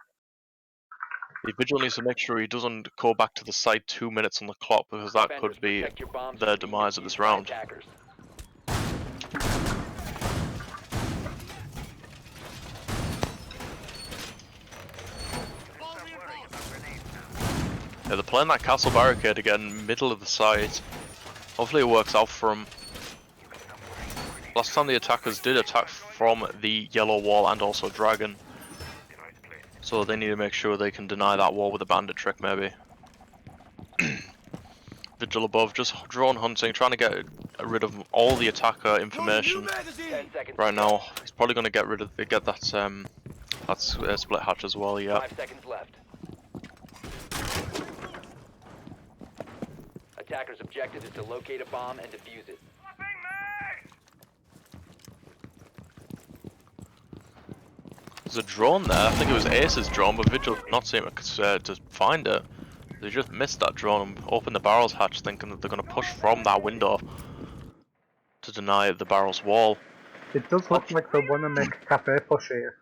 Speaker 2: The Vigil needs to make sure he doesn't go back to the site 2 minutes on the clock, because that
Speaker 4: Defenders,
Speaker 2: could be
Speaker 4: protect your bombs
Speaker 2: their
Speaker 4: from being
Speaker 2: demise of this
Speaker 4: defused by
Speaker 2: round.
Speaker 4: attackers.
Speaker 2: Yeah, they're playing that castle barricade again, middle of the site. Hopefully it works out for them. Last time the attackers did attack from the yellow wall and also dragon. So they need to make sure they can deny that wall with a bandit trick maybe. Vigil above, just drone hunting, trying to get rid of all the attacker information.
Speaker 4: 10 seconds
Speaker 2: Right
Speaker 4: to go.
Speaker 2: now, he's probably going to get rid of that split hatch as well. Yeah.
Speaker 4: 5 seconds left. Attacker's objective is to locate a bomb and defuse it.
Speaker 2: There's a drone there. I think it was Ace's drone, but Vigil did not seem to find it. They just missed that drone and opened the barrels hatch, thinking that they're going to push from that window to deny the barrels wall.
Speaker 3: It does look like they want to make a cafe push here,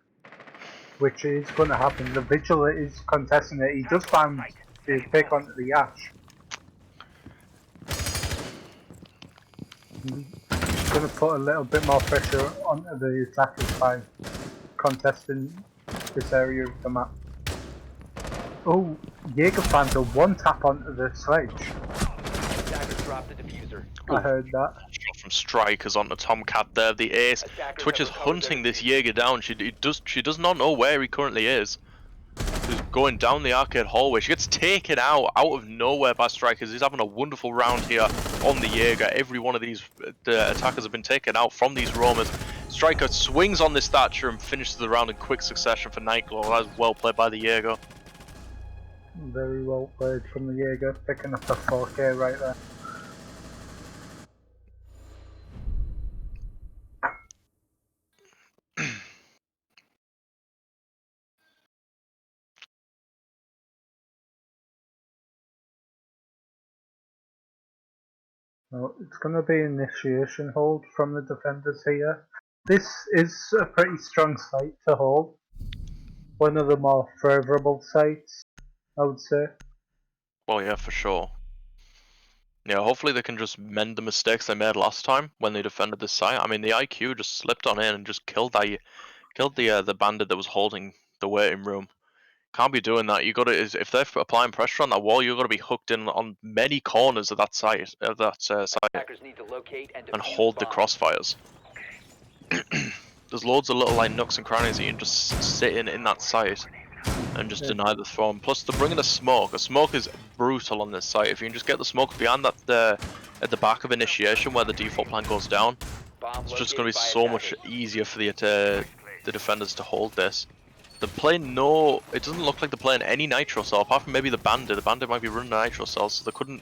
Speaker 3: which is going to happen. The Vigil is contesting it. He does find the pick onto the ash. He's going to put a little bit more pressure onto the attackers by contesting this area of the map. Oh, Jaeger finds a one tap onto the sledge.
Speaker 4: Attackers dropped the diffuser.
Speaker 3: I heard that.
Speaker 2: Shot from Strikers on the Tomcat there. The Ace.
Speaker 4: Attackers
Speaker 2: Twitch
Speaker 4: have
Speaker 2: is
Speaker 4: recovered
Speaker 2: hunting
Speaker 4: their
Speaker 2: this
Speaker 4: diffuser.
Speaker 2: Jaeger down. She does not know where he currently is. She's going down the arcade hallway. She gets taken out of nowhere by Strikers. He's having a wonderful round here on the Jaeger. Every one of these attackers have been taken out from these roamers. Striker swings on this Thatcher and finishes the round in quick succession for Nightglow. That was well played by the Jaeger.
Speaker 3: Very well played from the Jaeger, picking up the 4K right there. Well, it's going to be initiation hold from the defenders here. This is a pretty strong site to hold. One of the more favourable sites, I would say.
Speaker 2: Well, yeah, for sure. Yeah, hopefully they can just mend the mistakes they made last time when they defended this site. I mean, the IQ just slipped on in and just killed the bandit that was holding the waiting room. Can't be doing that. You got to if they're applying pressure on that wall, you got to be hooked in on many corners of that site, site,
Speaker 4: Attackers need to locate and
Speaker 2: and
Speaker 4: defuse
Speaker 2: hold the
Speaker 4: bomb.
Speaker 2: crossfires. There's loads of little like nooks and crannies that you can just sit in that site and just deny the throw. Plus, they're bringing a smoke. A smoke is brutal on this site. If you can just get the smoke behind that at the back of initiation where the default plan goes down,
Speaker 4: Bomb
Speaker 2: it's just going to be
Speaker 4: located
Speaker 2: so
Speaker 4: by
Speaker 2: much
Speaker 4: attackers.
Speaker 2: easier for the defenders to hold this. They're playing it doesn't look like they're playing any nitro cell, apart from maybe the bandit. The bandit might be running a nitro cell, so they couldn't,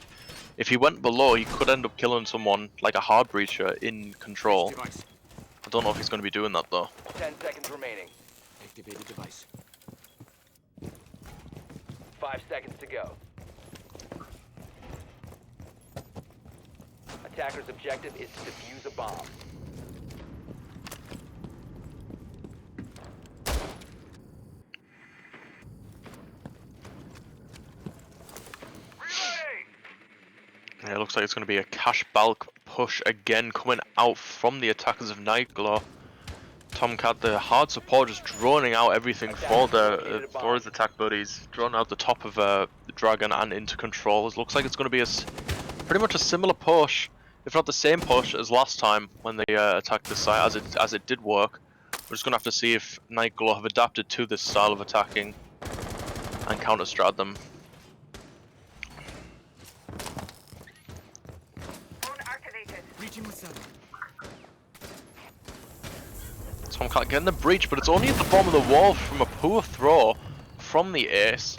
Speaker 2: if he went below, he could end up killing someone, like a hard breacher, in control. I don't know if he's going to be doing that though.
Speaker 4: 10 seconds remaining.
Speaker 8: Activated device.
Speaker 4: 5 seconds to go. Attacker's objective is to defuse a bomb.
Speaker 2: Yeah, it looks like it's going to be a cash bulk push again coming out from the attackers of Nightglow. Tomcat, the hard support, just droning out everything for his attack buddies, droning out the top of the dragon and into control. It looks like it's going to be pretty much a similar push, if not the same push as last time when they attacked the site, as it did work. We're just going to have to see if Nightglow have adapted to this style of attacking and counter-strat them.
Speaker 8: Reaching with seven.
Speaker 2: Tomcat getting the breach, but it's only at the bottom of the wall from a poor throw from the Ace.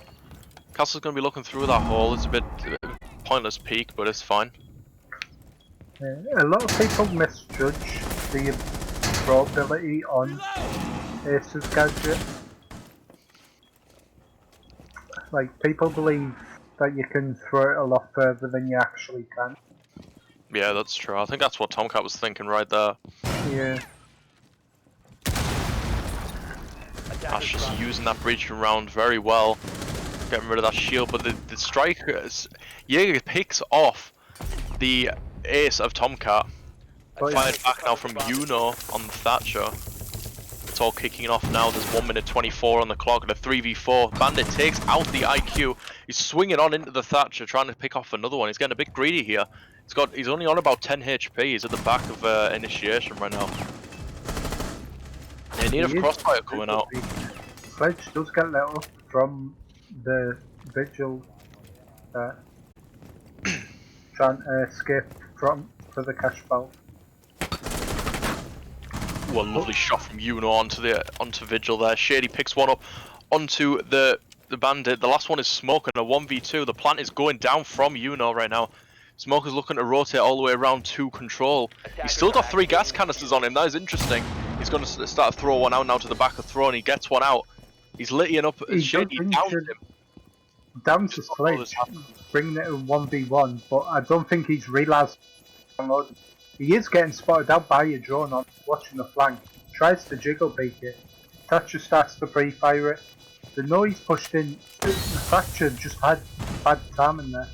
Speaker 2: Castle's going to be looking through that hole. It's a bit pointless peek, but it's fine.
Speaker 3: A lot of people misjudge the probability on Ace's gadget. Like, people believe that you can throw it a lot further than you actually can.
Speaker 2: Yeah, that's true. I think that's what Tomcat was thinking right there.
Speaker 3: Yeah.
Speaker 2: Ash just using that breaching round very well, getting rid of that shield. But the striker, Jaeger picks off the ace of Tomcat.
Speaker 3: But
Speaker 2: Fired back now from Yuno on the Thatcher. It's all kicking off now. There's 1 minute 24 on the clock and a 3v4. Bandit takes out the IQ. He's swinging on into the Thatcher, trying to pick off another one. He's getting a bit greedy here. He's only on about 10 HP. He's at the back of initiation right now. They need a crossfire coming out.
Speaker 3: Sledge does get let off from the vigil trying to escape for the cash bowl.
Speaker 2: Ooh, a lovely shot from Yuno onto Vigil there. Shady picks one up onto the Bandit. The last one is Smoke and a 1v2. The plant is going down from Yuno right now. Smoke is looking to rotate all the way around to control. He's still got 3 gas canisters on him. That is interesting. He's going to start to throw one out now to the back of Throw, and he gets one out. He's littying up. Shady downs him.
Speaker 3: Down to Sledge, bringing it in 1v1, but I don't think he's realised. He is getting spotted out by a drone on watching the flank. Tries to jiggle peek it. Thatcher starts to free fire it. The noise pushed in. The Thatcher just had bad timing there.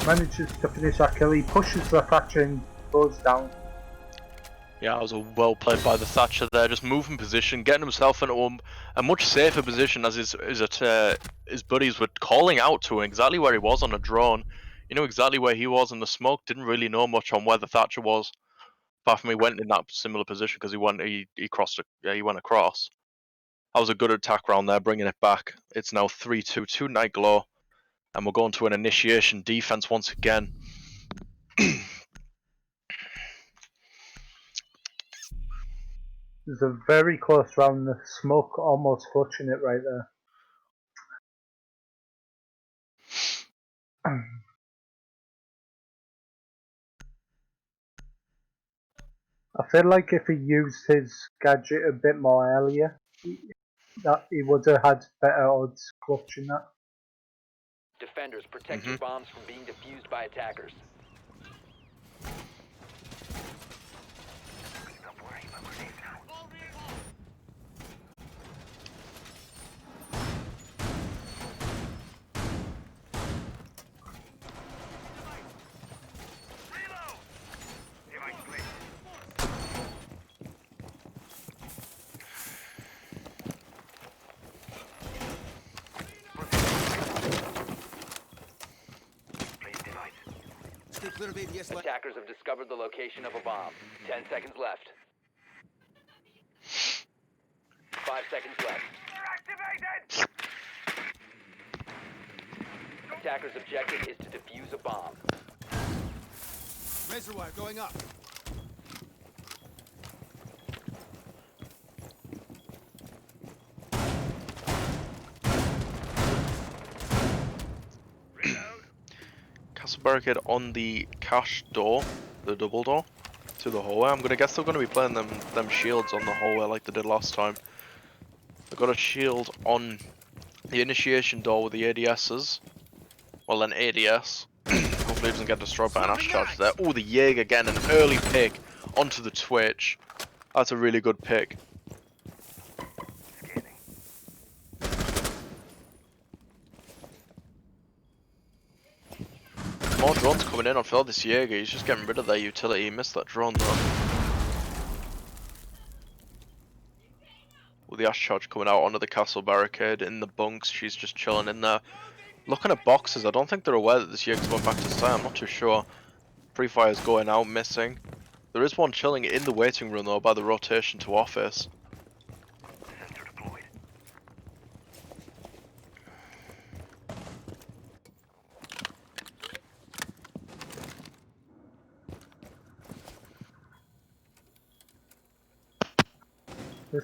Speaker 3: Manages to finish that kill. He pushes the Thatcher and goes down.
Speaker 2: Yeah, it was a well played by the Thatcher there, just moving position, getting himself into a much safer position as his buddies were calling out to him exactly where he was on a drone. You know exactly where he was, and the Smoke didn't really know much on where the Thatcher was. Apart from he went in that similar position because he went across. That was a good attack round there, bringing it back. It's now 3-2 to Nightglow, and we're going to an initiation defense once again.
Speaker 3: There's a very close round. The Smoke almost clutching it right there. I feel like if he used his gadget a bit more earlier, that he would have had better odds clutching that.
Speaker 4: Defenders, protect your bombs from being defused by attackers. Attackers have discovered the location of a bomb. 10 seconds left. 5 seconds left. Attackers' objective is to defuse a bomb.
Speaker 8: Razor wire going up.
Speaker 2: Castle barricade on the cash door, the double door, to the hallway. I'm gonna guess they're gonna be playing them shields on the hallway like they did last time. They've got a shield on the initiation door with the ADSs. Well, an ADS. Hopefully it doesn't get destroyed by an Ash charge there. Oh, the Jaeger again, an early pick onto the Twitch. That's a really good pick. More drones coming in on Phil. This Jaeger, he's just getting rid of their utility. He missed that drone though. With the Ash charge coming out onto the castle barricade in the bunks, she's just chilling in there. Looking at boxes, I don't think they're aware that this Jaeger's going back to stay. I'm not too sure. Free Fire's going out, missing. There is one chilling in the waiting room though by the rotation to office.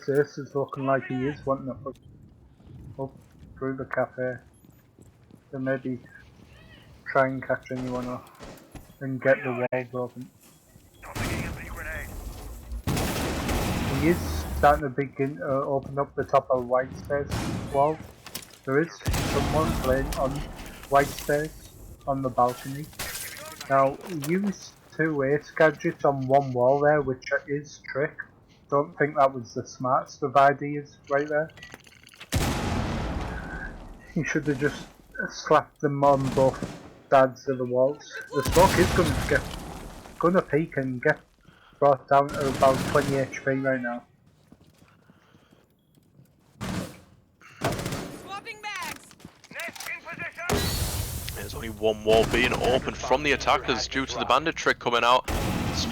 Speaker 3: This is looking like he is wanting to push up through the cafe. So maybe try and catch anyone off and get the walls open. He is starting to begin to open up the top of white space wall. There is someone playing on white space on the balcony. Now, use 2 ace gadgets on one wall there, which is trick. Don't think that was the smartest of ideas right there. You should have just slapped them on both sides of the walls. The smoke is gonna peak and get brought down to about 20 HP right now.
Speaker 5: Swapping bags.
Speaker 7: Nest in position.
Speaker 2: There's only one wall being opened from the attackers due to the bandit trick coming out.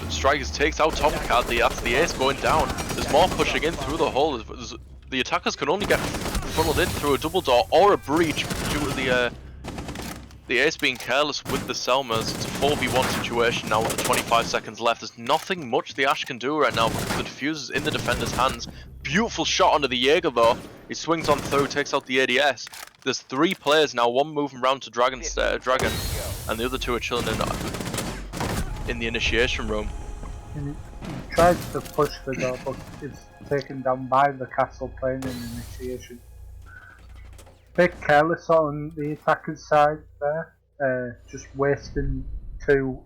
Speaker 2: Strikers takes out Tomcat, that's the ace going down. There's more pushing in through the hole. The attackers can only get funneled in through a double door or a breach due to the ace being careless with the Selmas. It's a 4v1 situation now with the 25 seconds left. There's nothing much the Ash can do right now because the diffuser's in the defender's hands. Beautiful shot onto the Jaeger though. He swings on through, takes out the ADS. There's 3 players now, one moving round to Dragon, and the other 2 are chilling in the initiation room.
Speaker 3: And he tries to push the door, but it's taken down by the castle playing in initiation. Bit careless on the attacker's side there, just wasting 2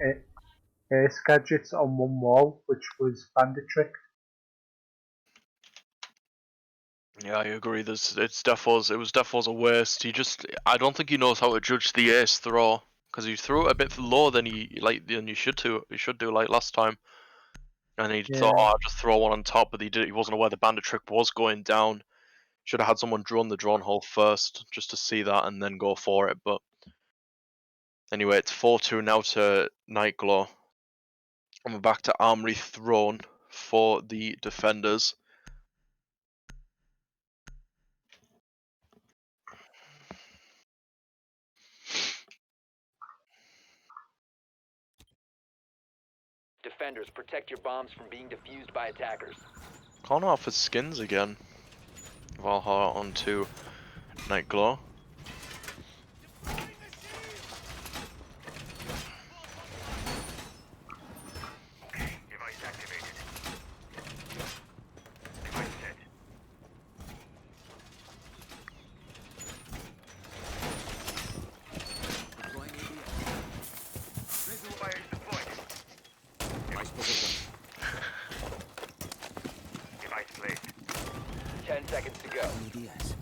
Speaker 3: ace gadgets on one wall, which was bandit trick.
Speaker 2: Yeah, I agree. It was Defos a waste. I don't think he knows how to judge the ace throw because he threw it a bit lower than you should do. He should do like last time, and he thought, oh, I'll just throw one on top, but he wasn't aware the bandit trick was going down. Should have had someone drone the drone hole first just to see that and then go for it. But anyway, it's 4-2 now to Nightglow. And we're back to Armory Throne for the defenders.
Speaker 4: Defenders, protect your bombs from being defused by attackers.
Speaker 2: Calling out for skins again. Valhalla onto Nightglow.
Speaker 7: Device activated. Device set.
Speaker 8: Deploying ADS.
Speaker 7: Missile fire is deployed.
Speaker 8: Device position.
Speaker 7: Device placed.
Speaker 4: 10 seconds to go.
Speaker 8: ADS.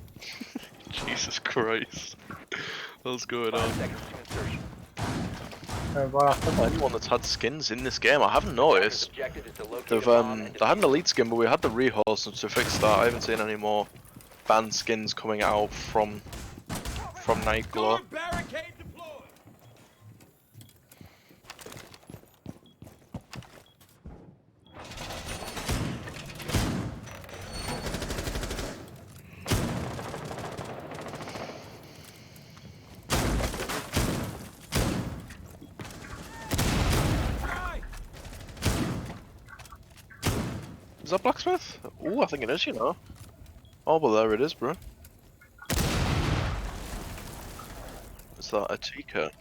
Speaker 2: Jesus Christ. What's going
Speaker 4: 5
Speaker 2: on?
Speaker 4: seconds to insertion.
Speaker 3: What happened?
Speaker 2: Anyone that's had skins in this game, I haven't noticed.
Speaker 4: Objective is to locate
Speaker 2: They've
Speaker 4: a bomb and
Speaker 2: they had an
Speaker 4: defuse
Speaker 2: elite skin, but we had the rehost to fix that. I haven't seen any more banned skins coming out from Nightglow.
Speaker 8: Barricade deployed.
Speaker 2: Is that blacksmith? Ooh, I think it is, you know. Oh, well, there it is, bro. Is that a Tika?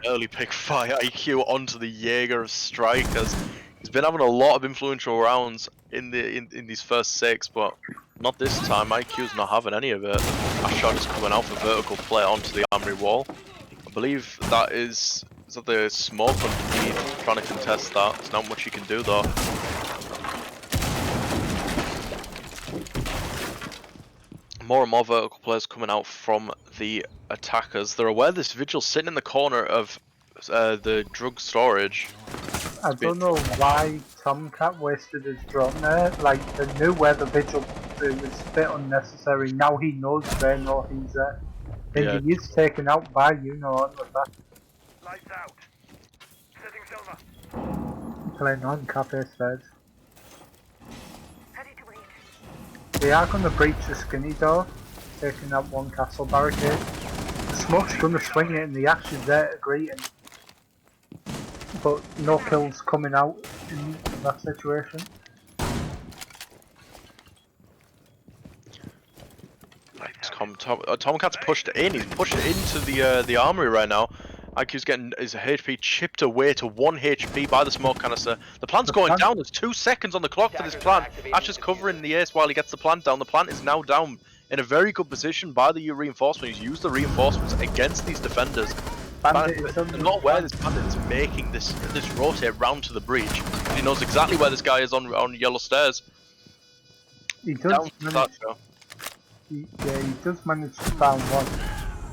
Speaker 2: Early pick fire IQ onto the Jaeger of strikers. He's been having a lot of influential rounds in these first 6, but not this time. IQ's not having any of it. Ashot is coming out for vertical play onto the armory wall. I believe that is that the smoke underneath, trying to contest that. There's not much he can do though. More and more vertical players coming out from the attackers. They're aware this vigil's sitting in the corner of the drug storage.
Speaker 3: I don't know why Tomcat wasted his drone there. Like, they knew where the vigil was a bit unnecessary. Now he knows they know he's there. And he is taken out by on with that.
Speaker 7: Lights out. Setting Selma.
Speaker 3: Playing on cafe stairs.
Speaker 6: Ready to wait.
Speaker 3: They are going to breach the skinny door, taking out one castle barricade. The smoke's going to swing it and the Ash is there to greet him. But no kills coming out in that situation.
Speaker 2: Tomcat's pushed in. He's pushed into the armory right now. IQ's getting his HP chipped away to 1 HP by the smoke canister. The plant's going down. There's 2 seconds on the clock for this plant. Ash is covering the ace while he gets the plant down. The plant is now down in a very good position by the reinforcement. He's used the reinforcements against these defenders.
Speaker 3: Bandit is on the
Speaker 2: Not aware this bandit is making this rotate round to the breach. He knows exactly where this guy is on yellow stairs.
Speaker 3: He does manage.
Speaker 2: Thatcher.
Speaker 3: He does manage to found one,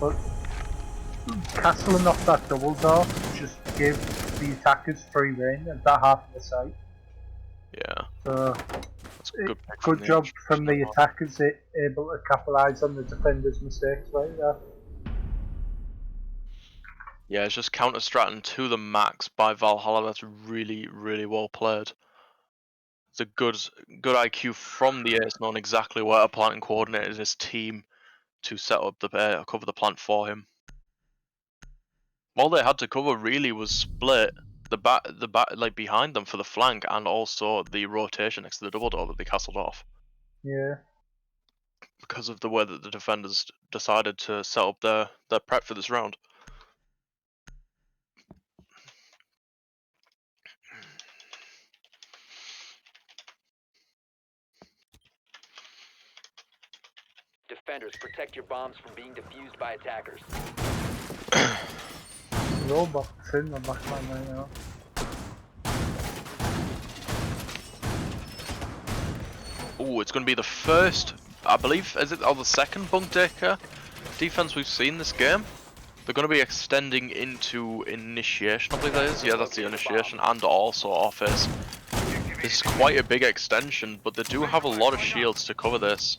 Speaker 3: but castling off that double door just gives the attackers free reign at that half of the site.
Speaker 2: Yeah.
Speaker 3: So
Speaker 2: That's a good pick
Speaker 3: good
Speaker 2: from
Speaker 3: job
Speaker 2: the
Speaker 3: from the attackers able to capitalise on the defenders' mistakes like that.
Speaker 2: Yeah, it's just counter-stratting to the max by Valhalla. That's really, really well played. It's a good IQ from the ace, knowing exactly where to plant and coordinate his team to set up cover the plant for him. All they had to cover really was split the back like behind them for the flank and also the rotation next to the double door that they castled off.
Speaker 3: Yeah.
Speaker 2: Because of the way that the defenders decided to set up their prep for this round.
Speaker 4: Defenders, protect your bombs from being defused by attackers.
Speaker 3: Robots in the backline right now.
Speaker 2: Oh, it's going to be the first, I believe, or the second bunk decker defense we've seen this game. They're going to be extending into initiation, I believe that is. Yeah, that's the initiation, and also office. This is quite a big extension, but they do have a lot of shields to cover this.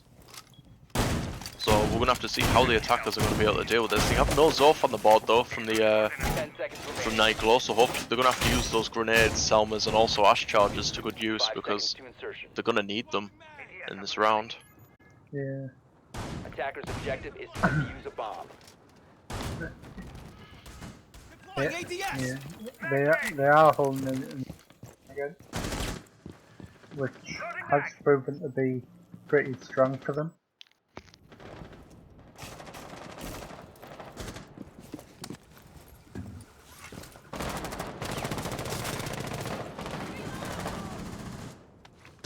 Speaker 2: So we're going to have to see how the attackers are going to be able to deal with this. They have no Zof on the board though from the
Speaker 4: 10 seconds
Speaker 2: from
Speaker 4: remaining.
Speaker 2: Nightglow, so hopefully they're going to have to use those grenades, Selmas, and also Ash charges to good use
Speaker 4: 5
Speaker 2: because
Speaker 4: seconds to insertion.
Speaker 2: they're going to need them in this round.
Speaker 3: Yeah.
Speaker 4: Attacker's objective is to defuse a bomb.
Speaker 3: Yeah. They are holding it again, which has proven to be pretty strong for them.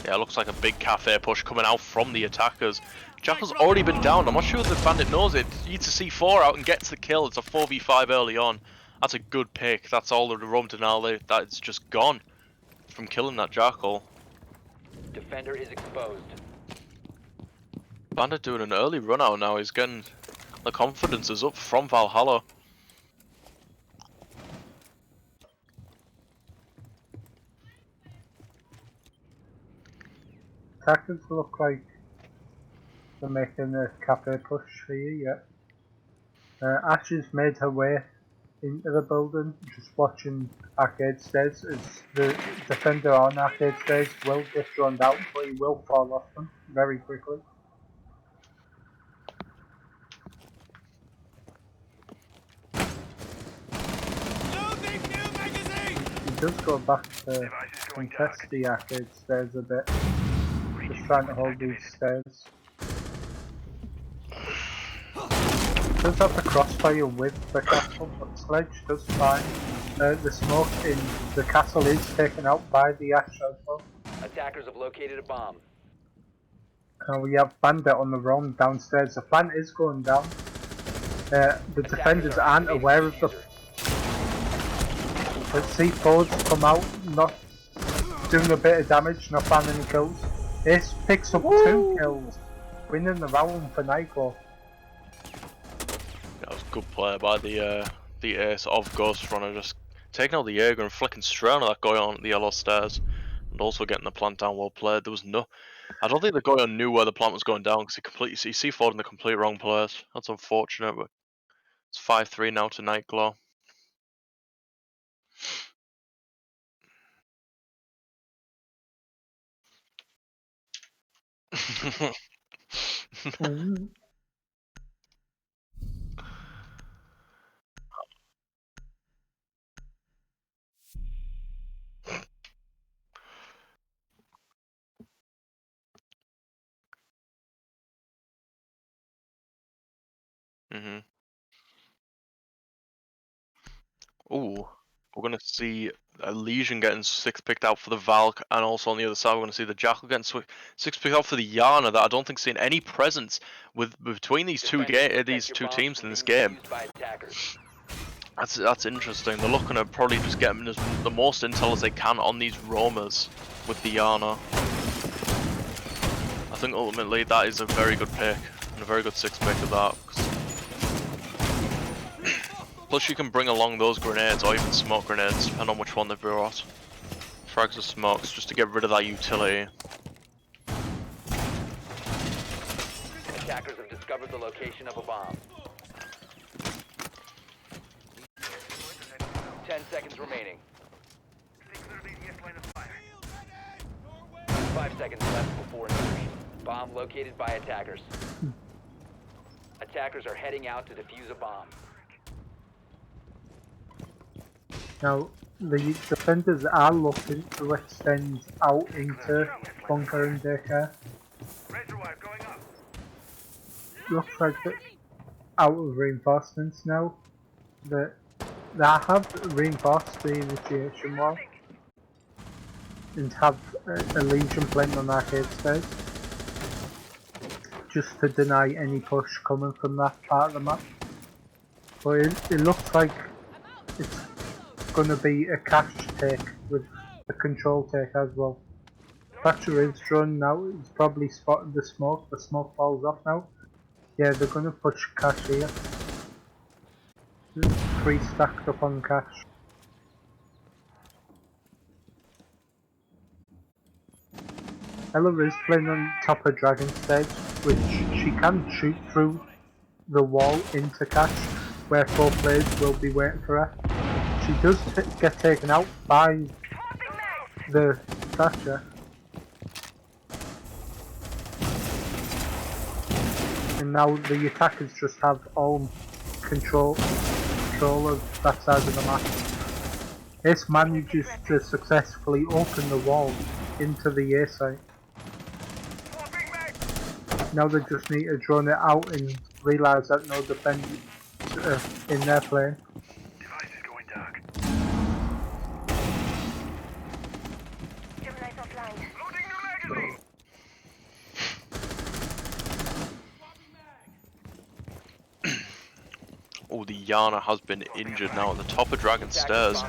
Speaker 2: Yeah, it looks like a big cafe push coming out from the attackers. Jackal's already been down. I'm not sure the bandit knows it. He needs to C4 out and gets the kill. It's a 4v5 early on. That's a good pick. That's all the roam denali. That's just gone from killing that Jackal.
Speaker 4: Defender is exposed.
Speaker 2: Bandit doing an early run out now. He's getting the confidence is up from Valhalla.
Speaker 3: Attackers look like they're making a cafe push here, yeah. Ash has made her way into the building, just watching arcade stairs as the defender on arcade stairs will get drawn down, but he will fall off them very quickly.
Speaker 8: Loading new magazine!
Speaker 3: He does go back to contest the arcade stairs a bit, just trying to hold these stairs. Does have the crossfire with the castle, but Sledge does fine. The smoke in the castle is taken out by the Ash as well.
Speaker 4: Attackers have located a bomb.
Speaker 3: We have Bandit on the roam downstairs. The plant is going down. The defenders aren't aware of the C4s come out, not doing a bit of damage, not finding any kills. Ace picks up 2 kills, winning the round for Nightglow.
Speaker 2: That was good play by the ace of Ghost Runner, just taking out the Jaeger and flicking straight on that guy on the yellow stairs, and also getting the plant down well played. There was no, I don't think the guy knew where the plant was going down because he C4'd in the complete wrong place. That's unfortunate, but it's 5-3 now to Nightglow. Mhm. Ooh, we're gonna see a Legion getting six picked out for the Valk, and also on the other side we're gonna see the Jackal getting six picked out for the Yana. That I don't think seen any presence with between these
Speaker 4: Defenders, protect
Speaker 2: these
Speaker 4: your
Speaker 2: two
Speaker 4: bombs
Speaker 2: teams
Speaker 4: from
Speaker 2: in this
Speaker 4: being
Speaker 2: game.
Speaker 4: defused by attackers.
Speaker 2: That's interesting. They're looking at probably just getting the most intel as they can on these roamers with the Yana. I think ultimately that is a very good pick and a very good six pick of that. Plus you can bring along those grenades or even smoke grenades, depending on which one they've brought. Frags or smokes, just to get rid of that utility.
Speaker 4: Attackers have discovered the location of a bomb. 10 seconds remaining. 5 seconds left before insertion. Bomb located by attackers. Attackers are heading out to defuse a bomb.
Speaker 3: Now, the defenders are looking to extend out into bunker and daycare.
Speaker 7: Reservoir going up.
Speaker 3: Looks like they're out of reinforcements now. They have reinforced the initiation wall and have a Legion playing on arcade stage, just to deny any push coming from that part of the map. But it looks like it's gonna be a cash take with a control take as well. Thatcher is drawn now, he's probably spotted the smoke falls off now. Yeah, they're gonna push cash here. 3 stacked up on cash. Ella is playing on top of Dragon stage, which she can shoot through the wall into cash, where 4 players will be waiting for her. She does get taken out by the Thatcher. And now the attackers just have all control of that side of the map. Ace manages to successfully open the wall into the A site. Now they just need to drone it out and realise that no defenders in their plane.
Speaker 7: Device is going dark.
Speaker 6: Gemini's offline.
Speaker 7: Loading new magazine.
Speaker 2: Oh, the Yana has been injured now at the top of Dragon Stairs.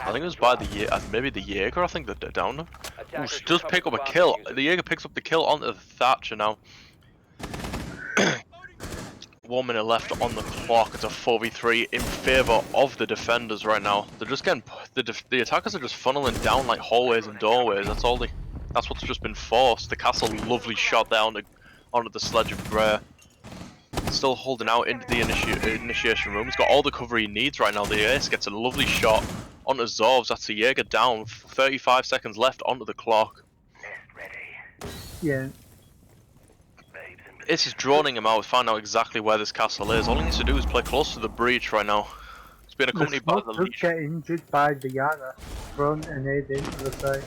Speaker 2: I think it was by the maybe the Jaeger. I think that they're down. Oh, she does pick up a kill. The Jaeger picks up the kill onto the Thatcher now. 1 minute left on the clock. It's a 4v3 in favour of the defenders right now. They're just getting the attackers are just funneling down like hallways and doorways. That's all they. That's what's just been forced. The castle lovely shot down onto the sledge of Grey. Still holding out into the initiation room. He's got all the cover he needs right now. The Ace gets a lovely shot onto Zorvs. That's a Jaeger down. 35 seconds left onto the clock.
Speaker 7: Nest ready.
Speaker 3: Yeah,
Speaker 7: Babes in
Speaker 2: Ace is droning him out, find out exactly where this castle is. All he needs to do is play close to the breach right now. It's been
Speaker 3: the
Speaker 2: accompanied by
Speaker 3: smoke
Speaker 2: the
Speaker 3: does
Speaker 2: Legion.
Speaker 3: get injured by the Yana, thrown an aid into the site.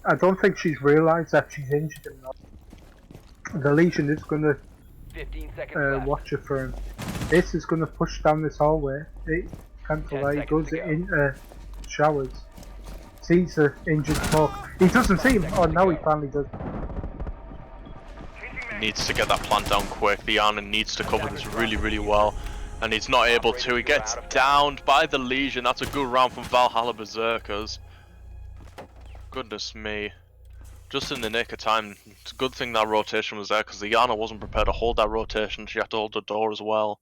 Speaker 3: I don't think she's realised that she's injured him now. The Legion is gonna
Speaker 4: 15 seconds left.
Speaker 3: watch her for him. Ace is gonna push down this hallway. Cancel
Speaker 4: 10
Speaker 3: that, he
Speaker 4: seconds
Speaker 3: goes
Speaker 4: to go.
Speaker 3: into showers. Sees the injured smoke. He doesn't see him! Oh, now he finally does.
Speaker 2: Needs to get that plant down quick. The Yana needs to cover this really, really well. And he's not able to. He gets downed by the Legion. That's a good round from Valhalla Berserkers. Goodness me. Just in the nick of time. It's a good thing that rotation was there because the Yana wasn't prepared to hold that rotation. She had to hold the door as well.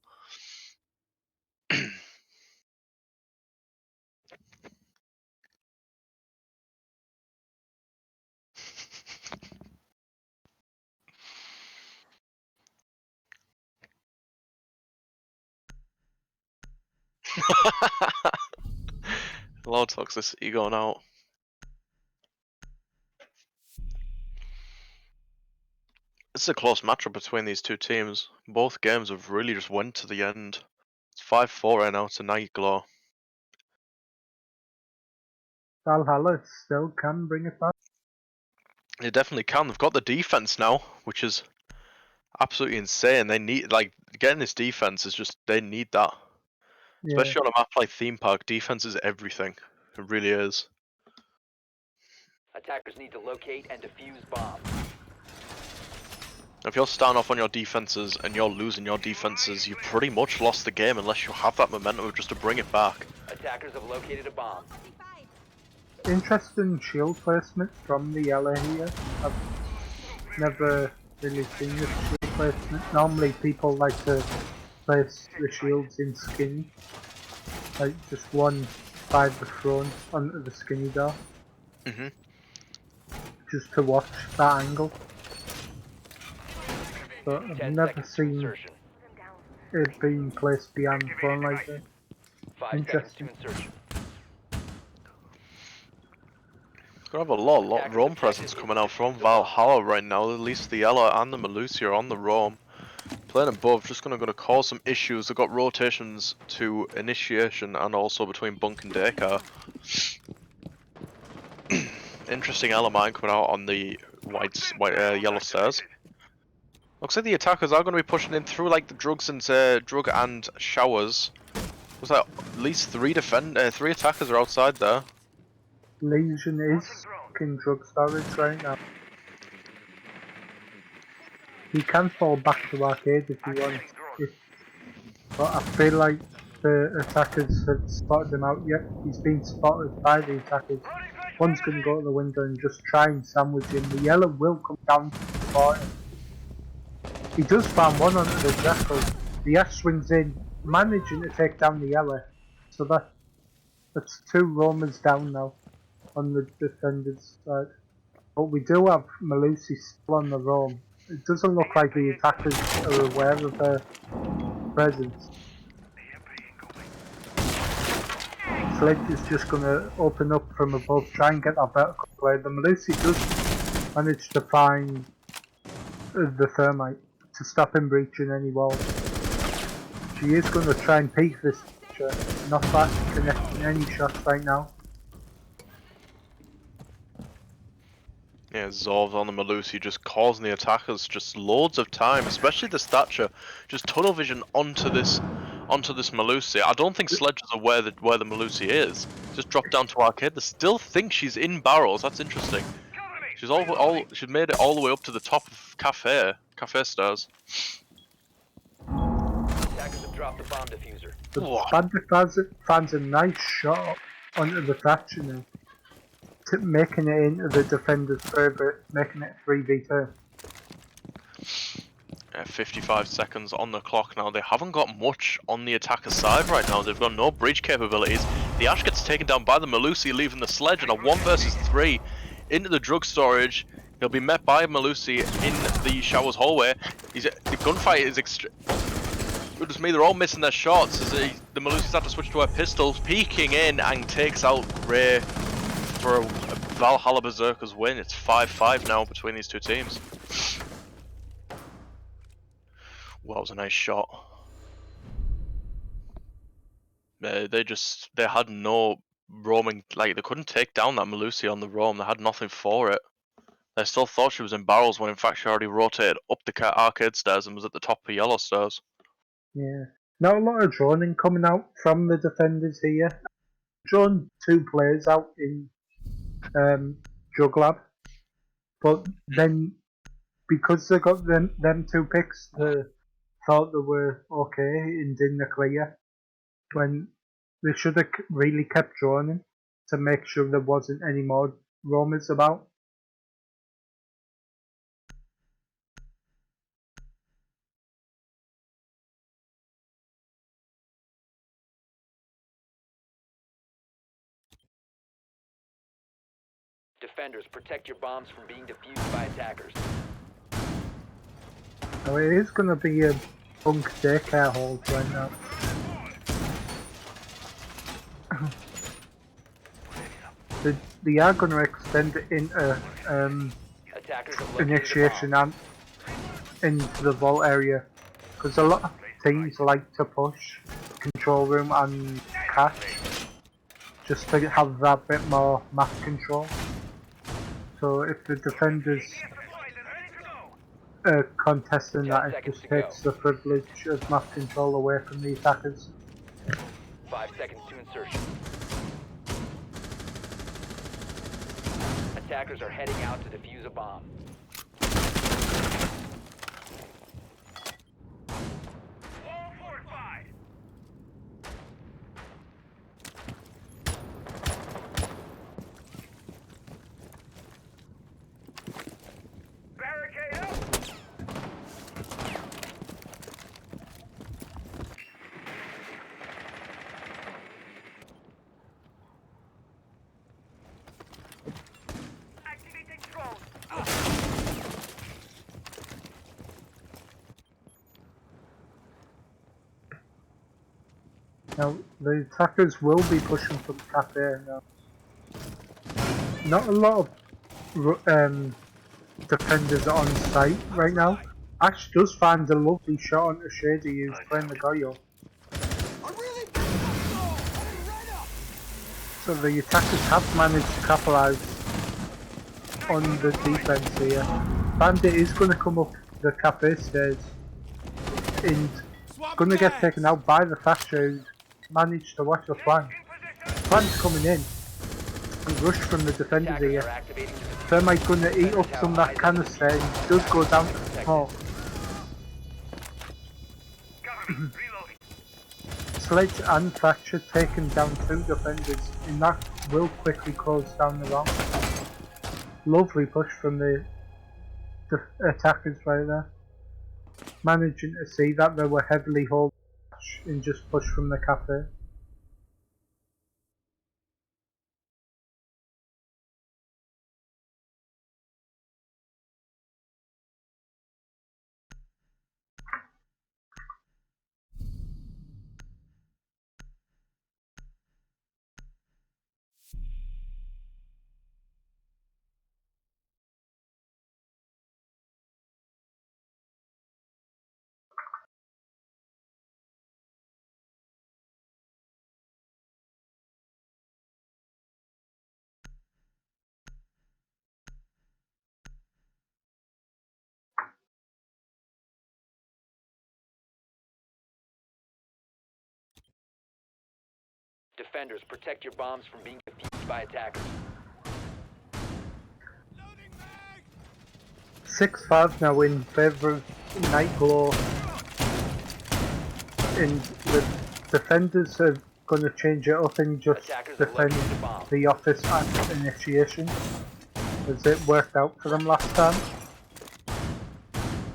Speaker 2: Low toxicity going out. This is a close matchup between these two teams. Both games have really just went to the end. It's 5-4 right now to Nightglow.
Speaker 3: Valhalla still can bring it back.
Speaker 2: They definitely can. They've got the defense now, which is absolutely insane. They need, like, getting this defense is just, they need that.
Speaker 3: Yeah.
Speaker 2: Especially on a map like Theme Park, defense is everything. It really is.
Speaker 4: Attackers need to locate and defuse bombs.
Speaker 2: If you're starting off on your defenses and you're losing your defenses, you pretty much lost the game unless you have that momentum just to bring it back.
Speaker 4: Attackers have located a bomb.
Speaker 3: Interesting shield placement from the yellow here. I've never really seen this shield placement. Normally people like to place the shields in skinny. Like just one by the front onto the skinny door.
Speaker 2: Mhm.
Speaker 3: Just to watch that angle. But I've
Speaker 4: 10
Speaker 3: never
Speaker 4: seconds to
Speaker 3: seen
Speaker 4: insertion.
Speaker 3: it being placed behind the phone like that.
Speaker 4: 5 seconds to
Speaker 3: Interesting.
Speaker 4: insertion.
Speaker 2: Gonna have a lot of
Speaker 4: Attackers
Speaker 2: roam
Speaker 4: objective
Speaker 2: presence
Speaker 4: is
Speaker 2: coming
Speaker 4: to
Speaker 2: out from
Speaker 4: defuse the bomb.
Speaker 2: Valhalla right now. At least the Yellow and the Malusi are on the roam. Playing above, just gonna cause some issues. They've got rotations to initiation and also between bunk and daycare. Interesting element coming out on the yellow stairs. Looks like the attackers are going to be pushing in through like the drug and showers. Looks like at least three attackers are outside there.
Speaker 3: Legion is in drug storage right now. He can fall back to arcade if he wants, but I feel like the attackers have spotted him out yet. He's been spotted by the attackers. One's going to go to the window and just try and sandwich him. The yellow will come down to support him. He does farm one onto the jackal. The ash swings in, managing to take down the yellow. So that's 2 roamers down now on the defenders' side. But we do have Malusi still on the roam. It doesn't look like the attackers are aware of her presence. Sledge is just going to open up from above, try and get that vertical play. The Malusi does manage to find the thermite to stop him breaching any walls. She is going to try and peek this picture, not fast connecting any shots right now.
Speaker 2: Yeah, Zorv's on the Malusi just causing the attackers just loads of time, especially the Thatcher. Just tunnel vision onto this Malusi. I don't think Sledge is aware that where the Malusi is. Just dropped down to arcade. They still think she's in barrels. That's interesting. She's she's made it all the way up to the top of cafe stairs.
Speaker 4: Attackers have dropped the bomb diffuser.
Speaker 3: The
Speaker 2: What?
Speaker 3: bandit finds a nice shot onto the Thatcher now, making it into the defender's favourite, making it 3v2.
Speaker 2: 55 seconds on the clock now. They haven't got much on the attacker side right now. They've got no breach capabilities. The Ash gets taken down by the Malusi, leaving the Sledge in a 1 versus 3 into the drug storage. He'll be met by Malusi in the showers hallway. The gunfight is Goodness me, they're all missing their shots as the Malusi's had to switch to her pistols, peeking in and takes out Ray for a Valhalla Berserkers win. It's 5-5 now between these two teams. Well, that was a nice shot. They had no roaming, like they couldn't take down that Malusi on the roam. They had nothing for it. They still thought she was in barrels when in fact she already rotated up the arcade stairs and was at the top of yellow stairs.
Speaker 3: Yeah. Not a lot of droning coming out from the defenders here. Drawn 2 players out in Jug Lab, but then because they got them 2 picks, they thought they were okay and in the clear, when they should have really kept droning to make sure there wasn't any more roamers about.
Speaker 4: Defenders, protect your bombs from being defused by attackers.
Speaker 3: So it is going to be a bunk daycare hold right now. They are going to extend it into
Speaker 4: Attackers have located a
Speaker 3: initiation
Speaker 4: bomb.
Speaker 3: and into the vault area, because a lot of teams like to push control room and cache just to have that bit more map control. So if the defenders contesting
Speaker 4: 10
Speaker 3: that it
Speaker 4: seconds
Speaker 3: just
Speaker 4: to go.
Speaker 3: takes the privilege of map control away from the attackers.
Speaker 4: 5 seconds to insertion. Attackers are heading out to defuse a bomb.
Speaker 7: Wall fortified. Barricade up. Activating drone.
Speaker 3: Now, the attackers will be pushing from the cafe now. Not a lot of defenders on site right now. Ash does find a lovely shot onto Shady, who's playing the Goyo.
Speaker 8: I'm really big up, right up.
Speaker 3: So the attackers have managed to capitalise on the defense here. Bandit is going to come up the cafe stairs and
Speaker 8: Swap
Speaker 3: going to get
Speaker 8: bags.
Speaker 3: taken out by the Thatcher, who's managed to watch the flank. Flank's coming in and rush from the defenders
Speaker 4: Attackers
Speaker 3: here.
Speaker 4: are activating the defuse.
Speaker 3: Thermite going to eat up some of that canister and does go down to the floor.
Speaker 7: Cover me. Reloading.
Speaker 3: Sledge and Thatcher taken down 2 defenders, and that will quickly close down the round. Lovely push from the attackers right there. Managing to see that they were heavily holding and just push from the cafe.
Speaker 4: Defenders, protect your bombs from being defused by attackers.
Speaker 8: Loading mag.
Speaker 3: 6-5 now in favour of Nightglow, and the defenders are going to change it up and just
Speaker 4: Attackers have
Speaker 3: defend
Speaker 4: located the bomb.
Speaker 3: the office at initiation, as it worked out for them last time.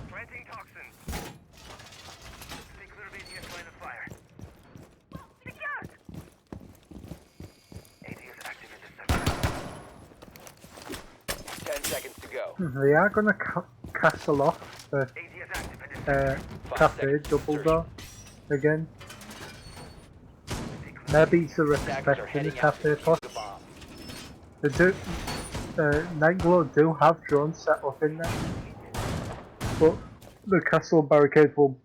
Speaker 7: Planting toxin. Stay clear of ADS line of fire. Secured. ADS active in the sector.
Speaker 4: 10 seconds to go.
Speaker 3: They are going to castle off the
Speaker 7: ADS active in the
Speaker 3: cafe double door again. Maybe they're
Speaker 4: Attackers are
Speaker 3: expecting a
Speaker 4: heading out to
Speaker 3: cafe push.
Speaker 4: defuse the bomb.
Speaker 3: They do. Nightglow do have drones set up in there, but the castle barricade will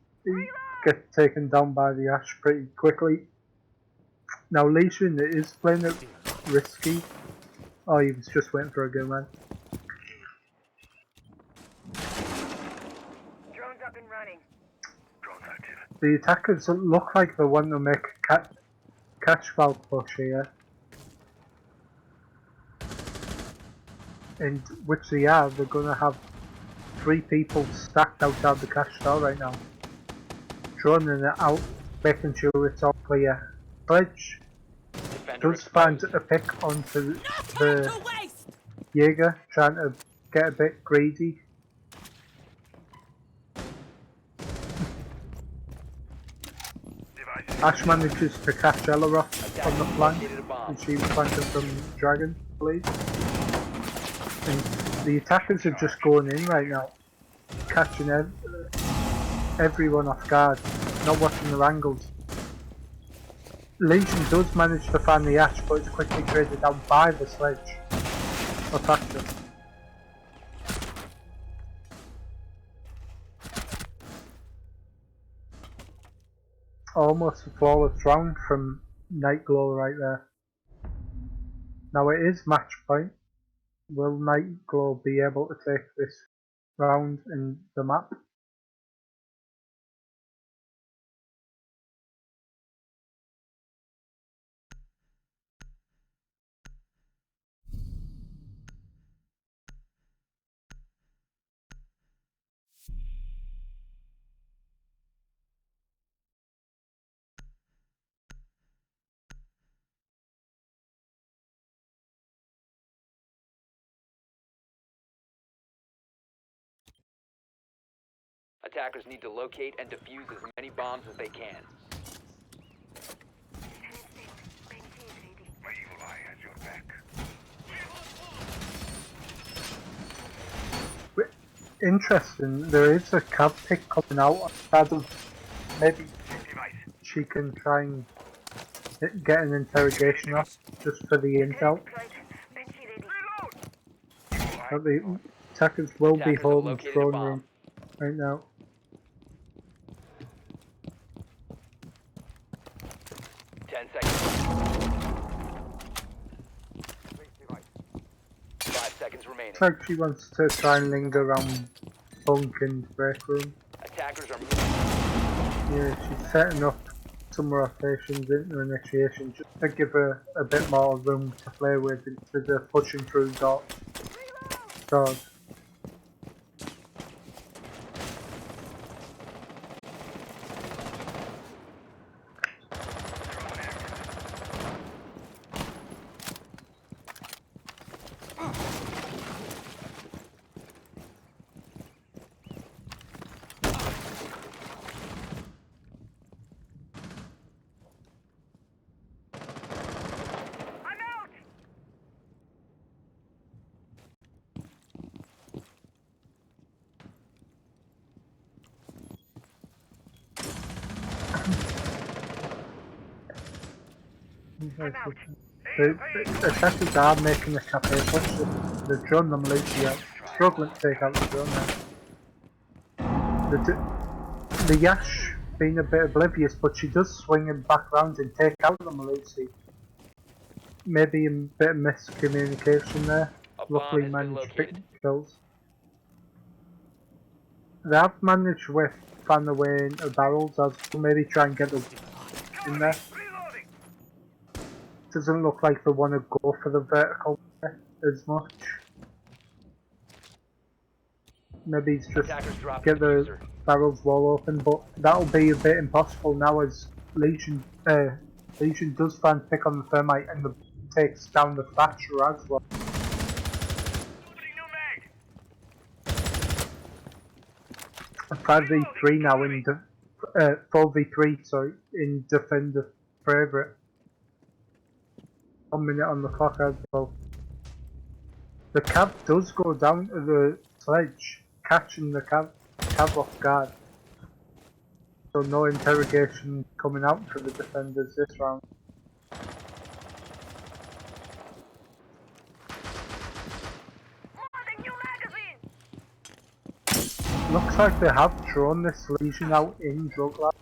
Speaker 3: get taken down by the Ash pretty quickly. Now Legion is playing it risky. Oh, he was just waiting for a good man.
Speaker 7: drones up and running. Drones active.
Speaker 3: The attackers look like they want to make a catch valve push here, and which they are. They're going to have 3 people stacked outside the cash store right now, droning it out, making sure it's all clear. Sledge
Speaker 4: Defender
Speaker 3: does find
Speaker 4: exposed.
Speaker 3: a pick onto
Speaker 5: No time
Speaker 3: the
Speaker 5: to waste.
Speaker 3: Jaeger, trying to get a bit greedy.
Speaker 7: Devices.
Speaker 3: Ash manages to catch Ella off on the
Speaker 4: Attackers
Speaker 3: flank,
Speaker 4: located a bomb.
Speaker 3: and she was flanking from Dragon, I believe. And the attackers are just going in right now, catching everyone off guard, not watching their angles. Legion does manage to find the Ash, but it's quickly traded down by the Sledge. Attacker. Almost a flawless round from Nightglow right there. Now it is match point. Will Nightglow be able to take this round in the map.
Speaker 4: Attackers need to locate and defuse as many bombs as they can.
Speaker 7: My evil eye has your back.
Speaker 3: Interesting, there is a cav pick coming out. Maybe
Speaker 7: Device.
Speaker 3: she can try and get an interrogation off just for the intel. But the attackers will be
Speaker 4: Attackers have
Speaker 3: holding
Speaker 4: located a
Speaker 3: throne
Speaker 4: bomb.
Speaker 3: room right now.
Speaker 4: 10 seconds. 5 seconds remaining.
Speaker 3: Looks like she wants to try and linger around bunk and break room.
Speaker 4: Attackers are moving.
Speaker 3: Yeah, she's setting up some rotations into initiation just to give her a bit more room to play with instead of pushing through doors.
Speaker 7: I'm out!
Speaker 3: The attackers are making the cafe push. They've drawn them loosely out, struggling to take out the drone now. The Yash being a bit oblivious, but she does swing him back round and take out the Malusi. Maybe a bit of miscommunication there.
Speaker 4: A bomb
Speaker 3: Luckily
Speaker 4: has been
Speaker 3: managed
Speaker 4: located.
Speaker 3: kills. They have managed with fan away into barrels as well. Maybe try and get them in there.
Speaker 7: Reloading!
Speaker 3: Doesn't look like they want to go for the vertical as much. Maybe it's just
Speaker 4: Attackers drop
Speaker 3: get the
Speaker 4: diffuser.
Speaker 3: barrels wall open, but that'll be a bit impossible now as Legion does try and pick on the thermite and takes down the Thatcher as well.
Speaker 7: Loading new mag!
Speaker 3: A 5v3 now in 4v3 sorry in Defender Favourite. 1 minute on the clock as well. The cab does go down to the sledge, catching the cab off guard. So no interrogation coming out for the defenders this round.
Speaker 7: Loading new magazine!
Speaker 3: Looks like they have drawn this Legion out in Drug Lab.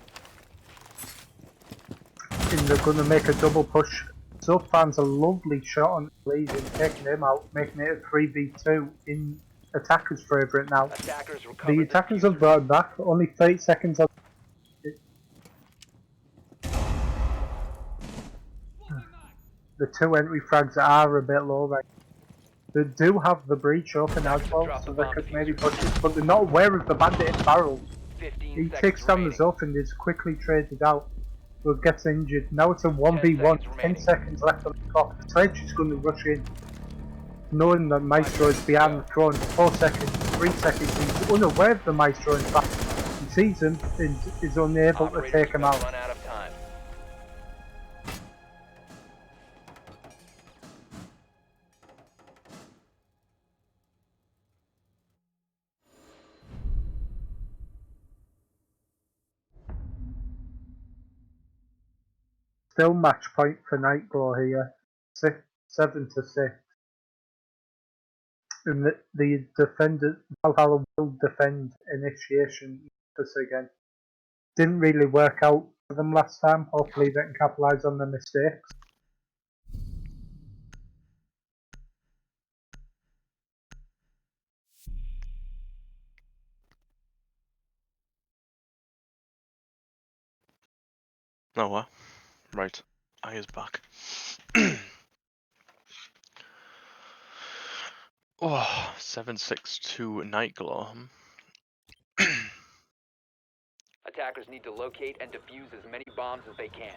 Speaker 3: And they're going to make a double push. Subfan's a lovely shot on Legion, taking him out, making it a 3v2 in Attacker's favourite now.
Speaker 4: Attackers
Speaker 3: The
Speaker 4: recovered
Speaker 3: Attackers
Speaker 4: the
Speaker 3: have brought it back, only 30 seconds on. The two entry frags are a bit low right. They do have the breach open as well, so they could maybe push it, but they're not aware of the bandit in barrels.
Speaker 4: 15
Speaker 3: He
Speaker 4: seconds
Speaker 3: takes down the
Speaker 4: remaining.
Speaker 3: Zoff and is quickly traded out, but gets injured. Now it's a
Speaker 4: 10
Speaker 3: 1v1,
Speaker 4: seconds
Speaker 3: 10
Speaker 4: remaining.
Speaker 3: seconds left on the clock. Sledge is going to rush in, knowing that Maestro is behind the throne. 4 seconds, 3 seconds, he's unaware of the Maestro in fact. He sees him and is unable to
Speaker 4: Operators
Speaker 3: take him
Speaker 4: will
Speaker 3: out.
Speaker 4: run out of time.
Speaker 3: Still match point for Nightglow here, 7 to 6. And the defender, Valhalla will defend initiation this again. Didn't really work out for them last time, hopefully they can capitalise on the mistakes.
Speaker 2: No, what? Right. I is back. Oh, 762 Nightglow.
Speaker 4: Attackers need to locate and defuse as many bombs as they can.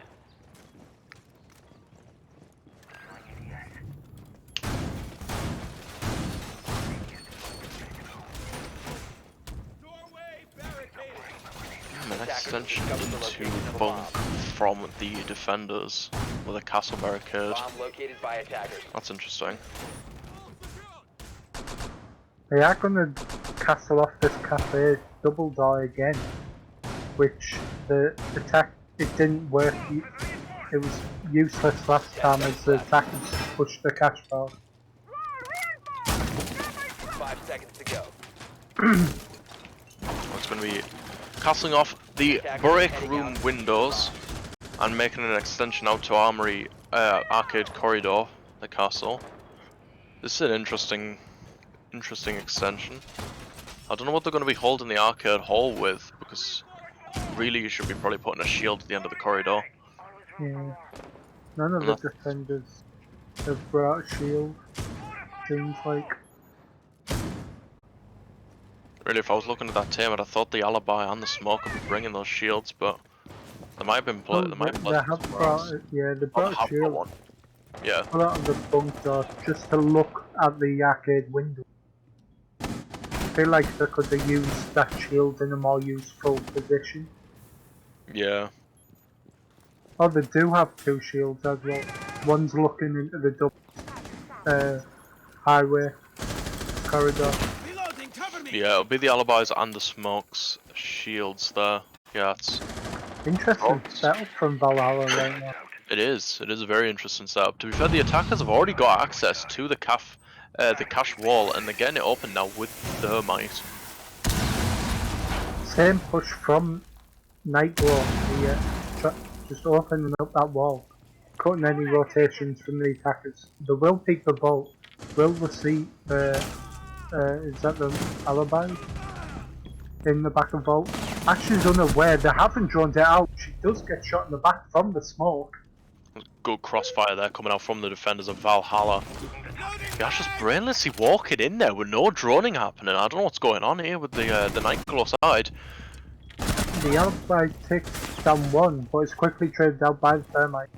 Speaker 8: Doorway barricaded.
Speaker 2: An extension
Speaker 4: discovered the
Speaker 2: into
Speaker 4: location of a
Speaker 2: bunk
Speaker 4: bomb.
Speaker 2: from the defenders with a castle barricade.
Speaker 4: Bomb located by attackers.
Speaker 2: That's interesting.
Speaker 3: They are going to castle off this cafe double door again, which the attack, it didn't work. It was useless last time as the attackers pushed the cash bar.
Speaker 4: 5 seconds to go.
Speaker 2: It's going to be castling off the break room windows and making an extension out to Armory Arcade Corridor, the castle. This is an interesting extension. I don't know what they're going to be holding the arcade hall with, because really you should be probably putting a shield at the end of the corridor.
Speaker 3: Yeah. None of
Speaker 2: And
Speaker 3: the
Speaker 2: that's
Speaker 3: defenders have brought a shield, seems like.
Speaker 2: really, if I was looking at that team, I'd have thought the alibi and the smoke would be bringing those shields, but they might have been
Speaker 3: Oh,
Speaker 2: they might have
Speaker 3: they
Speaker 2: left
Speaker 3: have
Speaker 2: somewhere
Speaker 3: brought
Speaker 2: else.
Speaker 3: it, yeah, they
Speaker 2: Oh, they
Speaker 3: brought a
Speaker 2: have got
Speaker 3: shield.
Speaker 2: one. Yeah.
Speaker 3: Put out of the bunk door just to look at the arcade window. I feel like they could have used that shield in a more useful position.
Speaker 2: Yeah.
Speaker 3: Oh, they do have two shields as well. One's looking into the highway corridor.
Speaker 8: Reloading, cover me.
Speaker 2: Yeah, it'll be the alibis and the smokes shields there. Yeah,
Speaker 3: Interesting setup from Valhalla right now.
Speaker 2: it is a very interesting setup. To be fair, the attackers have already got access to the cache wall, and they're getting it open now with thermite.
Speaker 3: Same push from Nightglow here, just opening up that wall, cutting any rotations from the attackers. They will pick the vault. Will they see is that the alibi in the back of vault? Ashley's unaware. They haven't drawn it out. She does get shot in the back from the smoke.
Speaker 2: Good crossfire there coming out from the defenders of Valhalla.
Speaker 8: Loading
Speaker 2: Gosh, just
Speaker 8: mag.
Speaker 2: brainlessly walking in there with no droning happening. I don't know what's going on here with the Nightglow side.
Speaker 3: The alibi takes down one, but it's quickly traded out by the thermite.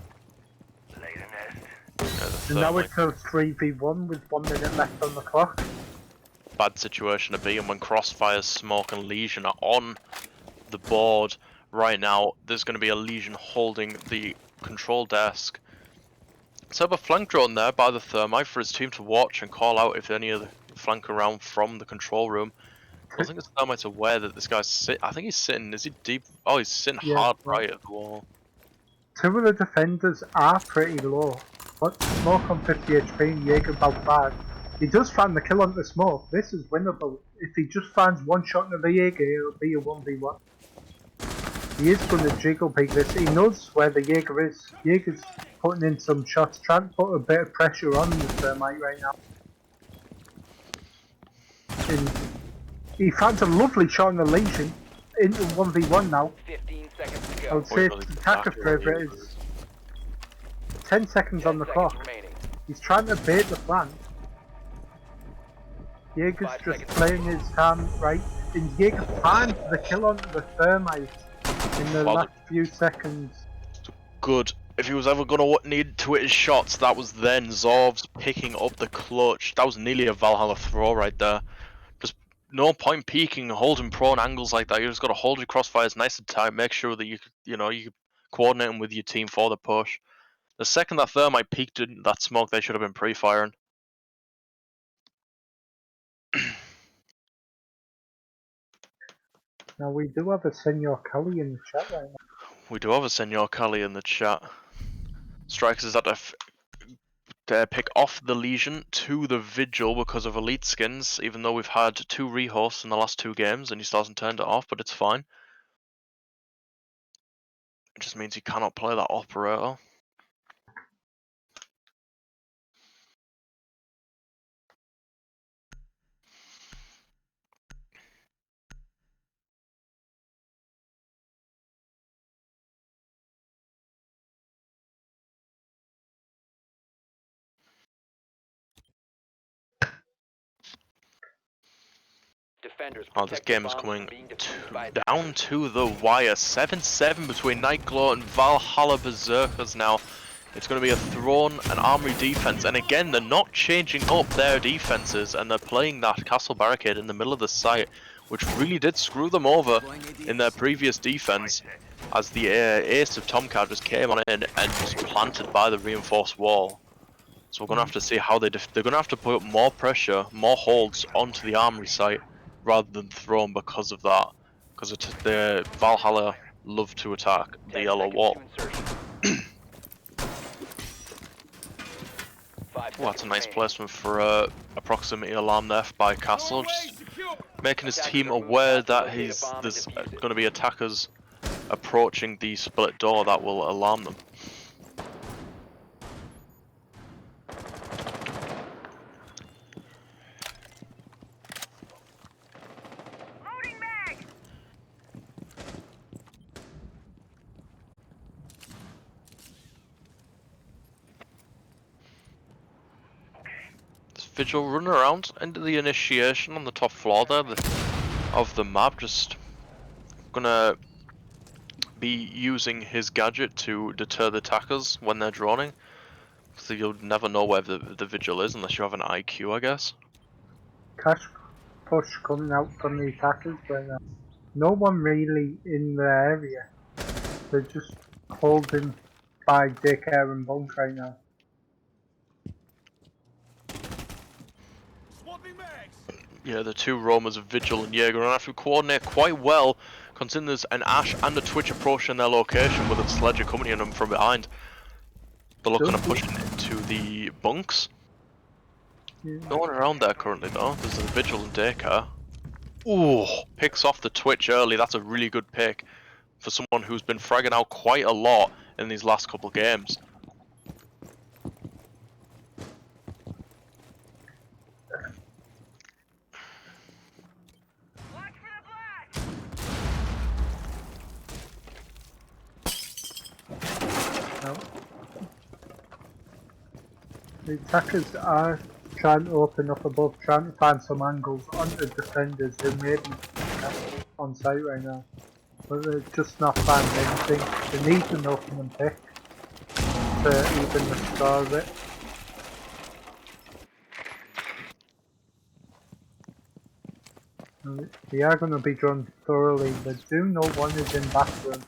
Speaker 2: Yeah, the
Speaker 3: And now
Speaker 2: thermite.
Speaker 3: it's a 3v1 with 1 minute left on the clock.
Speaker 2: Bad situation to be in when Crossfire's Smoke and Legion are on the board right now. There's going to be a Legion holding the control desk. Set up a flank drone there by the Thermite for his team to watch and call out if any of the flank around from the control room. I don't think the Thermite's aware that this guy's I think he's sitting, is he deep? Oh, he's sitting
Speaker 3: Yeah,
Speaker 2: hard
Speaker 3: well,
Speaker 2: right at the wall.
Speaker 3: two of the defenders are pretty low. But Smoke on 50 HP and Jaeger about 5. He does find the kill on the Smoke. This is winnable. If he just finds one shot into the Jaeger, it'll be a 1v1. He is going to jiggle peek this. He knows where the Jaeger is. Jaeger's putting in some shots, trying to put a bit of pressure on the Thermite right now. And he finds a lovely shot on the Legion into 1v1 now.
Speaker 4: 15 seconds to
Speaker 3: I
Speaker 4: go.
Speaker 3: would say
Speaker 2: Really
Speaker 3: the attacker
Speaker 2: exactly what he
Speaker 3: favourite is 10 seconds
Speaker 4: 10
Speaker 3: on the
Speaker 4: seconds
Speaker 3: clock.
Speaker 4: remaining.
Speaker 3: He's trying to bait the flank. Jaeger's
Speaker 4: 5
Speaker 3: just
Speaker 4: seconds
Speaker 3: playing his hand right, and Jaeger finds the kill on the Thermite in the
Speaker 2: Well,
Speaker 3: last few seconds.
Speaker 2: good. If he was ever going to need to hit his shots, that was then Zorv's picking up the clutch. That was nearly a Valhalla throw right there. Just no point peeking, holding prone angles like that. You just got to hold your crossfires nice and tight. Make sure that you coordinating with your team for the push. The second that Thermite peeked in that smoke, they should have been pre-firing.
Speaker 3: Now we do have a Senor Kelly in the chat right now.
Speaker 2: We do have a Senor Kali in the chat. Strikers is at to pick off the Legion to the Vigil because of elite skins, even though we've had 2 rehosts in the last 2 games and he still hasn't turned it off, but it's fine. It just means he cannot play that operator.
Speaker 4: Defenders,
Speaker 2: Oh, this
Speaker 4: protect the
Speaker 2: game is
Speaker 4: bombs
Speaker 2: coming
Speaker 4: from being defused by
Speaker 2: down to the wire. 7-7 between Nightglow and Valhalla Berserkers now. It's going to be a Throne and Armory defense, and again, they're not changing up their defenses, and they're playing that castle barricade in the middle of the site, which really did screw them over in their previous defense, as the ace of Tomcat just came on in and was planted by the reinforced wall. So we're going to have to see how they're going to have to put more pressure, more holds onto the Armory site, rather than Throne because of that. Because the Valhalla love to attack the
Speaker 4: 10
Speaker 2: yellow
Speaker 4: seconds
Speaker 2: wall.
Speaker 4: to insertion. 5
Speaker 2: Oh, that's
Speaker 4: seconds
Speaker 2: a nice
Speaker 4: remaining.
Speaker 2: placement for a proximity alarm there by Castle,
Speaker 8: Doorway
Speaker 2: just
Speaker 8: secure.
Speaker 2: making his
Speaker 4: Attackers
Speaker 2: team
Speaker 4: are moving
Speaker 2: aware
Speaker 4: out to
Speaker 2: that
Speaker 4: locate a bomb and
Speaker 2: there's
Speaker 4: defuse it.
Speaker 2: going to be attackers approaching the split door that will alarm them.
Speaker 7: Loading mag!
Speaker 2: This Vigil running around into the initiation on the top floor there of the map, just gonna be using his gadget to deter the attackers when they're droning. So you'll never know where the Vigil is unless you have an IQ, I guess.
Speaker 3: Cash push coming out from the attackers, but no one really in the area. They're just holding by daycare and bunk right now.
Speaker 8: Swapping mags.
Speaker 2: Yeah, the two roamers of Vigil and Jaeger and have to coordinate quite well, considering there's an Ash and a Twitch approaching their location with a Sledge accompanying them from behind. They're looking at pushing into the bunks. No one around there currently though. There's a Vigil and Daycare. Ooh, picks off the Twitch early. That's a really good pick for someone who's been fragging out quite a lot in these last couple games.
Speaker 7: Watch for the blast!
Speaker 3: No. The attackers are trying to open up above, trying to find some angles onto defenders who may be on site right now. But they're just not finding anything. They need an open and pick to even the score of it. And they are going to be drawn thoroughly. They do know one is in bathroom,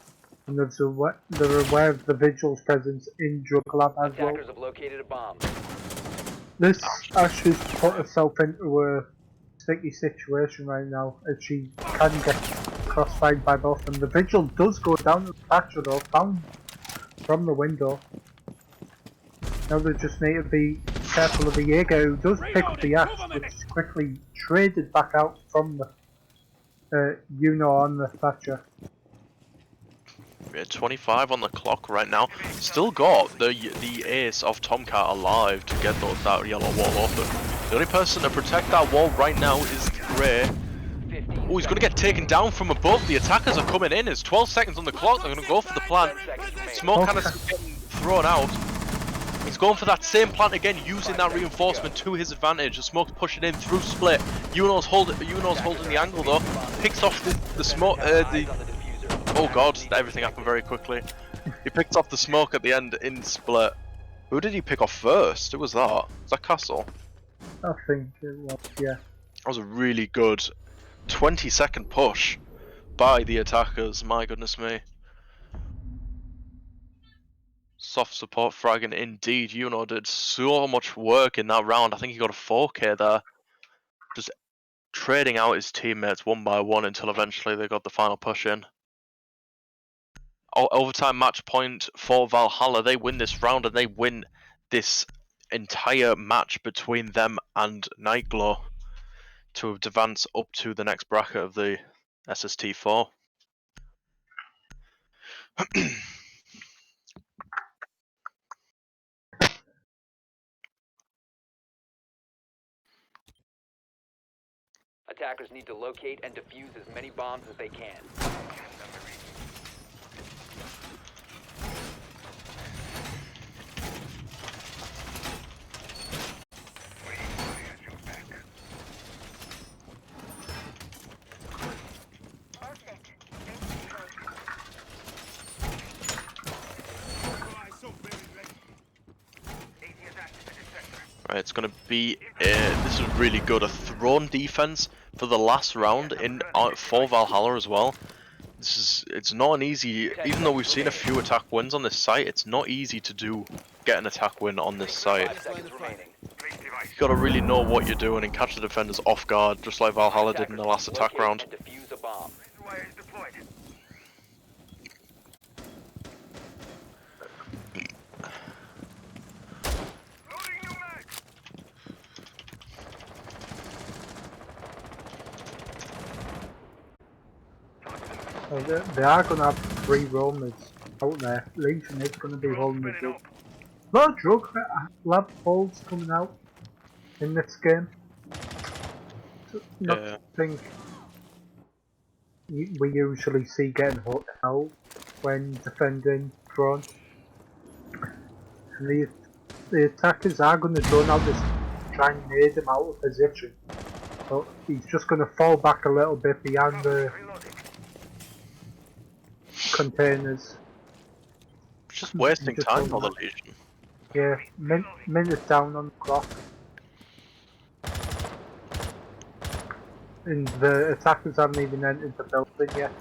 Speaker 3: and they're aware of the Vigil's presence in drug lab as well.
Speaker 4: Attackers have located a bomb.
Speaker 3: This Ash has put herself into a sticky situation right now, as she can get crossfired by both of them. The Vigil does go down to the patcher though, found from the window. Now they just need to be careful of the Jaeger, who does pick up the Ash, which is quickly traded back out from the Uno on the Thatcher.
Speaker 2: Yeah, 25 on the clock right now. Still got the ace of Tomcat alive to get that yellow wall open. The only person to protect that wall right now is Grey. Oh, he's going to get taken down from above. The attackers are coming in. It's 12 seconds on the clock. They're going to go for the plant. Smoke kind of getting thrown out. He's going for that same plant again, using that reinforcement to his advantage. The smoke's pushing in through split. Uno's holding the angle though. Picks off the smoke. Oh god, everything happened very quickly. He picked off the smoke at the end in split. Who did he pick off first? Who was that? Was that Castle?
Speaker 3: I think it was, yeah.
Speaker 2: That was a really good 20-second push by the attackers. My goodness me. Soft support fragging indeed. Uno did so much work in that round. I think he got a 4K there. Just trading out his teammates one by one until eventually they got the final push in. Overtime match point for Valhalla. They win this round and they win this entire match between them and Nightglow to advance up to the next bracket of the SST4.
Speaker 4: Attackers need to locate and defuse as many bombs as they can.
Speaker 2: Right, it's gonna be. This is really good. A thrown defense for the last round in for Valhalla as well. It's not an easy. Even though we've seen a few attack wins on this site, it's not easy to get an attack win on this site.
Speaker 4: 5 seconds remaining.
Speaker 2: You gotta really know what you're doing and catch the defenders off guard, just like Valhalla did in the last attack
Speaker 4: Locate
Speaker 2: round.
Speaker 4: and defuse a bomb.
Speaker 7: Wire is deployed. Loading new mag.
Speaker 3: So they are going to have 3 roamers out there. Legion is going to be holding the drug. A lot of drug lab holds coming out in this game. Not
Speaker 2: Yeah.
Speaker 3: think we usually see getting held when defending drone. And the attackers are going to drone out this, try and nade him out of position. But he's just going to fall back a little bit behind the
Speaker 7: Reloading.
Speaker 3: containers.
Speaker 2: Just wasting
Speaker 3: Just
Speaker 2: time
Speaker 3: hold
Speaker 2: for the
Speaker 3: that.
Speaker 2: Legion.
Speaker 3: Yeah, minute down on the clock. And the attackers haven't even entered the building yet.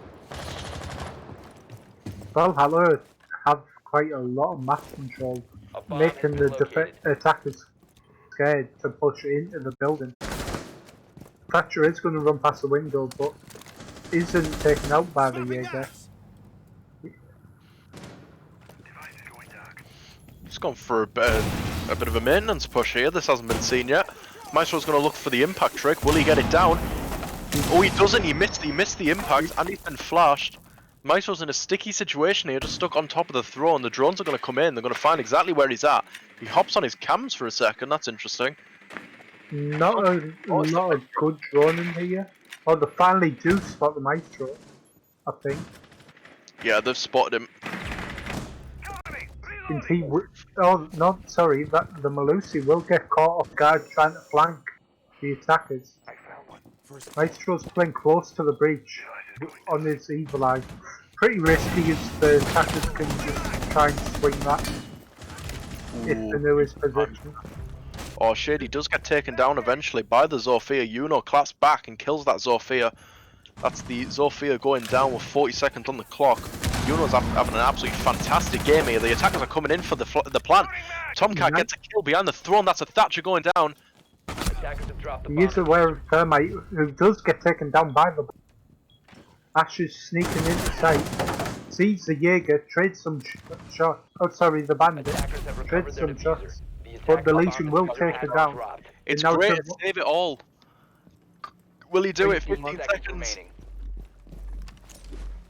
Speaker 3: Valhalla have quite a lot of map control,
Speaker 4: A bomb has
Speaker 3: making
Speaker 4: been
Speaker 3: the
Speaker 4: located.
Speaker 3: attackers scared to push into the building. Thatcher is going to run past the window, but isn't taken out by the
Speaker 8: Swapping
Speaker 3: Jaeger.
Speaker 8: gas.
Speaker 7: Device is going dark.
Speaker 2: Just gone for a bit of a maintenance push here. This hasn't been seen yet. Maestro's going to look for the impact trick. Will he get it down? Oh, he doesn't. He missed the impact, and he's been flashed. Maestro's in a sticky situation here, just stuck on top of the throne. The drones are going to come in. They're going to find exactly where he's at. He hops on his cams for a second. That's interesting.
Speaker 3: Not a lot of good drone in here. Oh, they finally do spot the Maestro, I think.
Speaker 2: Yeah, they've spotted him.
Speaker 7: Cover me.
Speaker 3: And
Speaker 7: Reloading.
Speaker 3: oh, no, sorry, the Malusi will get caught off guard trying to flank the attackers.
Speaker 7: I found one.
Speaker 8: First
Speaker 3: Maestro's playing close to the breach on his evil eye. Pretty risky as the attackers can just try and swing that if they know his position.
Speaker 2: Oh shit, he does get taken down eventually by the Zofia. Yuno claps back and kills that Zofia. That's the Zofia going down with 40 seconds on the clock. Yuno's having an absolutely fantastic game here. The attackers are coming in for the plant. Tomcat gets a kill behind the throne. That's a Thatcher going down.
Speaker 4: Attackers have dropped the
Speaker 3: He
Speaker 4: bomb.
Speaker 3: is aware of Thermite, who does get taken down by the Ash is sneaking into sight, sees the Jaeger, trades some shots. Oh, sorry, the bandit.
Speaker 4: Attackers have recovered
Speaker 3: Trades
Speaker 4: their
Speaker 3: some
Speaker 4: diffuser.
Speaker 3: shots.
Speaker 4: The
Speaker 3: But
Speaker 4: attack
Speaker 3: the
Speaker 4: bomb
Speaker 3: Legion will
Speaker 4: diffuser
Speaker 3: take
Speaker 4: has
Speaker 3: it
Speaker 4: been
Speaker 3: down.
Speaker 4: dropped.
Speaker 2: It's
Speaker 3: now
Speaker 2: great.
Speaker 3: to-
Speaker 2: Save it all. Will he do it?
Speaker 4: 15
Speaker 2: 15
Speaker 4: seconds
Speaker 2: seconds.
Speaker 4: remaining.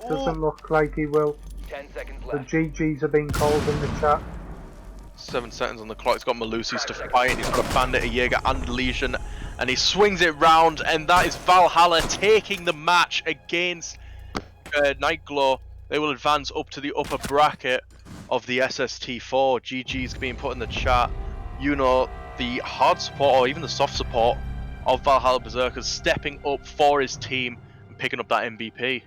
Speaker 3: Doesn't look like he will.
Speaker 4: 10 seconds
Speaker 3: The
Speaker 4: left.
Speaker 3: GGs are being called in the chat.
Speaker 2: 7 seconds on the clock. He's got Malusis to fight. He's got a Bandit, a Jaeger, and Legion. And he swings it round. And that is Valhalla taking the match against Nightglow. They will advance up to the upper bracket of the SST4. GG's being put in the chat. You know, the hard support or even the soft support of Valhalla Berserkers stepping up for his team and picking up that MVP.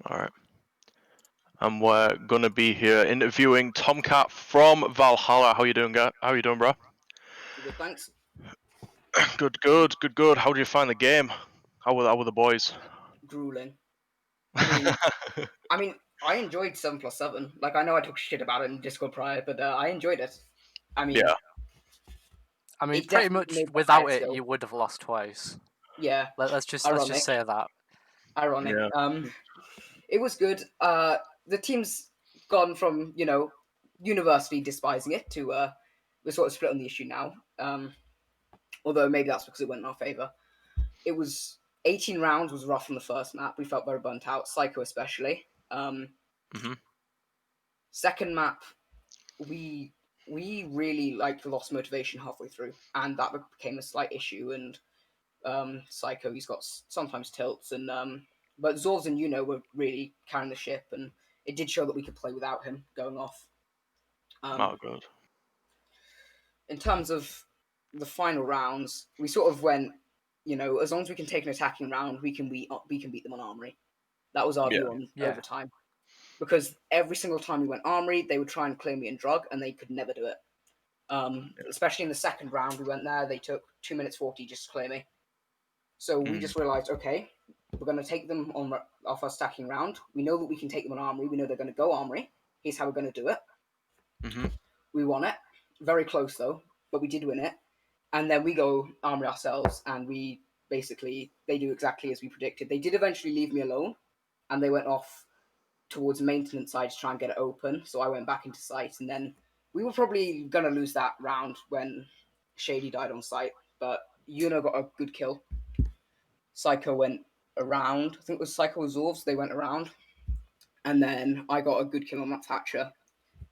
Speaker 2: All right. And we're gonna be here interviewing Tomcat from Valhalla. How you doing, guy? How you doing, bro?
Speaker 9: Good, thanks.
Speaker 2: Good, good, good, good. How did you find the game? How were the boys?
Speaker 9: Grueling. I mean, I enjoyed 7+7. Like, I know I talked shit about it in Discord prior, but I enjoyed it. I mean,
Speaker 2: Yeah.
Speaker 10: I mean,
Speaker 9: it
Speaker 10: pretty
Speaker 9: definitely
Speaker 10: much
Speaker 9: made the
Speaker 10: without
Speaker 9: highest
Speaker 10: it,
Speaker 9: skill.
Speaker 10: you would have lost twice.
Speaker 9: Yeah,
Speaker 10: Let's just
Speaker 9: ironic.
Speaker 10: say that.
Speaker 9: Ironic.
Speaker 2: Yeah.
Speaker 9: It was good. The team's gone from universally despising it to we're sort of split on the issue now. Although maybe that's because it went in our favor. It was 18 rounds was rough on the first map. We felt very burnt out, Psycho especially.
Speaker 2: Mhm.
Speaker 9: Second map, we really lost motivation halfway through, and that became a slight issue. And Psycho, he's got sometimes tilts, and but Zorz and were really carrying the ship, and it did show that we could play without him going off.
Speaker 2: Oh, good.
Speaker 9: In terms of the final rounds, we sort of went, as long as we can take an attacking round, we can beat them on Armory. That was our
Speaker 2: Yeah.
Speaker 9: view on
Speaker 10: Yeah.
Speaker 9: overtime. Because every single time we went Armory, they would try and clear me in drug, and they could never do it. Especially in the second round, we went there, they took 2 minutes 40 just to clear me. So we just realized, okay, we're going to take them on off our stacking round. We know that we can take them on Armory. We know they're going to go Armory. Here's how we're going to do it.
Speaker 2: Mhm.
Speaker 9: We won it. Very close, though, but we did win it. And then we go Armory ourselves, and they do exactly as we predicted. They did eventually leave me alone, and they went off towards maintenance side to try and get it open. So I went back into site, and then we were probably going to lose that round when Shady died on site. But Yuno got a good kill. Psycho went around. I think it was Psycho Zorvs. They went around. And then I got a good kill on that Thatcher.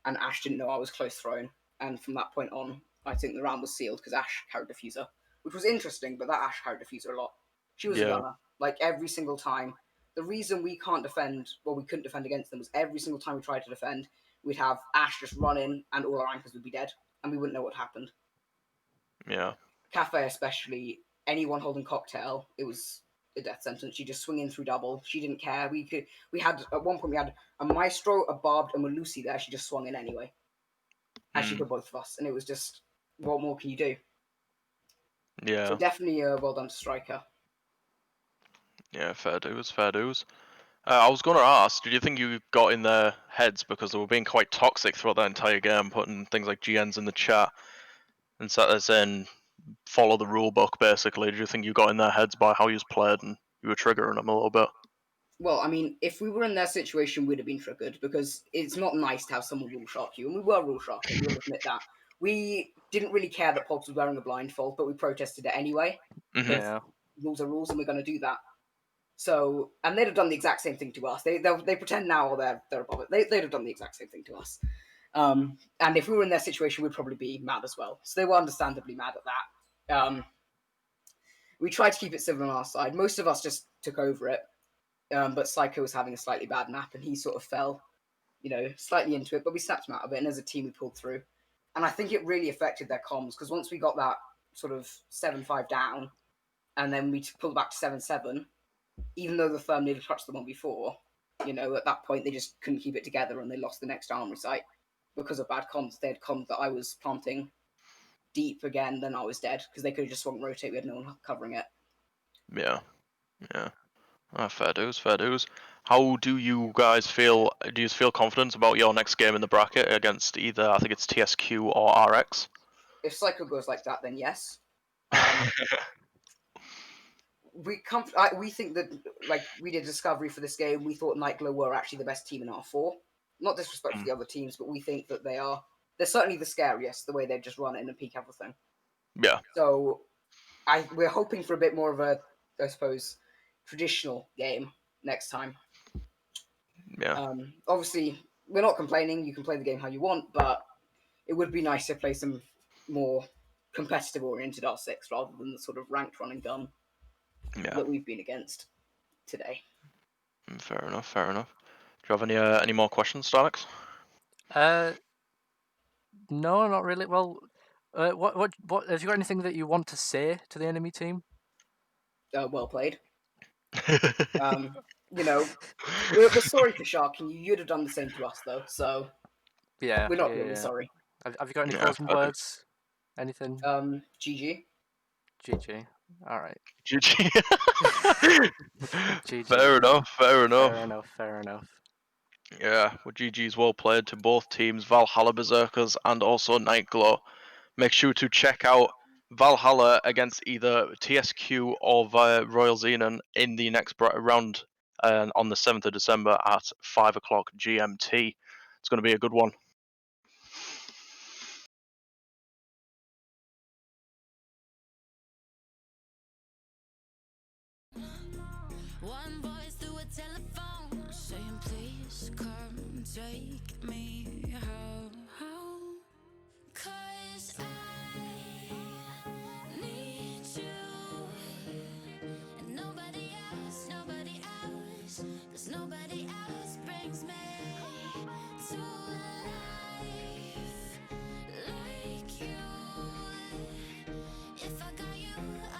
Speaker 9: And Ash didn't know I was close thrown. And from that point on, I think the round was sealed because Ash carried diffuser, which was interesting, but that Ash carried diffuser a lot. She was a
Speaker 2: Yeah.
Speaker 9: gunner, like every single time. The reason we can't defend, well, we couldn't defend against them was every single time we tried to defend, we'd have Ash just run in and all our anchors would be dead, and we wouldn't know what happened.
Speaker 2: Yeah.
Speaker 9: Cafe, especially, anyone holding cocktail, it was a death sentence. She just swing in through double. She didn't care. We had at one point we had a Maestro, a Barbed, and a Lucy there. She just swung in anyway. And she killed both of us, and it was just, what more can you do?
Speaker 2: Yeah.
Speaker 9: So definitely well done to Striker.
Speaker 2: Yeah. Fair dues. Fair dues. I was going to ask, did you think you got in their heads because they were being quite toxic throughout that entire game, putting things like GNs in the chat and saying follow the rule book basically? Did you think you got in their heads by how you played and you were triggering them a little bit?
Speaker 9: Well, I mean, if we were in their situation, we'd have been triggered because it's not nice to have someone rule shark you, and we were rule sharking. We'll admit that. We didn't really care that Pogs was wearing a blindfold, but we protested it anyway
Speaker 2: Mhm.
Speaker 9: because
Speaker 10: Yeah.
Speaker 9: rules are rules, and we're going to do that. So, and they'd have done the exact same thing to us. They pretend now they're above it. They'd have done the exact same thing to us. And if we were in their situation, we'd probably be mad as well. So they were understandably mad at that. We tried to keep it civil on our side. Most of us just took over it. But Psycho was having a slightly bad map, and he sort of fell, slightly into it. But we snapped him out of it, and as a team, we pulled through. And I think it really affected their comms because once we got that sort of 7-5 down, and then we pulled back to 7-7, even though the firm nearly touched the one before, at that point they just couldn't keep it together, and they lost the next armory site because of bad comms. They had comms that I was planting deep again, then I was dead because they could have just swung rotate. We had no one covering it.
Speaker 2: Yeah. Yeah. Fair dues, fair dues. How do you guys feel? Do you feel confident about your next game in the bracket against either, I think it's TSQ or RX?
Speaker 9: If Psycho goes like that, then yes. We think that, like, we did Discovery for this game. We thought Nightglow were actually the best team in R4. Not disrespect to the other teams, but we think that they're certainly the scariest, the way they just run in and peek everything.
Speaker 2: Yeah.
Speaker 9: So we're hoping for a bit more of a, I suppose, traditional game next time.
Speaker 2: Yeah.
Speaker 9: Obviously, we're not complaining. You can play the game how you want, but it would be nice to play some more competitive-oriented R6 rather than the sort of ranked run and gun
Speaker 2: Yeah.
Speaker 9: that we've been against today.
Speaker 2: Fair enough, fair enough. Do you have any more questions, Starlix?
Speaker 10: No, not really. Well, what have you got anything that you want to say to the enemy team?
Speaker 9: Well played. you know, we're sorry for sharking you. You'd have done the same to us, though. So
Speaker 10: Yeah,
Speaker 9: we're not
Speaker 10: yeah,
Speaker 9: really
Speaker 10: yeah.
Speaker 9: sorry.
Speaker 10: Have you got any
Speaker 2: Yeah,
Speaker 10: closing
Speaker 2: I do.
Speaker 10: words? Anything?
Speaker 9: GG.
Speaker 10: GG. All right.
Speaker 2: GG.
Speaker 10: GG.
Speaker 2: Fair enough. Fair enough.
Speaker 10: Fair enough. Fair enough.
Speaker 2: Yeah, well, GG's well played to both teams, Valhalla Berserkers and also Nightglow. Make sure to check out Valhalla against either TSQ or via Royal Xenon in the next round on the 7th of December at 5 o'clock GMT. It's going to be a good one.
Speaker 1: One voice through a telephone saying, please come take me home. 'Cause I need you. And nobody else, 'cause nobody else brings me to life like you. If I got you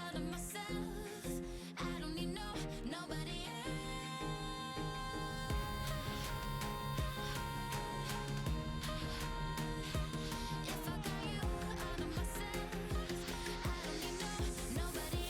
Speaker 1: out of myself, I don't need nobody else. If I got you out of myself, I don't need nobody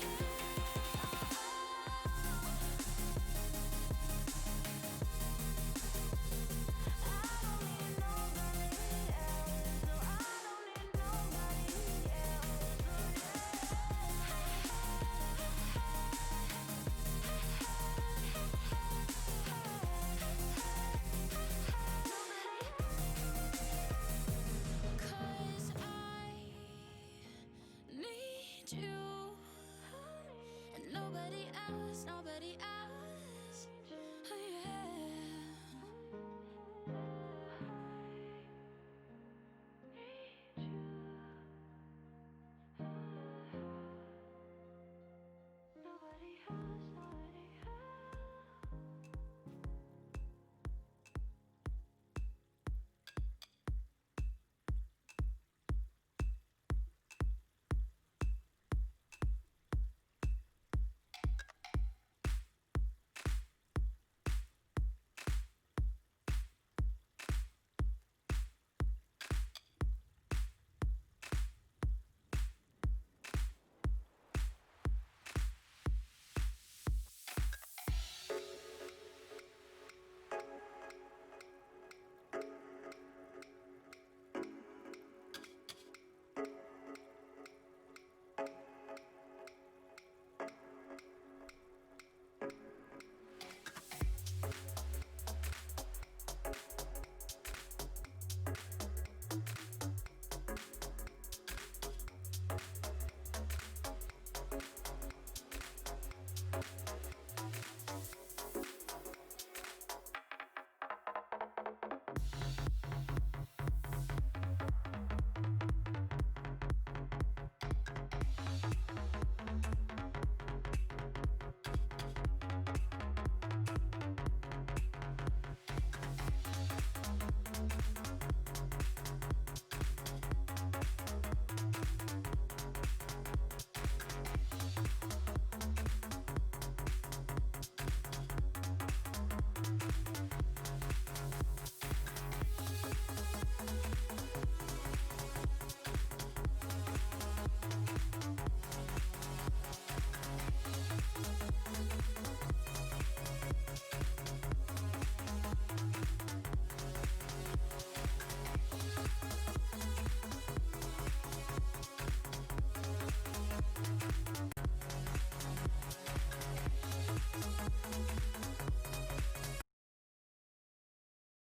Speaker 1: Cause I need you.